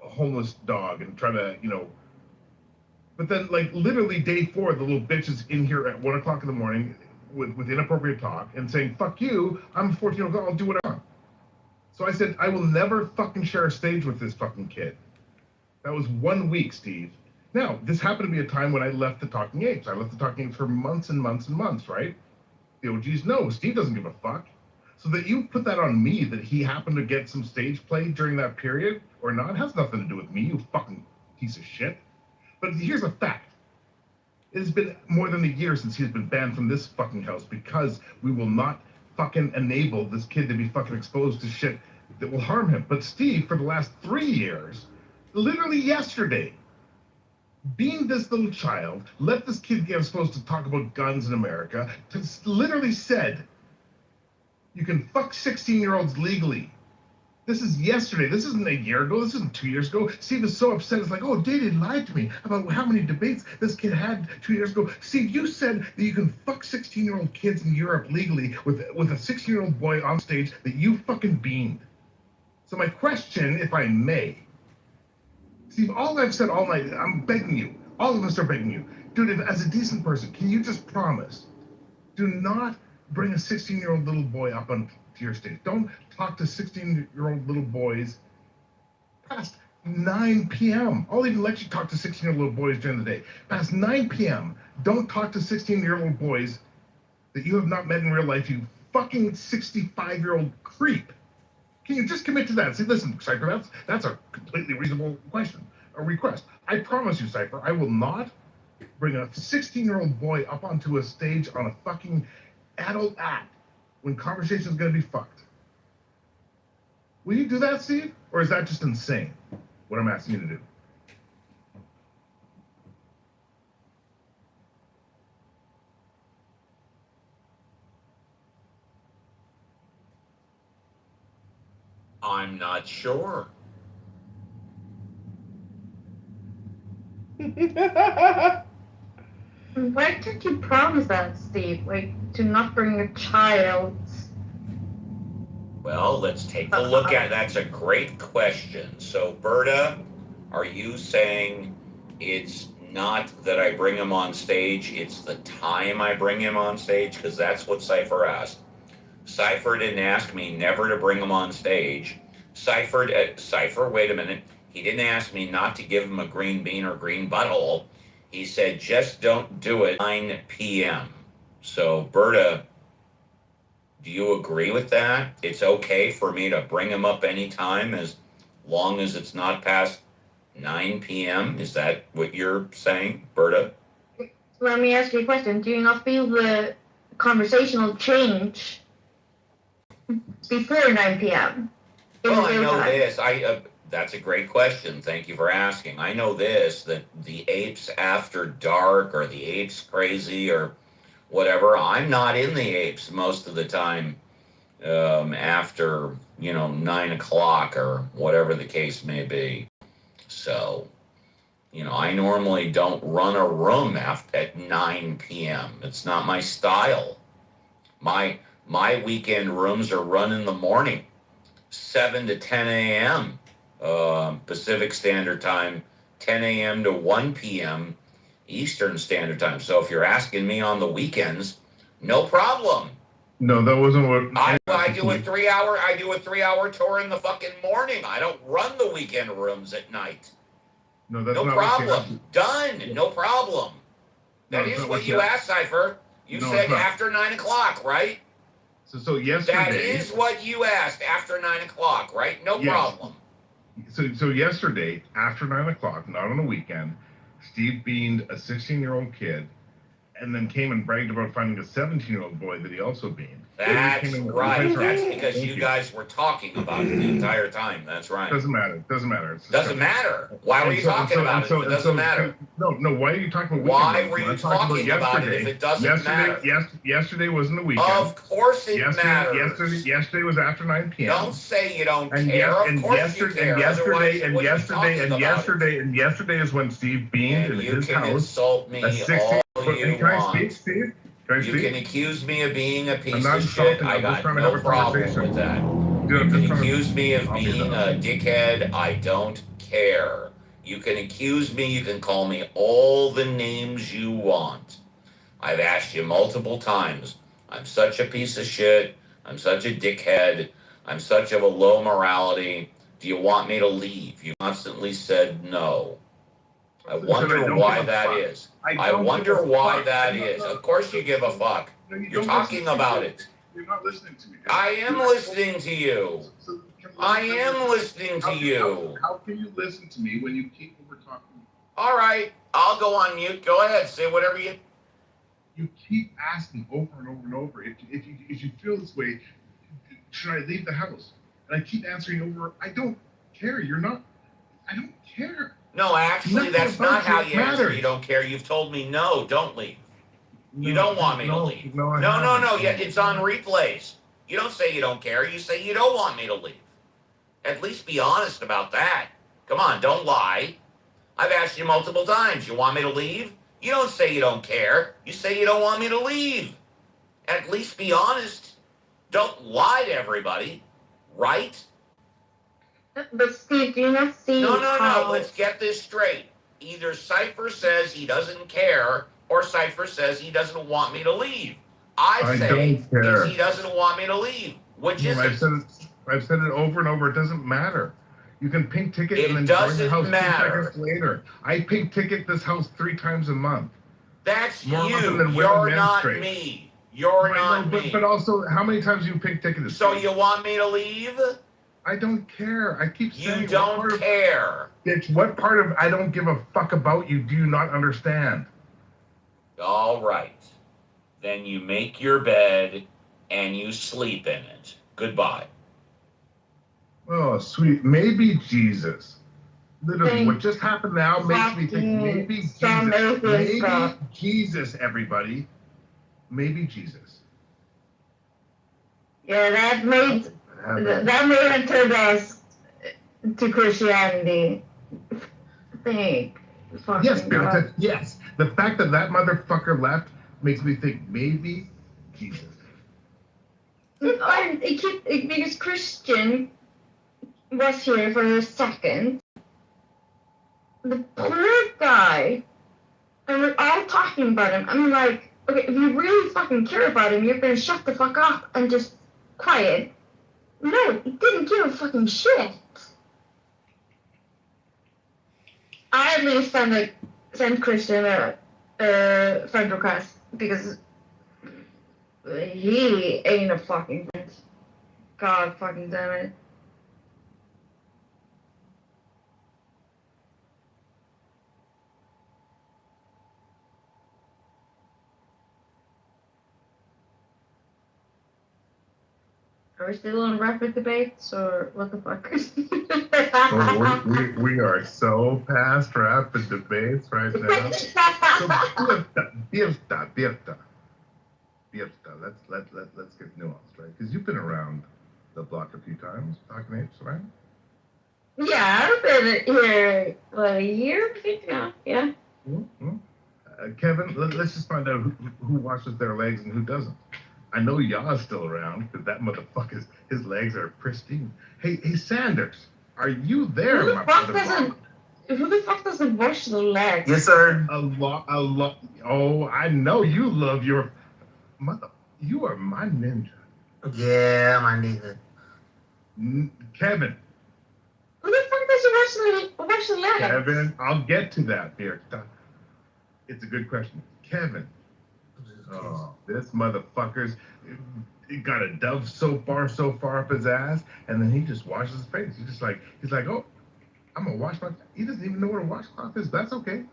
homeless dog and try to, But then, literally day 4, the little bitch is in here at 1 o'clock in the morning with inappropriate talk and saying, fuck you, I'm 14 years old, I'll do what I want. So I said, I will never fucking share a stage with this fucking kid. That was 1 week, Steve. Now, this happened to be a time when I left the Talking Apes. I left the Talking Apes for months and months and months, right? The OGs know, Steve doesn't give a fuck. So that you put that on me, that he happened to get some stage play during that period or not, has nothing to do with me, you fucking piece of shit. But here's a fact. It has been more than a year since he's been banned from this fucking house because we will not fucking enable this kid to be fucking exposed to shit that will harm him. But Steve, for the last 3 years, literally yesterday, being this little child, let this kid get supposed to talk about guns in America, literally said, you can fuck 16-year-olds legally. This is yesterday. This isn't a year ago. This isn't 2 years ago. Steve is so upset. It's like, oh, Daddy lied to me about how many debates this kid had 2 years ago. Steve, you said that you can fuck 16-year-old kids in Europe legally with a 16-year-old boy on stage that you fucking beamed. So my question, if I may, Steve, all I've said all night, I'm begging you, all of us are begging you, dude, if, as a decent person, can you just promise, do not bring a 16-year-old little boy up onto your stage. Don't talk to 16-year-old little boys past 9 p.m. I'll even let you talk to 16-year-old little boys during the day. Past 9 p.m., don't talk to 16-year-old boys that you have not met in real life, you fucking 65-year-old creep. Can you just commit to that? See, listen, Cypher, that's a completely reasonable request. I promise you, Cypher, I will not bring a 16-year-old boy up onto a stage on a fucking adult act when conversation is going to be fucked. Will you do that, Steve? Or is that just insane, what I'm asking you to do? I'm not sure. Why did you promise that, Steve? Like, to not bring a child? Well, let's take a look at it. That's a great question. So, Berta, are you saying it's not that I bring him on stage, it's the time I bring him on stage? Because that's what Cypher asked. Cypher didn't ask me never to bring him on stage. Cypher, wait a minute. He didn't ask me not to give him a green bean or green butthole. He said, just don't do it 9 p.m. So, Berta, do you agree with that? It's okay for me to bring him up anytime as long as it's not past 9 p.m.? Is that what you're saying, Berta? Let me ask you a question. Do you not feel the conversational change before 9 p.m.? Well, I know this. That's a great question. Thank you for asking. I know this, that the apes after dark or the apes crazy or whatever, I'm not in the apes most of the time after, 9 o'clock or whatever the case may be. So, I normally don't run a room at 9 p.m. It's not my style. My weekend rooms are run in the morning, 7 to 10 a.m. Pacific Standard Time, 10 a.m. to 1 p.m. Eastern Standard Time. So if you're asking me on the weekends, no problem. No, that wasn't what I do a 3-hour tour in the fucking morning. I don't run the weekend rooms at night. No, that's no not problem. Done. No problem. That is what you asked, Cypher. You said after 9 o'clock, right? So yesterday. That is what you asked, after 9 o'clock, right? No problem. So yesterday, after 9 o'clock, not on a weekend, Steve beamed a 16-year-old kid and then came and bragged about finding a 17-year-old boy that he also beamed. That's right. That's because you guys were talking about it the entire time. That's right. Doesn't matter. Doesn't matter. Why were you talking about it if it doesn't matter? No. Why are you talking about Why were you talking about it if it doesn't matter? Yesterday wasn't a weekend. Of course it matters. Yesterday was after 9 p.m. Don't say you don't care. Of course you care. Yesterday is when Steve beamed in his house. You can insult me all you want. Speak, Steve? You can accuse me of being a piece of shit. I got no problem with that. You can accuse me of being a dickhead. I don't care. You can accuse me. You can call me all the names you want. I've asked you multiple times. I'm such a piece of shit. I'm such a dickhead. I'm such of a low morality. Do you want me to leave? You constantly said no. I wonder why that is. I wonder why that is. Of course you give a fuck. You're talking about it. You're not listening to me. I am listening to you. I am listening to you. How can you listen to me when you keep over talking me? All right. I'll go on mute. Go ahead. Say whatever you... You keep asking over and over and over. If you feel this way, should I leave the house? And I keep answering over. I don't care. You're not I don't care. No, actually, Nothing that's not about how it you answer. matters. You don't care. You've told me no, don't leave. You don't want me to leave. No, I No, haven't. yeah, it's on replays. You don't say you don't care. You say you don't want me to leave. At least be honest about that. Come on, don't lie. I've asked you multiple times. You want me to leave? You don't say you don't care. You say you don't want me to leave. At least be honest. Don't lie to everybody, right? But Steve, do you not see No. how... Let's get this straight. Either Cypher says he doesn't care, or Cypher says he doesn't want me to leave. I say don't care. he doesn't want me to leave. Which is I've said it over and over. It doesn't matter. You can pink ticket and then join the house 2 seconds later. I pink ticket this house 3 times a month. That's More you. often than You're women not menstruate. me. You're not me. But also, how many times you pink ticketed? So you want me to leave? I don't care. I keep saying you don't care. It's what part of I don't give a fuck about you do you not understand? All right. Then you make your bed and you sleep in it. Goodbye. Oh, sweet. Maybe Jesus. Literally, what just happened now makes me think maybe Jesus. Maybe Jesus, everybody. Maybe Jesus. Yeah, that made him turn us to Christianity. I think. Yes, yes. The fact that motherfucker left makes me think maybe Jesus. Because Christian was here for a second. The poor guy, and we're all talking about him. I'm like, okay, if you really fucking care about him, you're gonna shut the fuck up and just quiet. No, he didn't give a fucking shit. I at least send Christian a friend request because he ain't a fucking friend. God fucking damn it. Are we still on rapid debates or what the fuck? We are so past rapid debates right now. So Birta. Let's get nuanced, right? Because you've been around the block a few times, talking apes, right? Yeah, I've been here a year, I think now. Yeah. Mm-hmm. Kevin, let's just find out who washes their legs and who doesn't. I know Ya's still around because that motherfucker's his legs are pristine. Hey, Sanders, are you there, Who the my fuck brother? Who the fuck doesn't wash the legs? Yes, sir. A lot. Oh, I know you love your mother. You are my ninja. Yeah, my nigga. Kevin. Who the fuck doesn't wash the legs? Kevin, I'll get to that, dear. It's a good question. Kevin. Oh, this motherfucker's he got a Dove so far up his ass, and then he just washes his face. He's like, oh, I'm gonna wash my. He doesn't even know what a washcloth is. That's okay.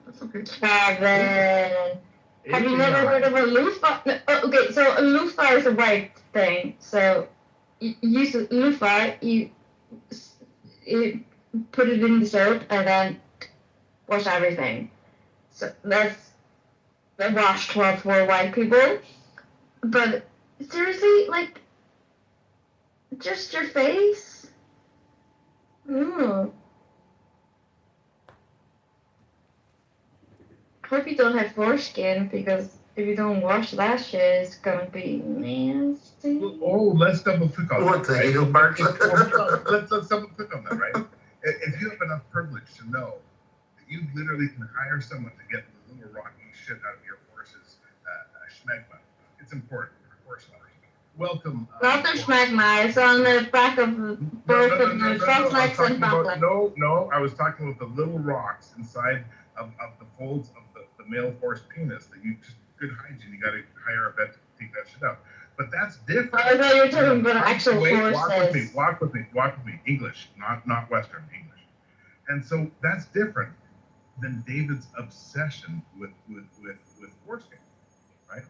Kevin, have you never heard of a loofah? Okay, so a loofah is a white thing. So you use a loofah, you put it in the soap, and then wash everything. So that's the washcloth for white people. But seriously, like, just your face? I hope you don't have foreskin, because if you don't wash that shit, it's gonna be nasty. Oh, let's double click on What that. the hell, Bart? Let's double click on that, right? If you have enough privilege to know that you literally can hire someone to get the little rocky shit out of your horse's schmegma, it's important for horse lovers. Welcome. Not the schmegma, it's on the back of both of the front legs and back legs. No, I was talking about the little rocks inside of the folds of the male horse penis that you just, good hygiene, you gotta hire a vet to take that shit out. But that's different. I thought you were talking about actual horses. Walk with me. English, not Western, English. And so that's different than David's obsession with foreskin, right?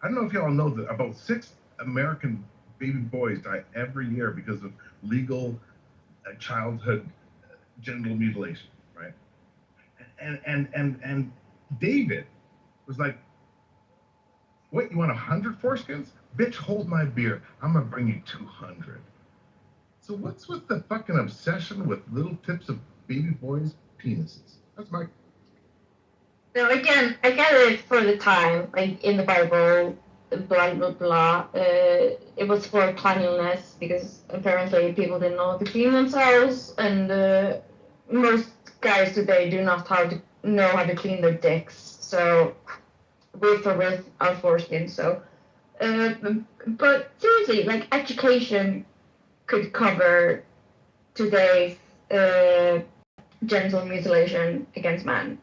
I don't know if y'all know that about 6 American baby boys die every year because of legal childhood genital mutilation, right? And David was like, "What? You want 100 foreskins? Bitch, hold my beer. I'm gonna bring you 200." So what's with the fucking obsession with little tips of baby boys' penises? That's my. So again, I get it for the time, like in the Bible, blah blah blah. It was for cleanliness because apparently people didn't know how to clean themselves, and most guys today do not know how to clean their dicks. So with or without foreskin. So, but seriously, like education could cover today's genital mutilation against men.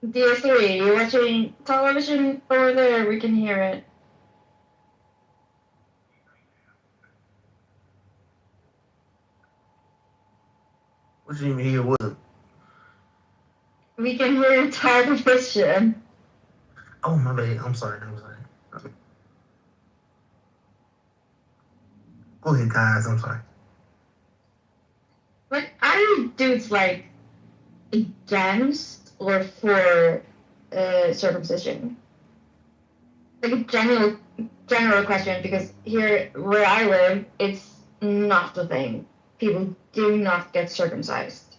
DS3, you're watching television over there? We can hear it. What you mean hear what? We can hear television. Oh, my bad. I'm sorry. Go ahead, guys. I'm sorry. But are you dudes like against or for circumcision? Like a general question, because here where I live, it's not a thing. People do not get circumcised.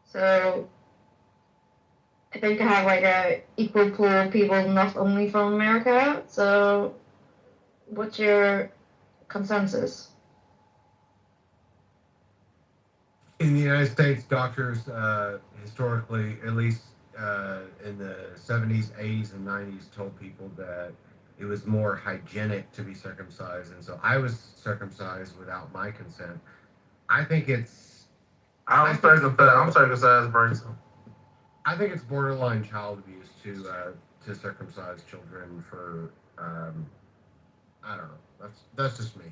So I think I have like a equal pool of people not only from America. So what's your consensus? In the United States, doctors historically, at least in the 70s, 80s, and 90s, told people that it was more hygienic to be circumcised. And so I was circumcised without my consent. I think it's. I'm circumcised, Bryson. I think it's borderline child abuse to circumcise children for. I don't know. That's just me.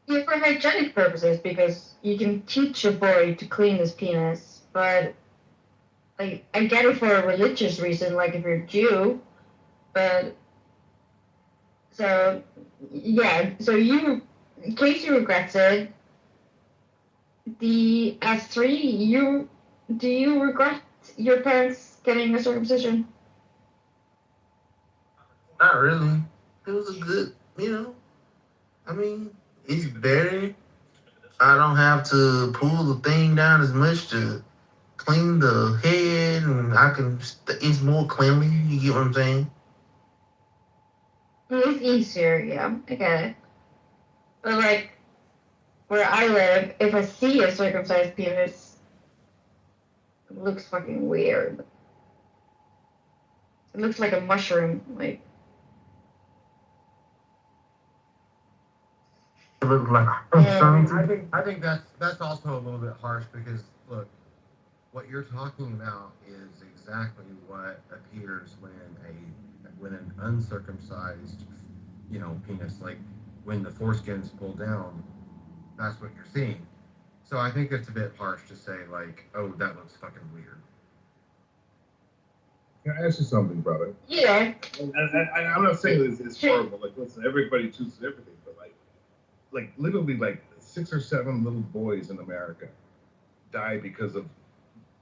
Yeah, for hygienic purposes, because you can teach a boy to clean his penis, but like I get it for a religious reason, like if you're Jew, but so yeah, so Casey regrets it. The S3, do you regret your parents getting a circumcision? Not really. It was a good, I mean, it's better. I don't have to pull the thing down as much to clean the head, and it's more cleanly. You get what I'm saying? It's easier, yeah, I get it. But like, where I live, if I see a circumcised penis, it looks fucking weird. It looks like a mushroom, like. It looks like I think that's also a little bit harsh because look, what you're talking about is exactly what appears when an uncircumcised, penis, like when the foreskin's pulled down, that's what you're seeing. So I think it's a bit harsh to say like, oh, that looks fucking weird. Can I ask you something, brother? Yeah. And I'm not saying this is horrible. Like, listen, everybody chooses everything, but like literally, like 6 or 7 little boys in America die because of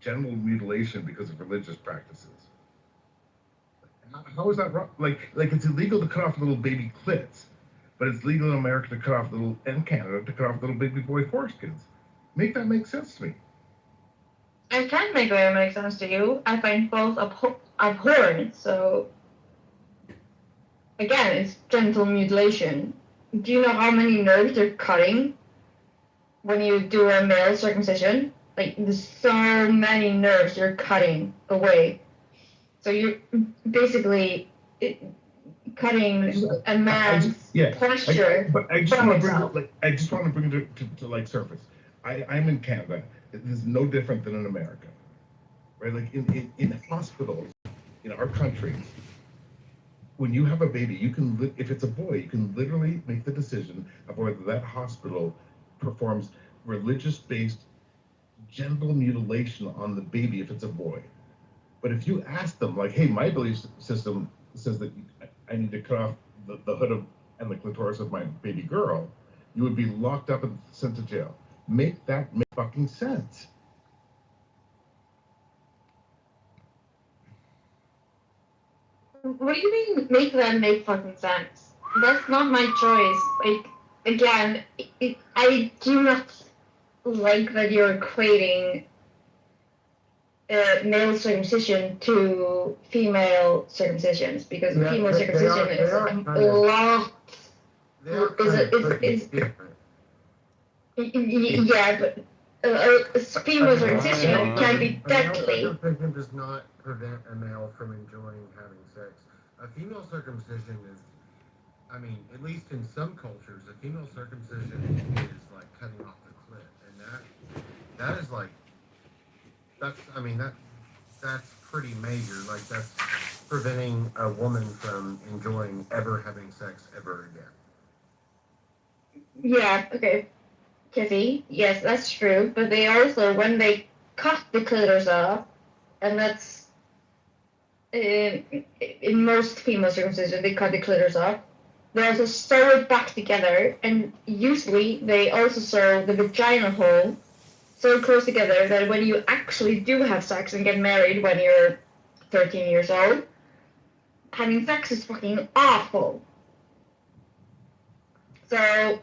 genital mutilation because of religious practices. How is that wrong? Like it's illegal to cut off little baby clits, but it's legal in America to cut off and Canada to cut off little baby boy foreskins. Make that make sense to me. I can make it make sense to you. I find both abhorrent. So again, it's genital mutilation. Do you know how many nerves they're cutting when you do a male circumcision? Like, there's so many nerves you're cutting away. So you're basically cutting a man's posture. But I just want to bring it to like surface. I'm in Canada. This is no different than in America, right? Like in hospitals in our country, when you have a baby, you can, if it's a boy, you can literally make the decision of whether that hospital performs religious-based genital mutilation on the baby if it's a boy. But if you ask them, like, hey, my belief system says that I need to cut off the hood of and the clitoris of my baby girl, you would be locked up and sent to jail. Make that make fucking sense. What do you mean make that make fucking sense? That's not my choice. Like, again, I do not like that you're equating male circumcision to female circumcisions, because Yeah, female they circumcision is are a kind of- lot. They are kind of pretty different. Yeah, but female circumcision can be deadly. Circumcision does not prevent a male from enjoying having sex. A female circumcision is, I mean, at least in some cultures, a female circumcision is like cutting off the clit, and that is like, that's, I mean, that's pretty major. Like, that's preventing a woman from enjoying ever having sex ever again. Yeah, okay. Kizzy, yes, that's true. But they also, when they cut the clitoris off, and that's in most female circumcision, they cut the clitoris off. They also sew it back together, and usually they also sew the vagina hole so close together that when you actually do have sex and get married when you're 13 years old, having sex is fucking awful. So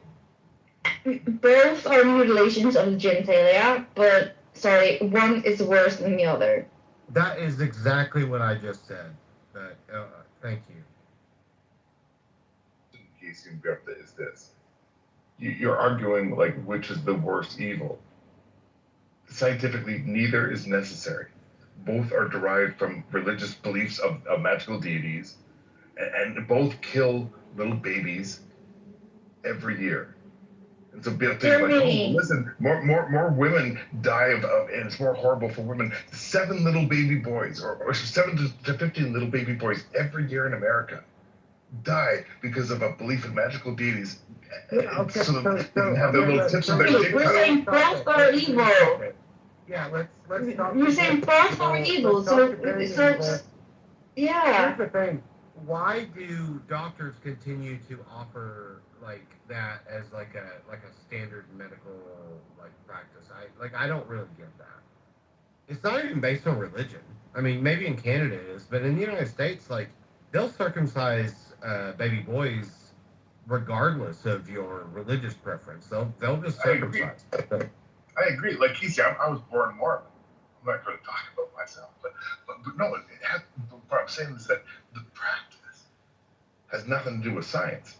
both are mutilations of the genitalia, but sorry, one is worse than the other. That is exactly what I just said. But thank you. Casey and Bertha is this. You're arguing like which is the worst evil. Scientifically, neither is necessary. Both are derived from religious beliefs of magical deities, and both kill little babies every year. And so people think like, oh, listen, more women die of, and it's more horrible for women. 7 little baby boys, or 7 to 15 little baby boys every year in America die because of a belief in magical deities. Yeah, okay, so that they can have their little tips of their dick We're cut saying off. both are evil. Yeah, let's talk. You're saying both are evil, so yeah. Here's the thing. Why do doctors continue to offer like that as like a standard medical like practice? I don't really get that. It's not even based on religion. I mean, maybe in Canada it is, but in the United States, like they'll circumcise baby boys regardless of your religious preference. They'll just circumcise. I agree. Like Casey, I was born Mormon. I'm not going to talk about myself, but no. What I'm saying is that the practice has nothing to do with science.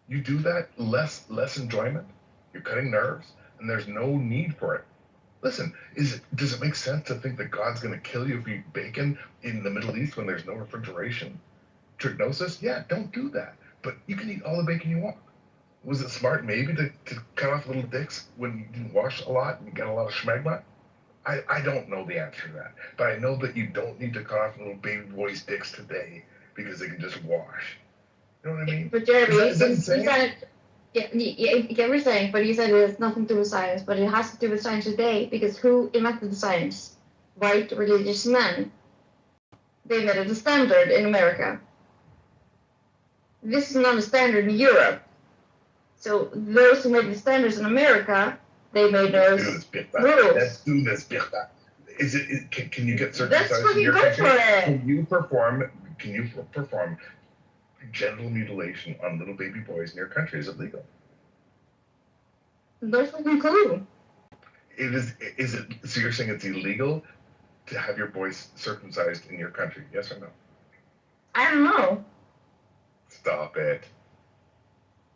You do that, less enjoyment. You're cutting nerves, and there's no need for it. Listen, does it make sense to think that God's going to kill you if you eat bacon in the Middle East when there's no refrigeration? Trichnosis? Yeah, don't do that. But you can eat all the bacon you want. Was it smart maybe to cut off little dicks when you didn't wash a lot and you got a lot of schmegma? I don't know the answer to that. But I know that you don't need to cut off little baby boys' dicks today because they can just wash. You know what I mean? But Jeremy, is that insane? you said, yeah, I get what you're saying, but you said it has nothing to do with science, but it has to do with science today, because who invented the science? White religious men. They made it a standard in America. This is not a standard in Europe. So those who made the standards in America, they made those rules. Let's do this, Birta. Can you get circumcised in your country? Can you perform genital mutilation on little baby boys in your country? Is it legal? No fucking clue. Is it? So you're saying it's illegal to have your boys circumcised in your country? Yes or no? I don't know. Stop it.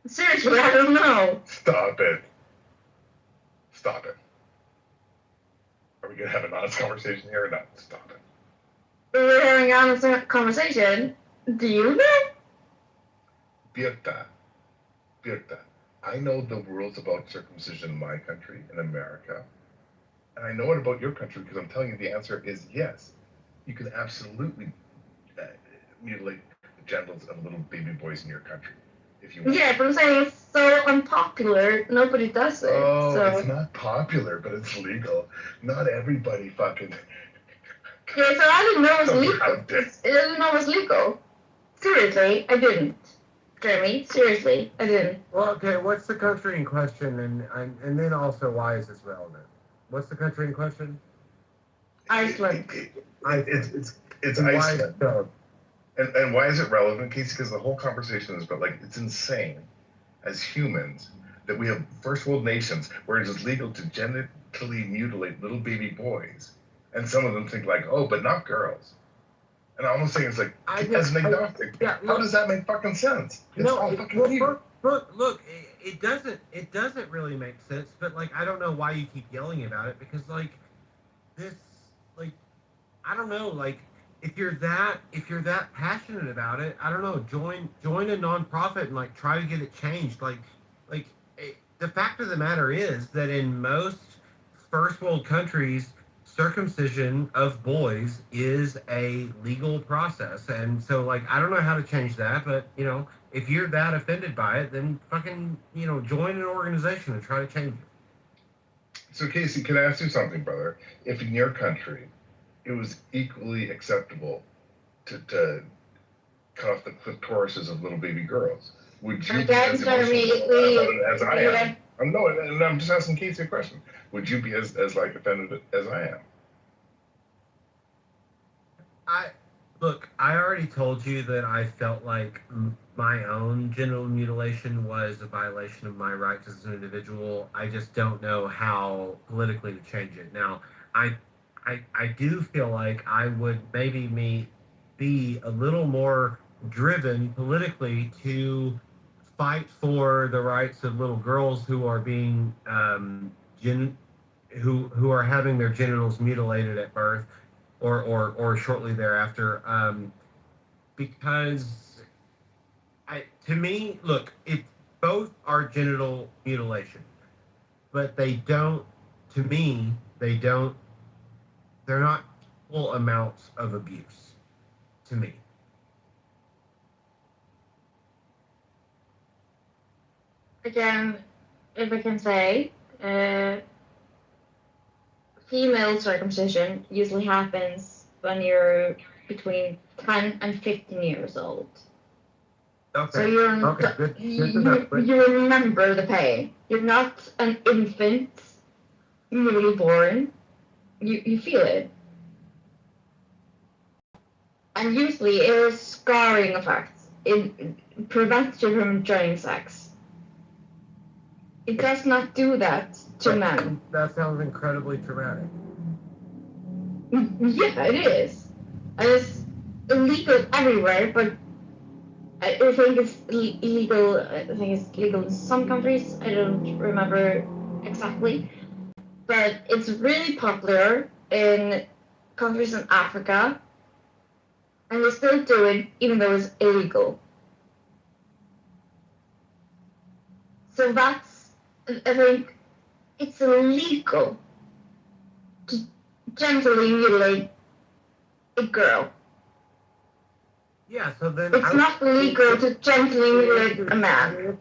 Seriously, I don't know. Stop it. Stop it. Are we gonna have an honest conversation here or not? Stop it. We're having an honest conversation. Do you know? Birta, I know the rules about circumcision in my country, in America. And I know it about your country because I'm telling you the answer is yes. You can absolutely mutilate the genitals of little baby boys in your country. If you want. Yeah, but I'm saying it's so unpopular, nobody does it. Oh, so. It's not popular, but it's legal. Not everybody fucking Yeah, so I didn't know it was Don't be legal. out there. I didn't know it was legal. Seriously, I didn't. Jeremy, seriously, I didn't. Well, okay, what's the country in question, and then also why is this relevant? What's the country in question? Iceland. It's And why is Iceland. it so? And why is it relevant, Casey? Because the whole conversation is about, like, it's insane as humans that we have first world nations where it is legal to genitally mutilate little baby boys. And some of them think like, oh, but not girls. And I'm almost saying it's like, as an agnostic, how does that make fucking sense? It's all fucking weird. Look, it doesn't really make sense, but like, I don't know why you keep yelling about it, because like, this, like, I don't know, like, if you're that passionate about it, I don't know, join a nonprofit and like try to get it changed. The fact of the matter is that in most first world countries, circumcision of boys is a legal process, and so like I don't know how to change that, but you know, if you're that offended by it, then fucking, you know, join an organization and try to change it. So, Casey, can I ask you something, brother? If in your country it was equally acceptable to cut off the clitorises of little baby girls, would you be as emotional about it as I am? I'm just asking Casey a question. Would you be as like offended as I am? I already told you that I felt like my own genital mutilation was a violation of my rights as an individual. I just don't know how politically to change it. Now, I do feel like I would maybe be a little more driven politically to fight for the rights of little girls who are being who are having their genitals mutilated at birth or shortly thereafter, because to me, look, both are genital mutilation, but they're not equal amounts of abuse to me. Again, if I can say, female circumcision usually happens when you're between 10 and 15 years old. Okay. So Good you remember the pain. You're not an infant, newly born. You feel it. And usually it has scarring effects. It prevents you from enjoying sex. It does not do that to men. That sounds incredibly traumatic. Yeah, it is. And it's illegal everywhere, but I think it's illegal. I think it's legal in some countries. I don't remember exactly, but it's really popular in countries in Africa, and they still do it even though it's illegal. So that's, I think, it's illegal to gently mutilate a girl. Yeah, so then it's not legal to gently mutilate a man.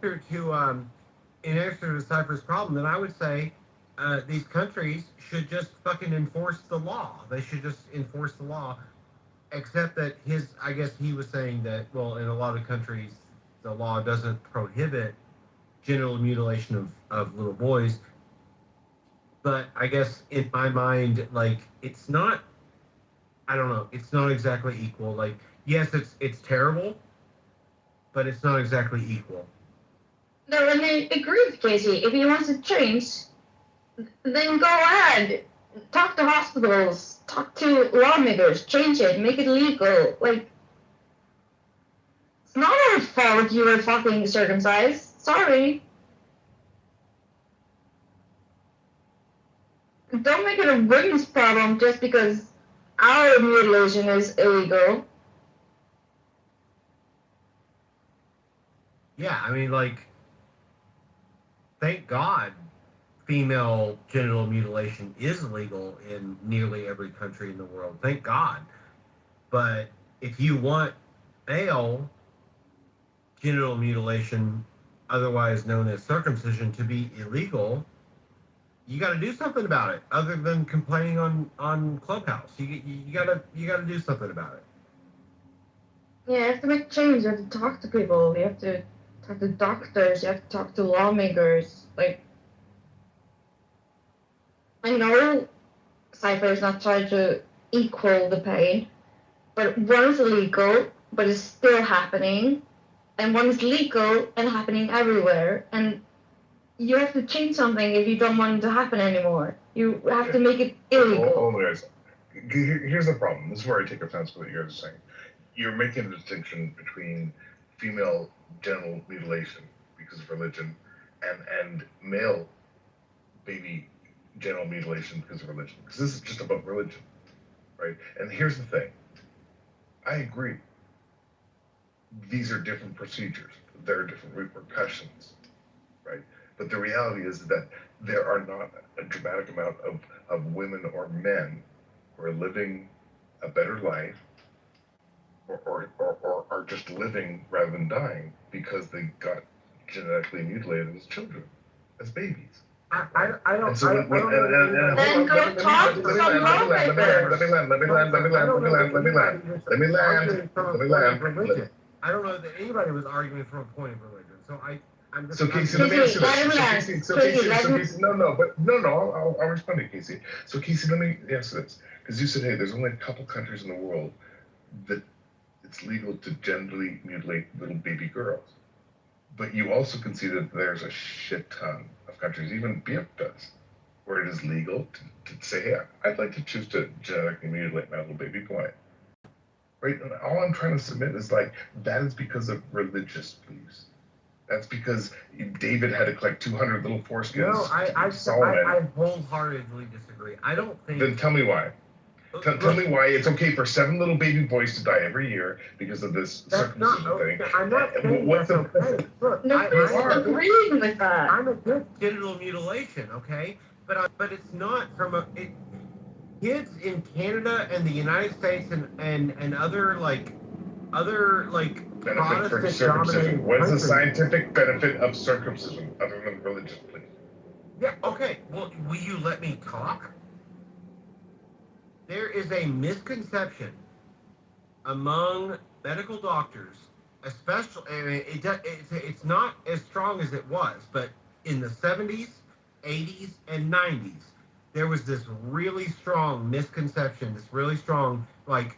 In answer to Cypher's problem, then I would say these countries should just fucking enforce the law. They should just enforce the law. Except that I guess he was saying that, well, in a lot of countries, the law doesn't prohibit genital mutilation of little boys. But I guess in my mind, like, it's not, I don't know, it's not exactly equal. Like, yes, it's terrible, but it's not exactly equal. No, and I agree with Casey. If he wants to change, then go ahead. Talk to hospitals, talk to lawmakers, change it, make it legal. Like, it's not our fault you were fucking circumcised. Sorry. Don't make it a women's problem just because our mutilation is illegal. Yeah, I mean, like, thank God female genital mutilation is legal in nearly every country in the world. Thank God. But if you want male genital mutilation, otherwise known as circumcision, to be illegal, you got to do something about it other than complaining on Clubhouse. You gotta do something about it. Yeah, you have to make change. You have to talk to people. You have to talk to doctors. You have to talk to lawmakers. Like, I know Cypher is not trying to equal the pain, but one is illegal, but it's still happening, and one is legal and happening everywhere. And you have to change something if you don't want it to happen anymore. You have to make it illegal. Hold on, guys. Here's the problem. This is where I take offense with what you guys are saying. You're making a distinction between female genital mutilation because of religion and male baby genital mutilation because of religion. Because this is just about religion, right? And here's the thing. I agree. These are different procedures. There are different repercussions, right? But the reality is that there are not a dramatic amount of women or men who are living a better life or are just living rather than dying because they got genetically mutilated as children, as babies. I don't. And so I don't Then go talk to some lawmakers. I don't know that anybody was arguing from a point of religion. So I'm just. So Casey, let me ask you this. So Casey, I'll respond to Casey. So Casey, let me ask this, because you said, hey, there's only a couple countries in the world that it's legal to genitally mutilate little baby girls, but you also conceded that there's a shit ton of countries, even BF does, where it is legal to say, hey, I'd like to choose to genetically mutilate my little baby boy. Right? And all I'm trying to submit is like, that is because of religious beliefs. That's because David had to collect 200 little foreskins. No, I wholeheartedly disagree. I don't think. Then tell me why. Tell me why it's okay for 7 little baby boys to die every year because of this circumcision thing. I'm not saying that's okay. Look, I'm agreeing with that. I'm against genital mutilation, okay? But it's not from a. Kids in Canada and the United States and other benefit for circumcision. What is the scientific benefit of circumcision other than religious belief? Yeah, okay. Well, will you let me talk? There is a misconception among medical doctors, especially, I mean, it's not as strong as it was, but in the 70s, 80s, and 90s, there was this really strong misconception, this really strong, like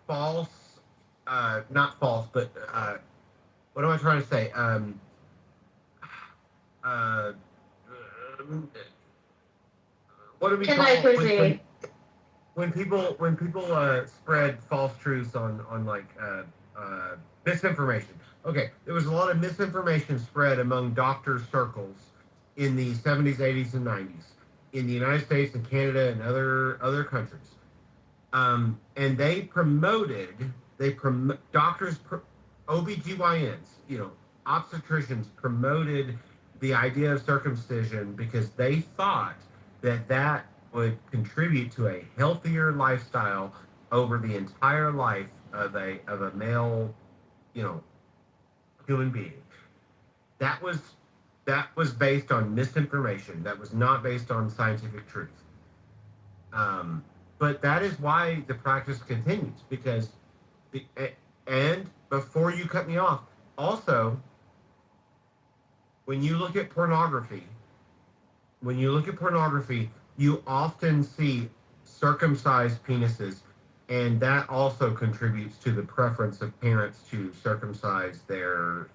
false, not false, but what am I trying to say? What do we call it? When people spread false truths on like misinformation. Okay, there was a lot of misinformation spread among doctor circles in the 70s, 80s, and 90s in the United States and Canada and other countries. And they doctors, OBGYNs, obstetricians promoted the idea of circumcision because they thought that would contribute to a healthier lifestyle over the entire life of a male, human being. That was based on misinformation. That was not based on scientific truth. But that is why the practice continues because, and before you cut me off, also, when you look at pornography, you often see circumcised penises, and that also contributes to the preference of parents to circumcise their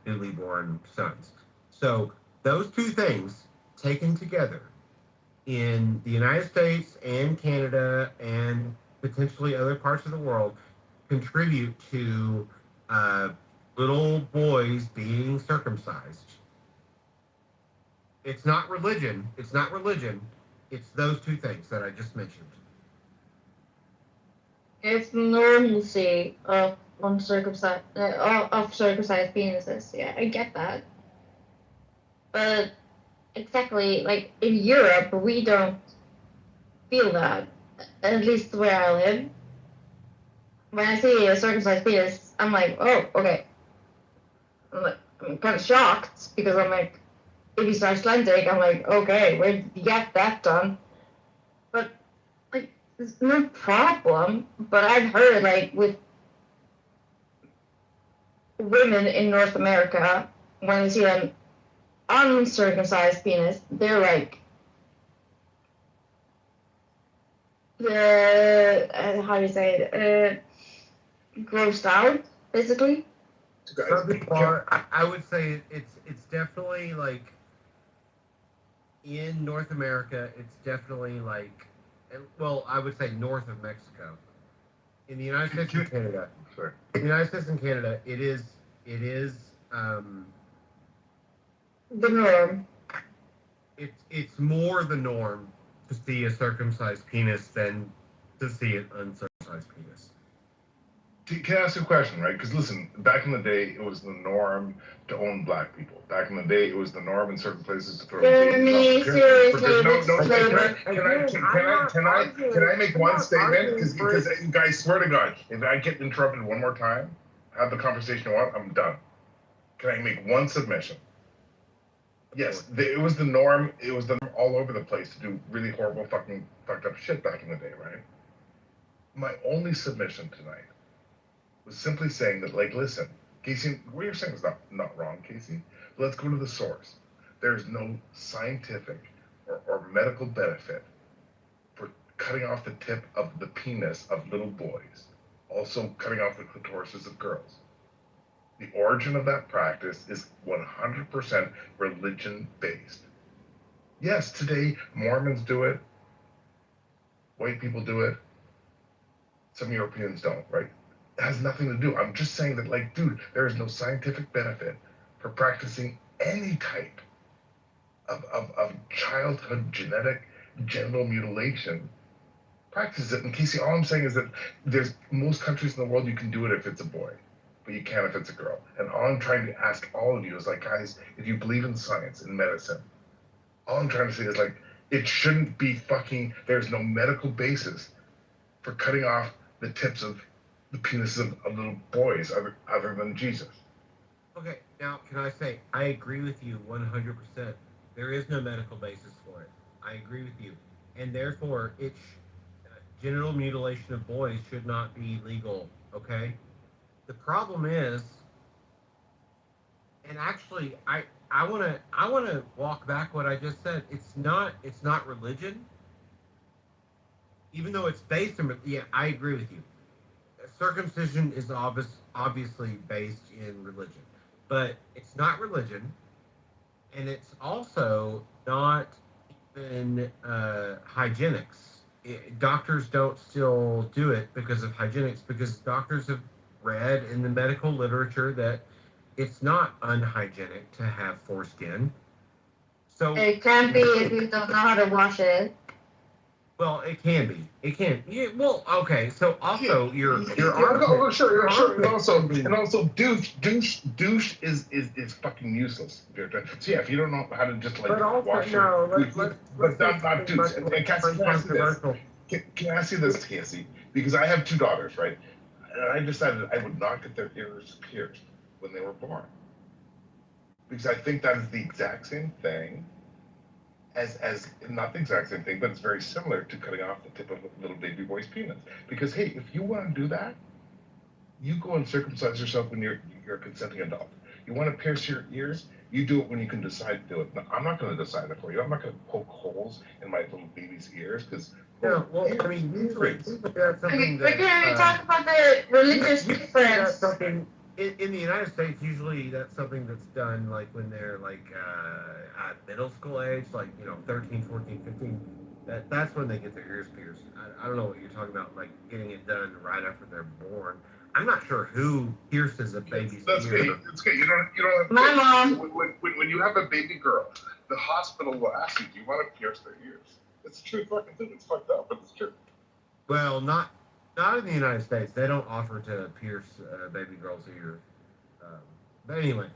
newly born sons. So those two things taken together in the United States and Canada and potentially other parts of the world contribute to little boys being circumcised. It's not religion. It's those two things that I just mentioned. It's normalcy of circumcised penises. Yeah, I get that. But exactly, like in Europe, we don't feel that. At least where I live. When I see a circumcised penis, I'm like, oh, okay. I'm kind of shocked because I'm like, if he's Icelandic, I'm like, okay, where did you get that done? But like, there's no problem. But I've heard like with women in North America, when they see an uncircumcised penis, they're like, how do you say it? Grossed out, basically. Some people are. I would say it's definitely like in North America. It's definitely like, well, I would say north of Mexico. In the United States and Canada, in the United States and Canada, it is the norm. It's more the norm to see a circumcised penis than to see an uncircumcised penis. Can I ask you a question, right? Because listen, back in the day, it was the norm to own black people. Back in the day, it was the norm in certain places to throw babies off the Can I make one statement? Because you guys, swear to God, if I get interrupted one more time, have the conversation I want, I'm done. Can I make one submission? Yes, it was the norm. It was the norm all over the place to do really horrible, fucked up shit back in the day, right? My only submission tonight was simply saying that, like, listen, Casey, what you're saying is not wrong, Casey. But let's go to the source. There's no scientific or medical benefit for cutting off the tip of the penis of little boys, also cutting off the clitorises of girls. The origin of that practice is 100% religion-based. Yes, today Mormons do it, white people do it, some Europeans don't, right? It has nothing to do. I'm just saying that, like, dude, there is no scientific benefit for practicing any type of childhood genetic genital mutilation. Practice it. And Casey, all I'm saying is that there's most countries in the world you can do it if it's a boy, but you can't if it's a girl. And all I'm trying to ask all of you is, like, guys, if you believe in science, in medicine, all I'm trying to say is, like, it shouldn't be fucking, there's no medical basis for cutting off the tips of the penises of little boys other than Jesus. Okay, now can I say I agree with you 100%. There is no medical basis for it. I agree with you, and therefore genital mutilation of boys should not be legal. Okay, the problem is, and actually I want to walk back what I just said. It's not religion, even though it's based on. Yeah, I agree with you. Circumcision is obviously based in religion, but it's not religion, and it's also not even hygienics. Doctors don't still do it because of hygienics, because doctors have read in the medical literature that it's not unhygienic to have foreskin. So it can be if you don't know how to wash it. Well, it can be. It can. Yeah, well, okay. So also your armpit. Sure. And also, douche is fucking useless. So yeah, if you don't know how to just like wash but that's not douche. And Cassie, can I ask you this, Cassie? Because I have two daughters, right? And I decided I would not get their ears pierced when they were born, because I think that is the exact same thing. As not the exact same thing, but it's very similar to cutting off the tip of a little baby boy's penis. Because hey, if you want to do that, you go and circumcise yourself when you're a consenting adult. You want to pierce your ears, you do it when you can decide to do it. Now, I'm not going to decide it for you. I'm not going to poke holes in my little baby's ears because. Yeah, well, I mean, usually that's something that. We're going to talk about the religious difference. Something in the United States, usually that's something that's done like when they're like at middle school age, like 13, 14, 15. That's when they get their ears pierced. I don't know what you're talking about, like getting it done right after they're born. I'm not sure who pierces a baby's ears. That's good. You don't have my mom. When you have a baby girl, the hospital will ask you, do you want to pierce their ears? It's a true fucking thing. It's fucked up, but it's true. Well, not in the United States. They don't offer to pierce baby girls' ears. But anyway,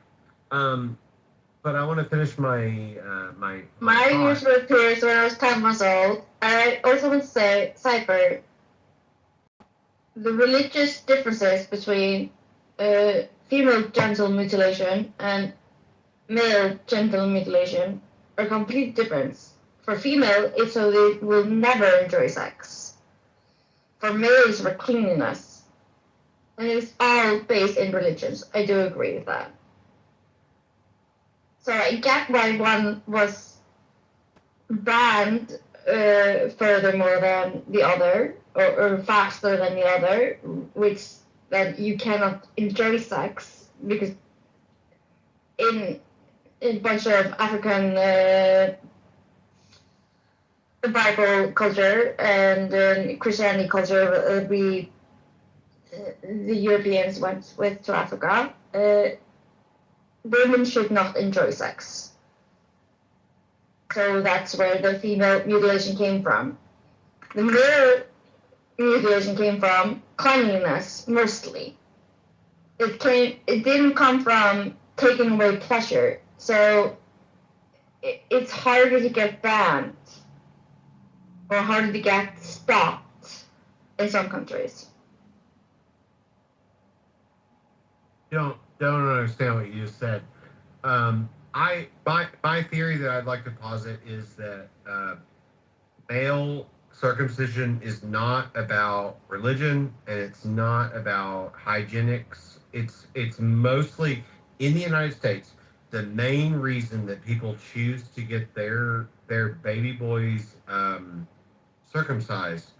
but I want to finish my my ears were pierced when I was 10 months old. I also want to say, Cypher, the religious differences between female genital mutilation and male genital mutilation are complete different. For female, it's so they will never enjoy sex. For males, for cleanliness. And it's all based in religions. I do agree with that. So I get why one was banned furthermore than the other, or faster than the other, which that you cannot enjoy sex because in a bunch of African Bible culture and Christianity culture, the Europeans went with to Africa. Women should not enjoy sex. So that's where the female mutilation came from. The male mutilation came from cleanliness, mostly. It didn't come from taking away pleasure. So it's harder to get banned or harder to get stopped in some countries. Don't understand what you just said. My theory that I'd like to posit is that male circumcision is not about religion and it's not about hygienics. It's mostly in the United States. The main reason that people choose to get their baby boys circumcised,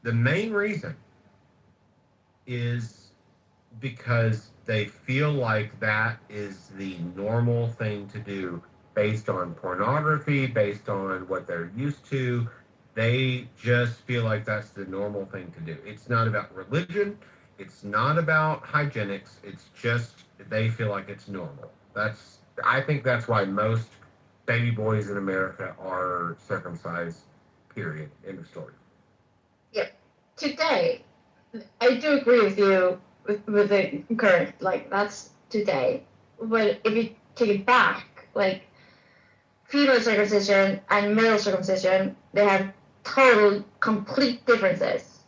the main reason is because they feel like that is the normal thing to do based on pornography, based on what they're used to. They just feel like that's the normal thing to do. It's not about religion. It's not about hygienics. It's just they feel like it's normal. I think that's why most baby boys in America are circumcised, period. End of story. Yeah. Today, I do agree with you with the current, like, that's today. But if you take it back, like, female circumcision and male circumcision, they have total, complete differences.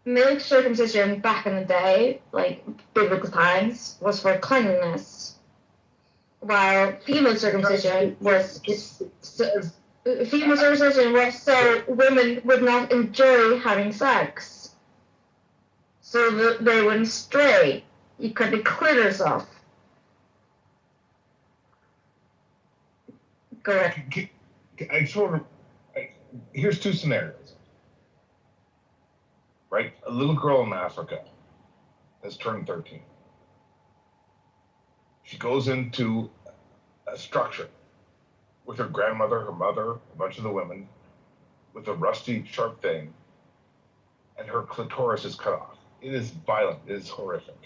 Male circumcision back in the day, like biblical times, was for cleanliness, while female circumcision was so women would not enjoy having sex. So they wouldn't stray. You cut the clitoris off. Correct. Here's two scenarios. Right? A little girl in Africa has turned 13. She goes into a structure with her grandmother, her mother, a bunch of the women, with a rusty, sharp thing, and her clitoris is cut off. It is violent. It is horrific.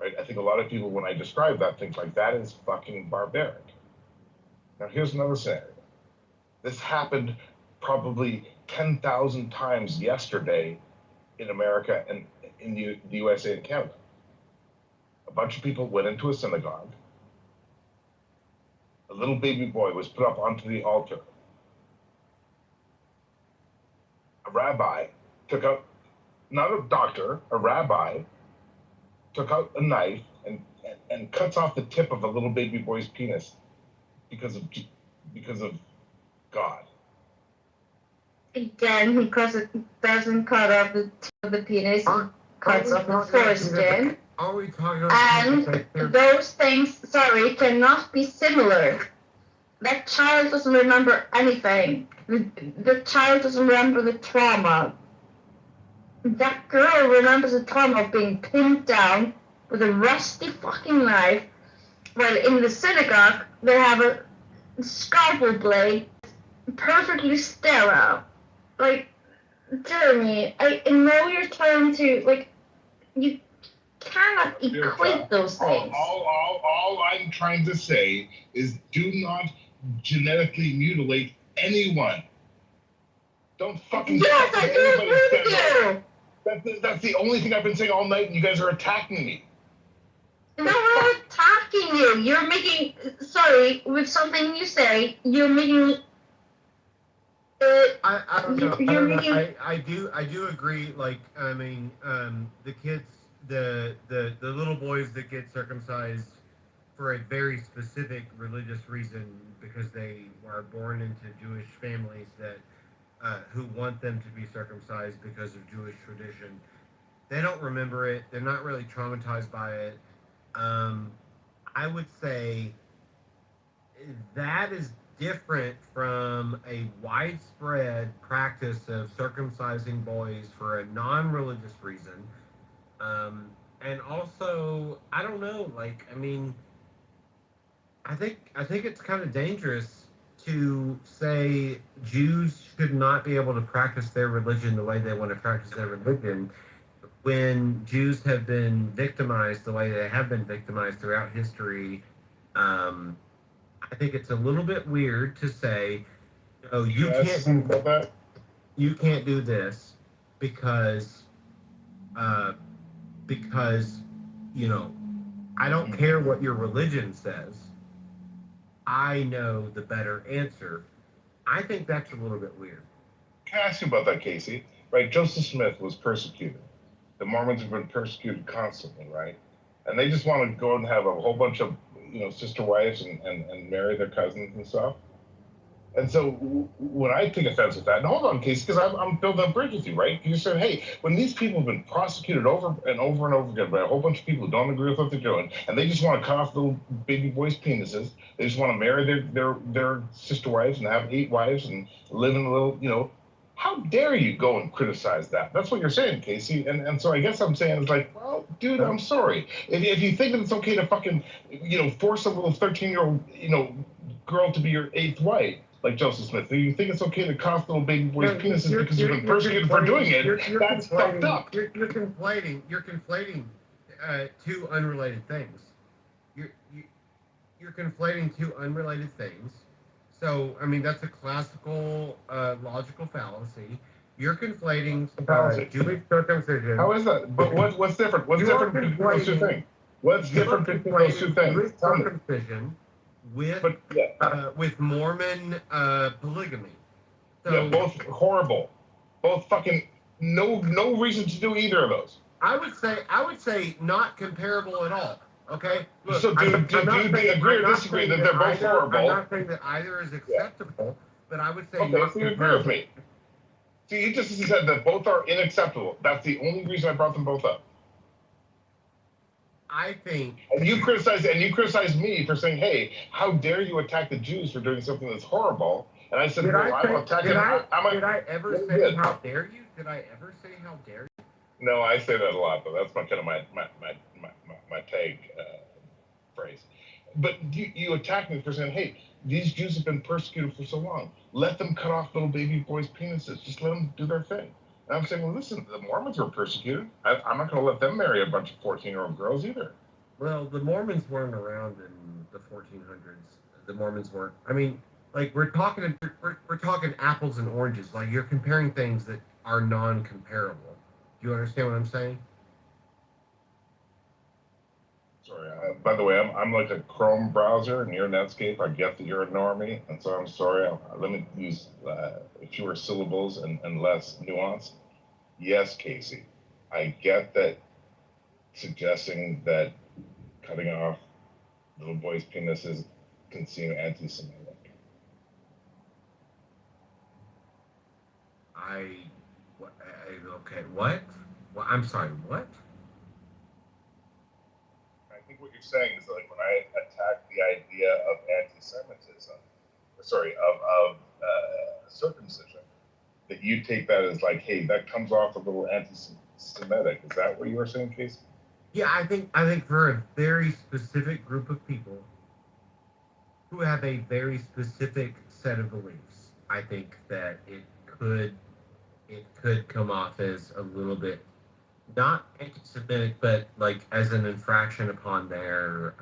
Right? I think a lot of people, when I describe that, think like that is fucking barbaric. Now, here's another scenario. This happened probably 10,000 times yesterday in America and in the USA and Canada. A bunch of people went into a synagogue. A little baby boy was put up onto the altar. A rabbi took out, not a doctor, a rabbi took out a knife and cuts off the tip of a little baby boy's penis because of God. Again, he doesn't cut off the tip of the penis, cuts off the foreskin. Are we talking about And those things, cannot be similar. That child doesn't remember anything. The child doesn't remember the trauma. That girl remembers the trauma of being pinned down with a rusty fucking knife, while in the synagogue they have a scalpel blade, perfectly sterile. Like, Jeremy, I know you're trying to, like, you cannot equate those things. All I'm trying to say is do not genetically mutilate anyone. Don't fucking Yes, I do agree with you. That's the only thing I've been saying all night, and you guys are attacking me. No, we're not attacking you. You're making, with something you say, you're making. I don't know. I do agree. Like, I mean, the kids, the little boys that get circumcised for a very specific religious reason because they are born into Jewish families that who want them to be circumcised because of Jewish tradition. They don't remember it. They're not really traumatized by it. Um, I would say that is different from a widespread practice of circumcising boys for a non-religious reason. And also, I don't know. Like, I mean, I think it's kind of dangerous to say Jews should not be able to practice their religion the way they want to practice their religion when Jews have been victimized the way they have been victimized throughout history. Um, I think it's a little bit weird to say, "Oh, you can't do this because uh, because you know I don't care what your religion says. I know the better answer." I think that's a little bit weird. Can I ask you about that, Casey? Right, Joseph Smith was persecuted. The Mormons have been persecuted constantly, right? And they just want to go and have a whole bunch of, sister wives and marry their cousins and stuff. And so when I take offense with that, and hold on, Casey, because I'm building a bridge with you, right? You said, hey, when these people have been prosecuted over and over and over again by a whole bunch of people who don't agree with what they're doing, and they just want to cut off little baby boys' penises, they just want to marry their sister wives and have 8 wives and live in a little, how dare you go and criticize that? That's what you're saying, Casey. And so I guess I'm saying it's like, well, dude, I'm sorry. If you think that it's okay to fucking, force a little 13-year-old, girl to be your 8th wife, like Joseph Smith, do you think it's okay to cost little baby boys' penises because you've been persecuted for doing it? That's fucked up. You're conflating two unrelated things. You're conflating two unrelated things. So, I mean, that's a classical logical fallacy. You're conflating Jewish circumcision. How is that? But what's different? What's different between those two things? What's different between those two things? Jewish circumcision with Mormon polygamy. So, yeah, both horrible. Both fucking no reason to do either of those. I would say not comparable at all. Okay. Look, so do you agree or disagree that they're both horrible? I'm not saying that either is acceptable, but I would say okay. So you agree with me? See, you just said that both are unacceptable. That's the only reason I brought them both up. I think. And you criticize me for saying, "Hey, how dare you attack the Jews for doing something that's horrible?" And I said, Did I ever say good. how dare you? Did I ever say how dare you? No, I say that a lot, but that's kind of my tag phrase. But you attack me for saying, "Hey, these Jews have been persecuted for so long. Let them cut off little baby boys' penises. Just let them do their thing." And I'm saying, well, listen, the Mormons were persecuted. I'm not going to let them marry a bunch of 14-year-old girls either. Well, the Mormons weren't around in the 1400s. The Mormons weren't. I mean, like we're talking apples and oranges. Like you're comparing things that are non-comparable. Do you understand what I'm saying? Sorry. By the way, I'm like a Chrome browser and you're Netscape. I get that you're a normie, and so I'm sorry. Let me use fewer syllables and less nuance. Yes, Casey, I get that suggesting that cutting off little boys' penises can seem anti-Semitic. Okay, what? Well, I'm sorry, what? I think what you're saying is like when I attack the idea of anti-Semitism, of circumcision, that you take that as like, hey, that comes off a little anti-Semitic. Is that what you were saying, Casey? Yeah, I think for a very specific group of people who have a very specific set of beliefs, I think that it could come off as a little bit not anti-Semitic, but like as an infraction upon their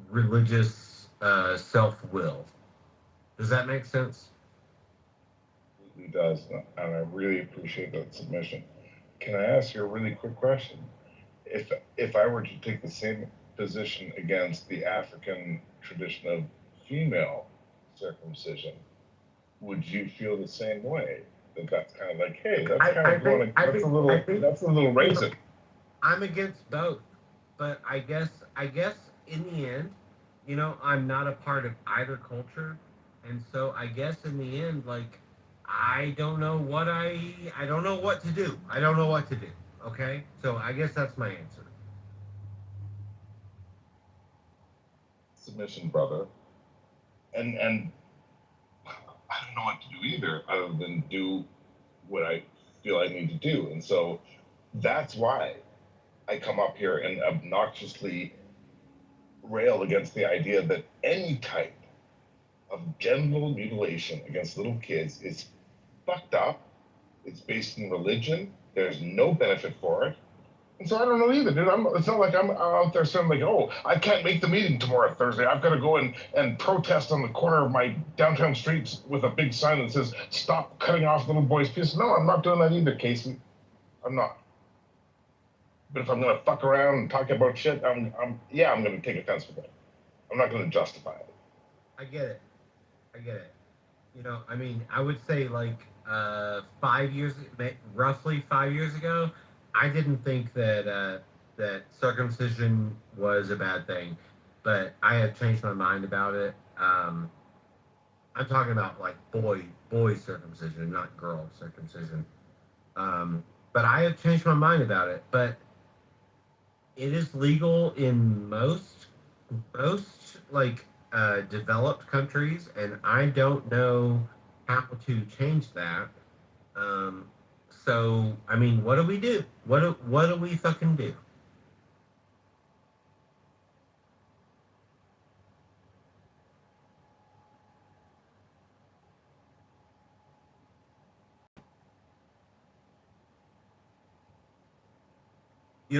religious self-will. Does that make sense? It does, and I really appreciate that submission. Can I ask you a really quick question? If I were to take the same position against the African tradition of female circumcision, would you feel the same way? That's kind of like, hey, that's kind of going. That's a little racist. I'm against both, but I guess in the end, I'm not a part of either culture, and so I guess in the end, like, I don't know what to do. I don't know what to do. Okay, so I guess that's my answer. Submission, brother. And I don't know what to do either, other than do what I feel I need to do. And so that's why I come up here and obnoxiously rail against the idea that any type of genital mutilation against little kids is fucked up. It's based in religion. There's no benefit for it. And so I don't know either, dude. It's not like I'm out there saying like, oh, I can't make the meeting tomorrow, Thursday. I've got to go and protest on the corner of my downtown streets with a big sign that says, stop cutting off little boys' pieces. No, I'm not doing that either, Casey. I'm not. But if I'm going to fuck around and talk about shit, I'm going to take offense with it. I'm not going to justify it. I get it. I mean, I would say like 5 years, roughly 5 years ago, I didn't think that circumcision was a bad thing, but I have changed my mind about it. I'm talking about like boy circumcision, not girl circumcision. But I have changed my mind about it. But it is legal in most like developed countries, and I don't know how to change that. So I mean, what do we do? What do we fucking do?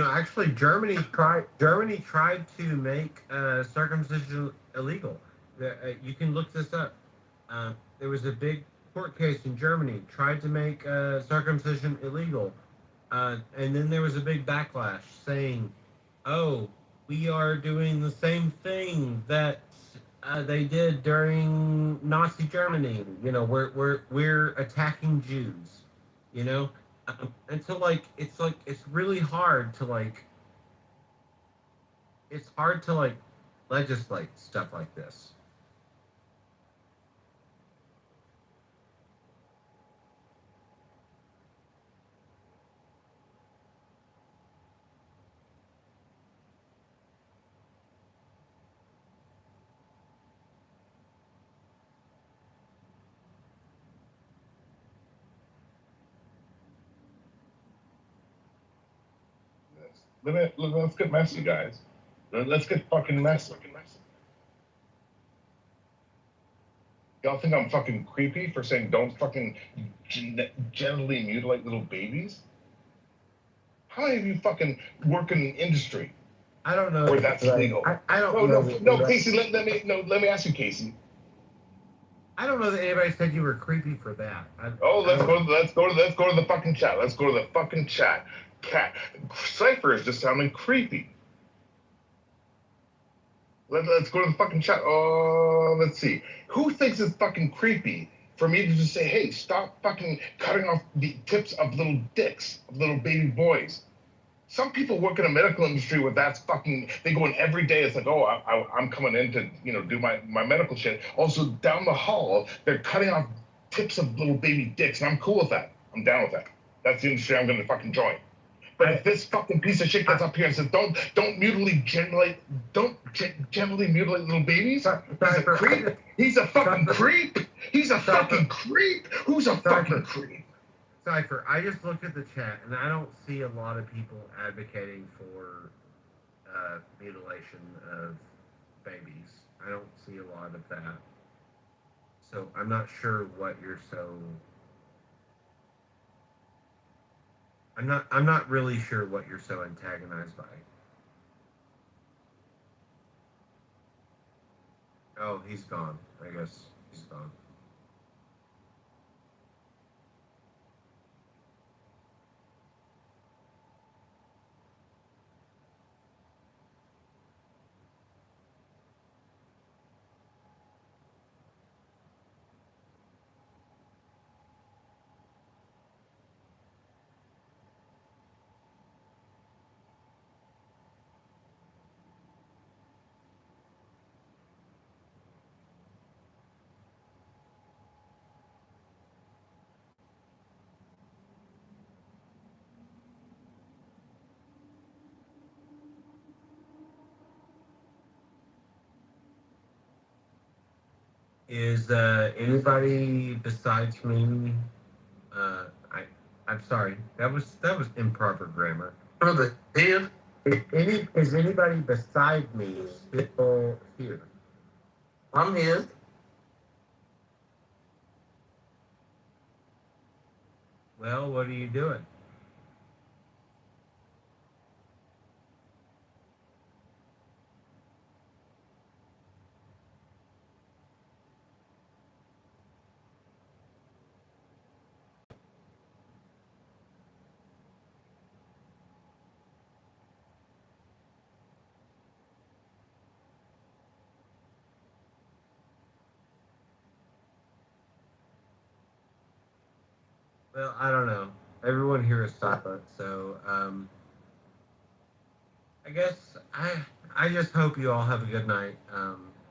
Actually, Germany tried to make circumcision illegal. You can look this up. There was a big court case in Germany tried to make circumcision illegal, and then there was a big backlash saying, "Oh, we are doing the same thing that they did during Nazi Germany. We're attacking Jews. You know, and so like it's really hard to like legislate stuff like this." Let's get messy, guys. Let's get fucking messy. Y'all think I'm fucking creepy for saying don't fucking genitally mutilate little babies? How many of you fucking work in an industry I don't know where that's legal? I don't know. No, Casey. Let me ask you, Casey. I don't know that anybody said you were creepy for that. Let's go to the fucking chat. Let's go to the fucking chat. Cat Cypher is just sounding creepy. Let's go to the fucking chat. Let's see. Who thinks it's fucking creepy for me to just say, hey, stop fucking cutting off the tips of little dicks, of little baby boys? Some people work in the medical industry where that's fucking, they go in every day. It's like, oh, I'm coming in to, do my medical shit. Also, down the hall, they're cutting off tips of little baby dicks, and I'm cool with that. I'm down with that. That's the industry I'm going to fucking join. But if this fucking piece of shit gets up here and says, don't gently mutilate little babies, he's a creep. He's a fucking creep. He's a fucking creep. Who's a fucking creep? Cypher, I just looked at the chat, and I don't see a lot of people advocating for mutilation of babies. I don't see a lot of that. So I'm not sure what you're so. I'm not really sure what you're so antagonized by. Oh, he's gone. I guess he's gone. Is anybody besides me? I'm sorry. That was improper grammar. Brother, hell, Is anybody beside me still here? I'm here. Well, what are you doing? Well, I don't know. Everyone here is silent, so I guess I just hope you all have a good night.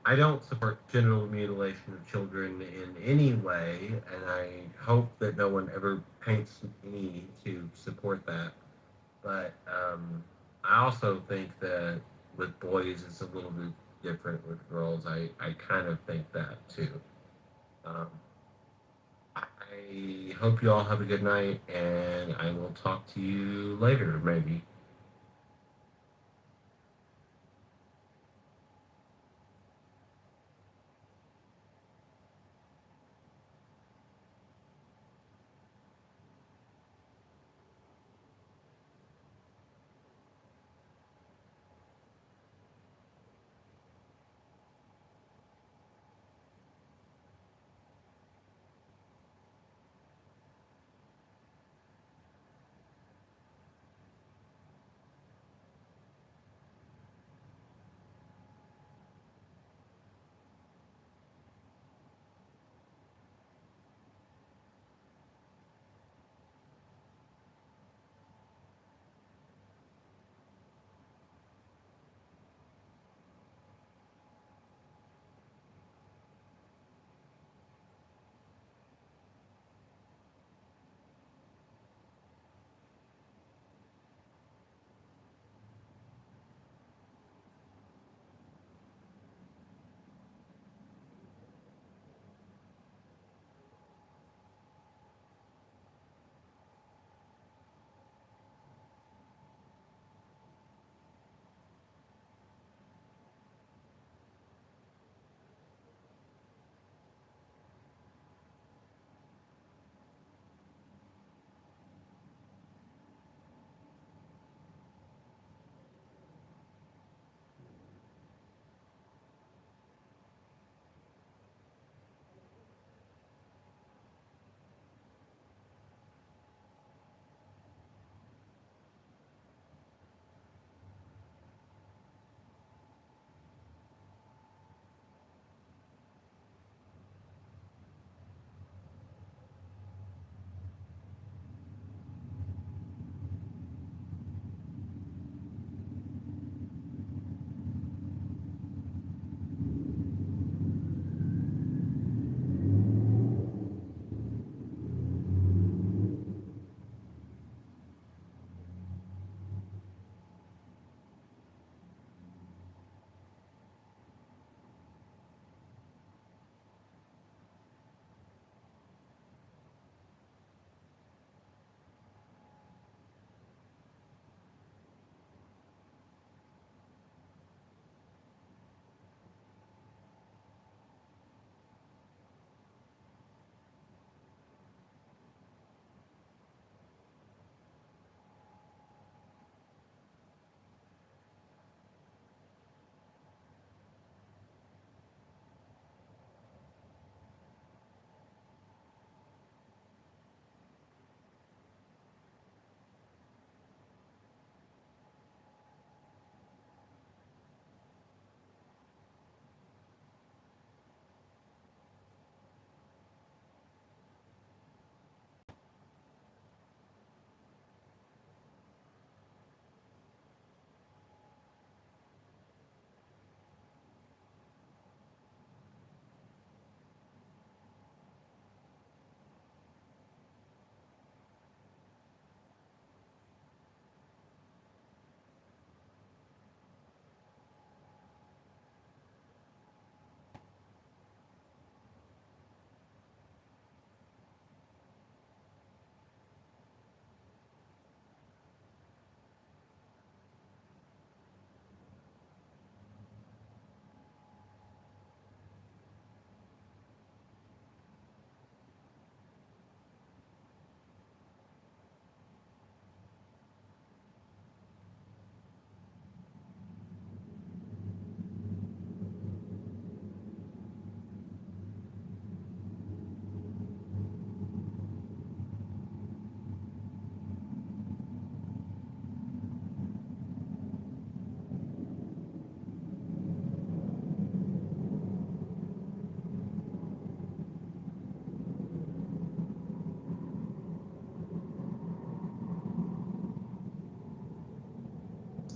I don't support genital mutilation of children in any way, and I hope that no one ever paints me to support that. But I also think that with boys it's a little bit different. With girls, I kind of think that too. Um, I hope you all have a good night, and I will talk to you later, maybe.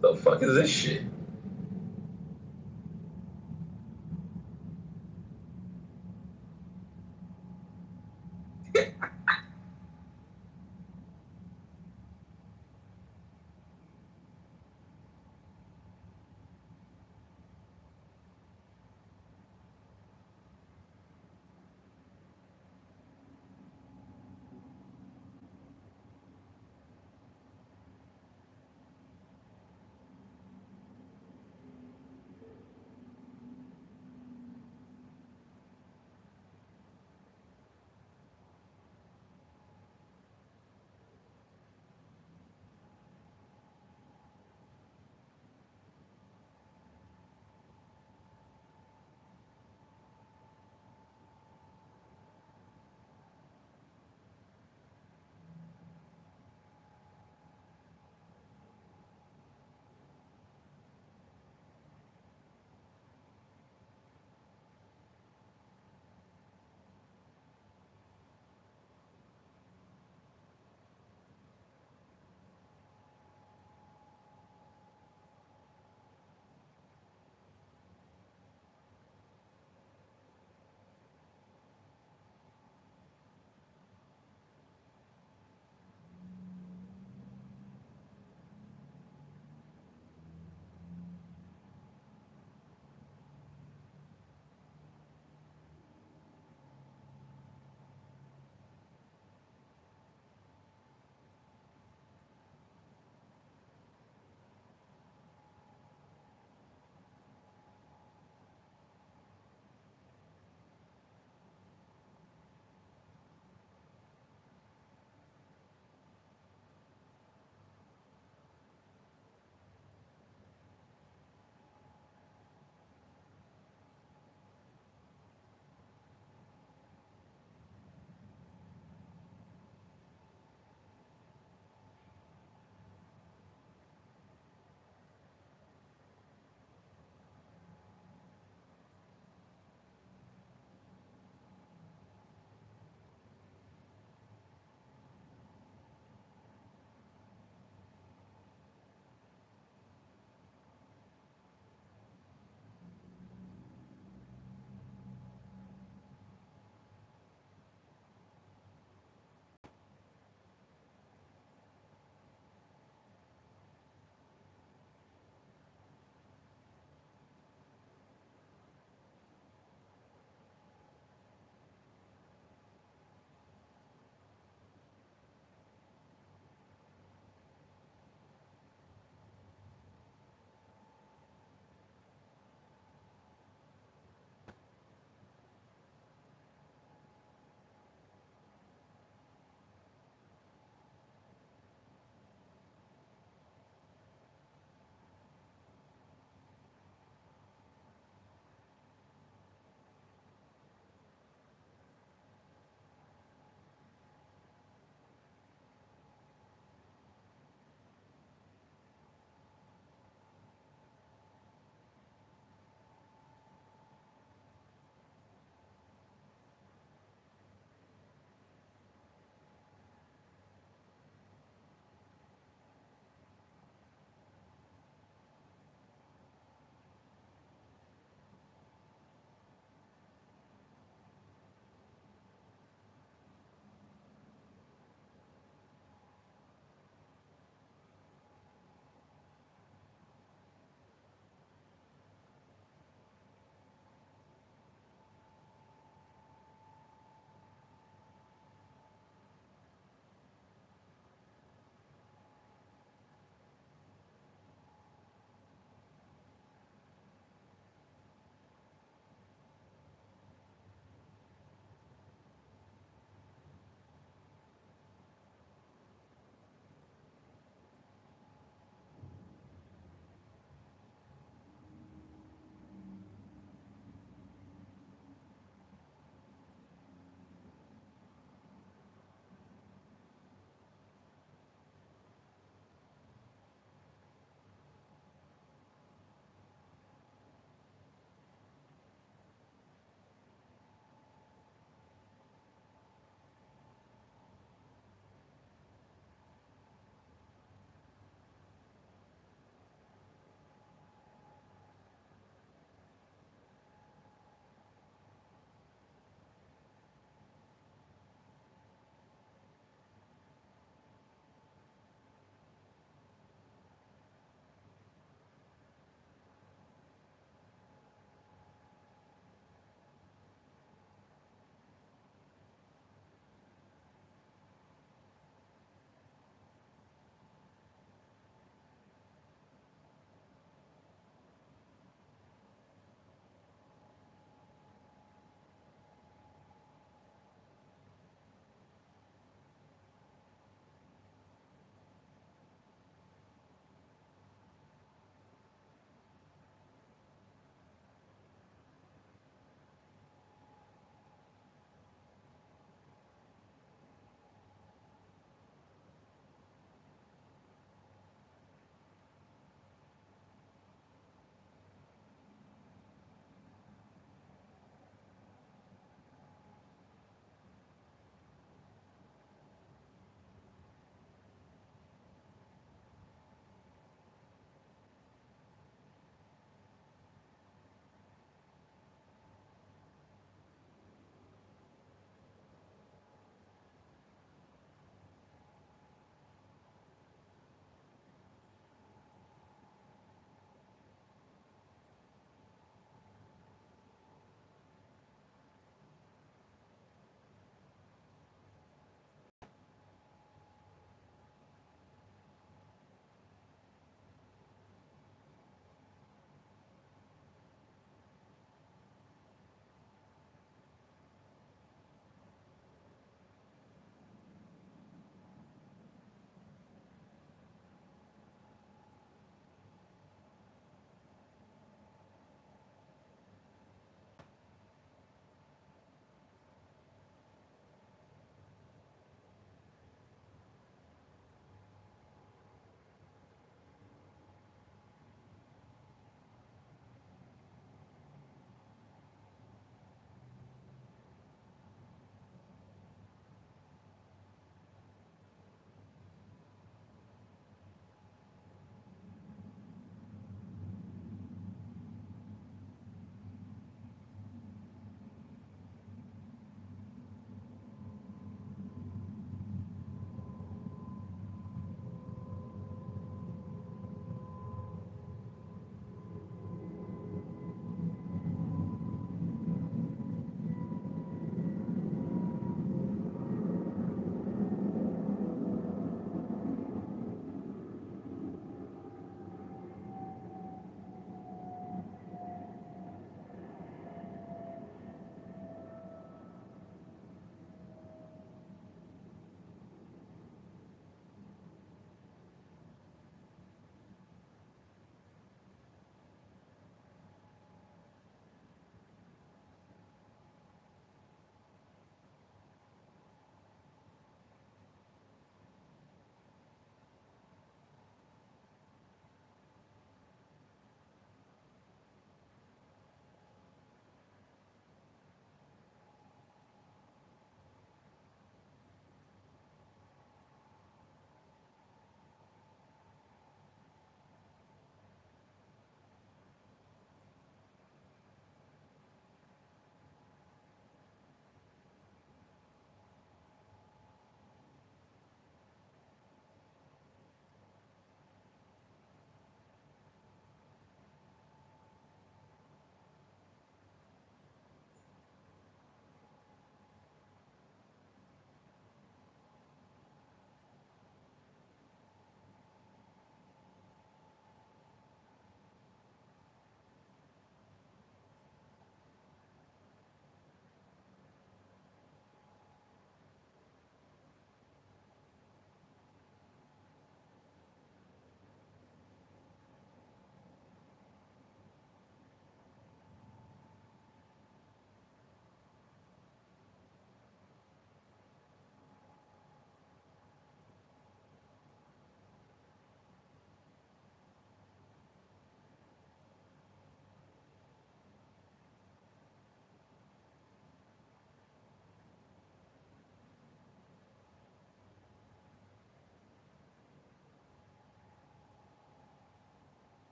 The fuck is this shit?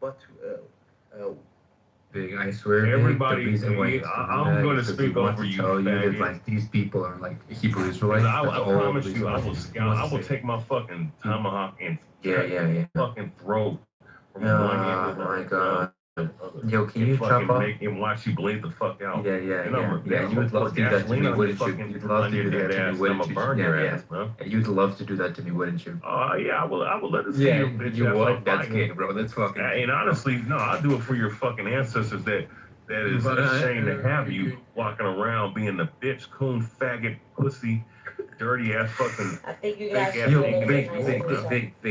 What Big, I swear, Everybody, the reason why I'm going to speak over you, tell you that faggot. like these people are like Hebrew Israelites. I That's all promise the you, reason I why will he scout. wants I to will say take my fucking tomahawk and yeah. fucking throat from one end of My the God. other. Yo, can And you chop fucking off? make him watch you bleed the fuck out. Yeah. You would love to do that to me, wouldn't you? You'd love to do that to me, wouldn't you? Burn your ass, Yeah. And you'd love to do that to me, wouldn't you? Yeah, I will let it see Yeah, you, bitch. you ass would. on That's fire. gay, bro. That's fucking. And honestly, no, I'll do it for your fucking ancestors that is ashamed to have you walking around being the bitch, coon, faggot, pussy, dirty ass fucking I think you fake guys ass should ignorant really boy, man. Vic,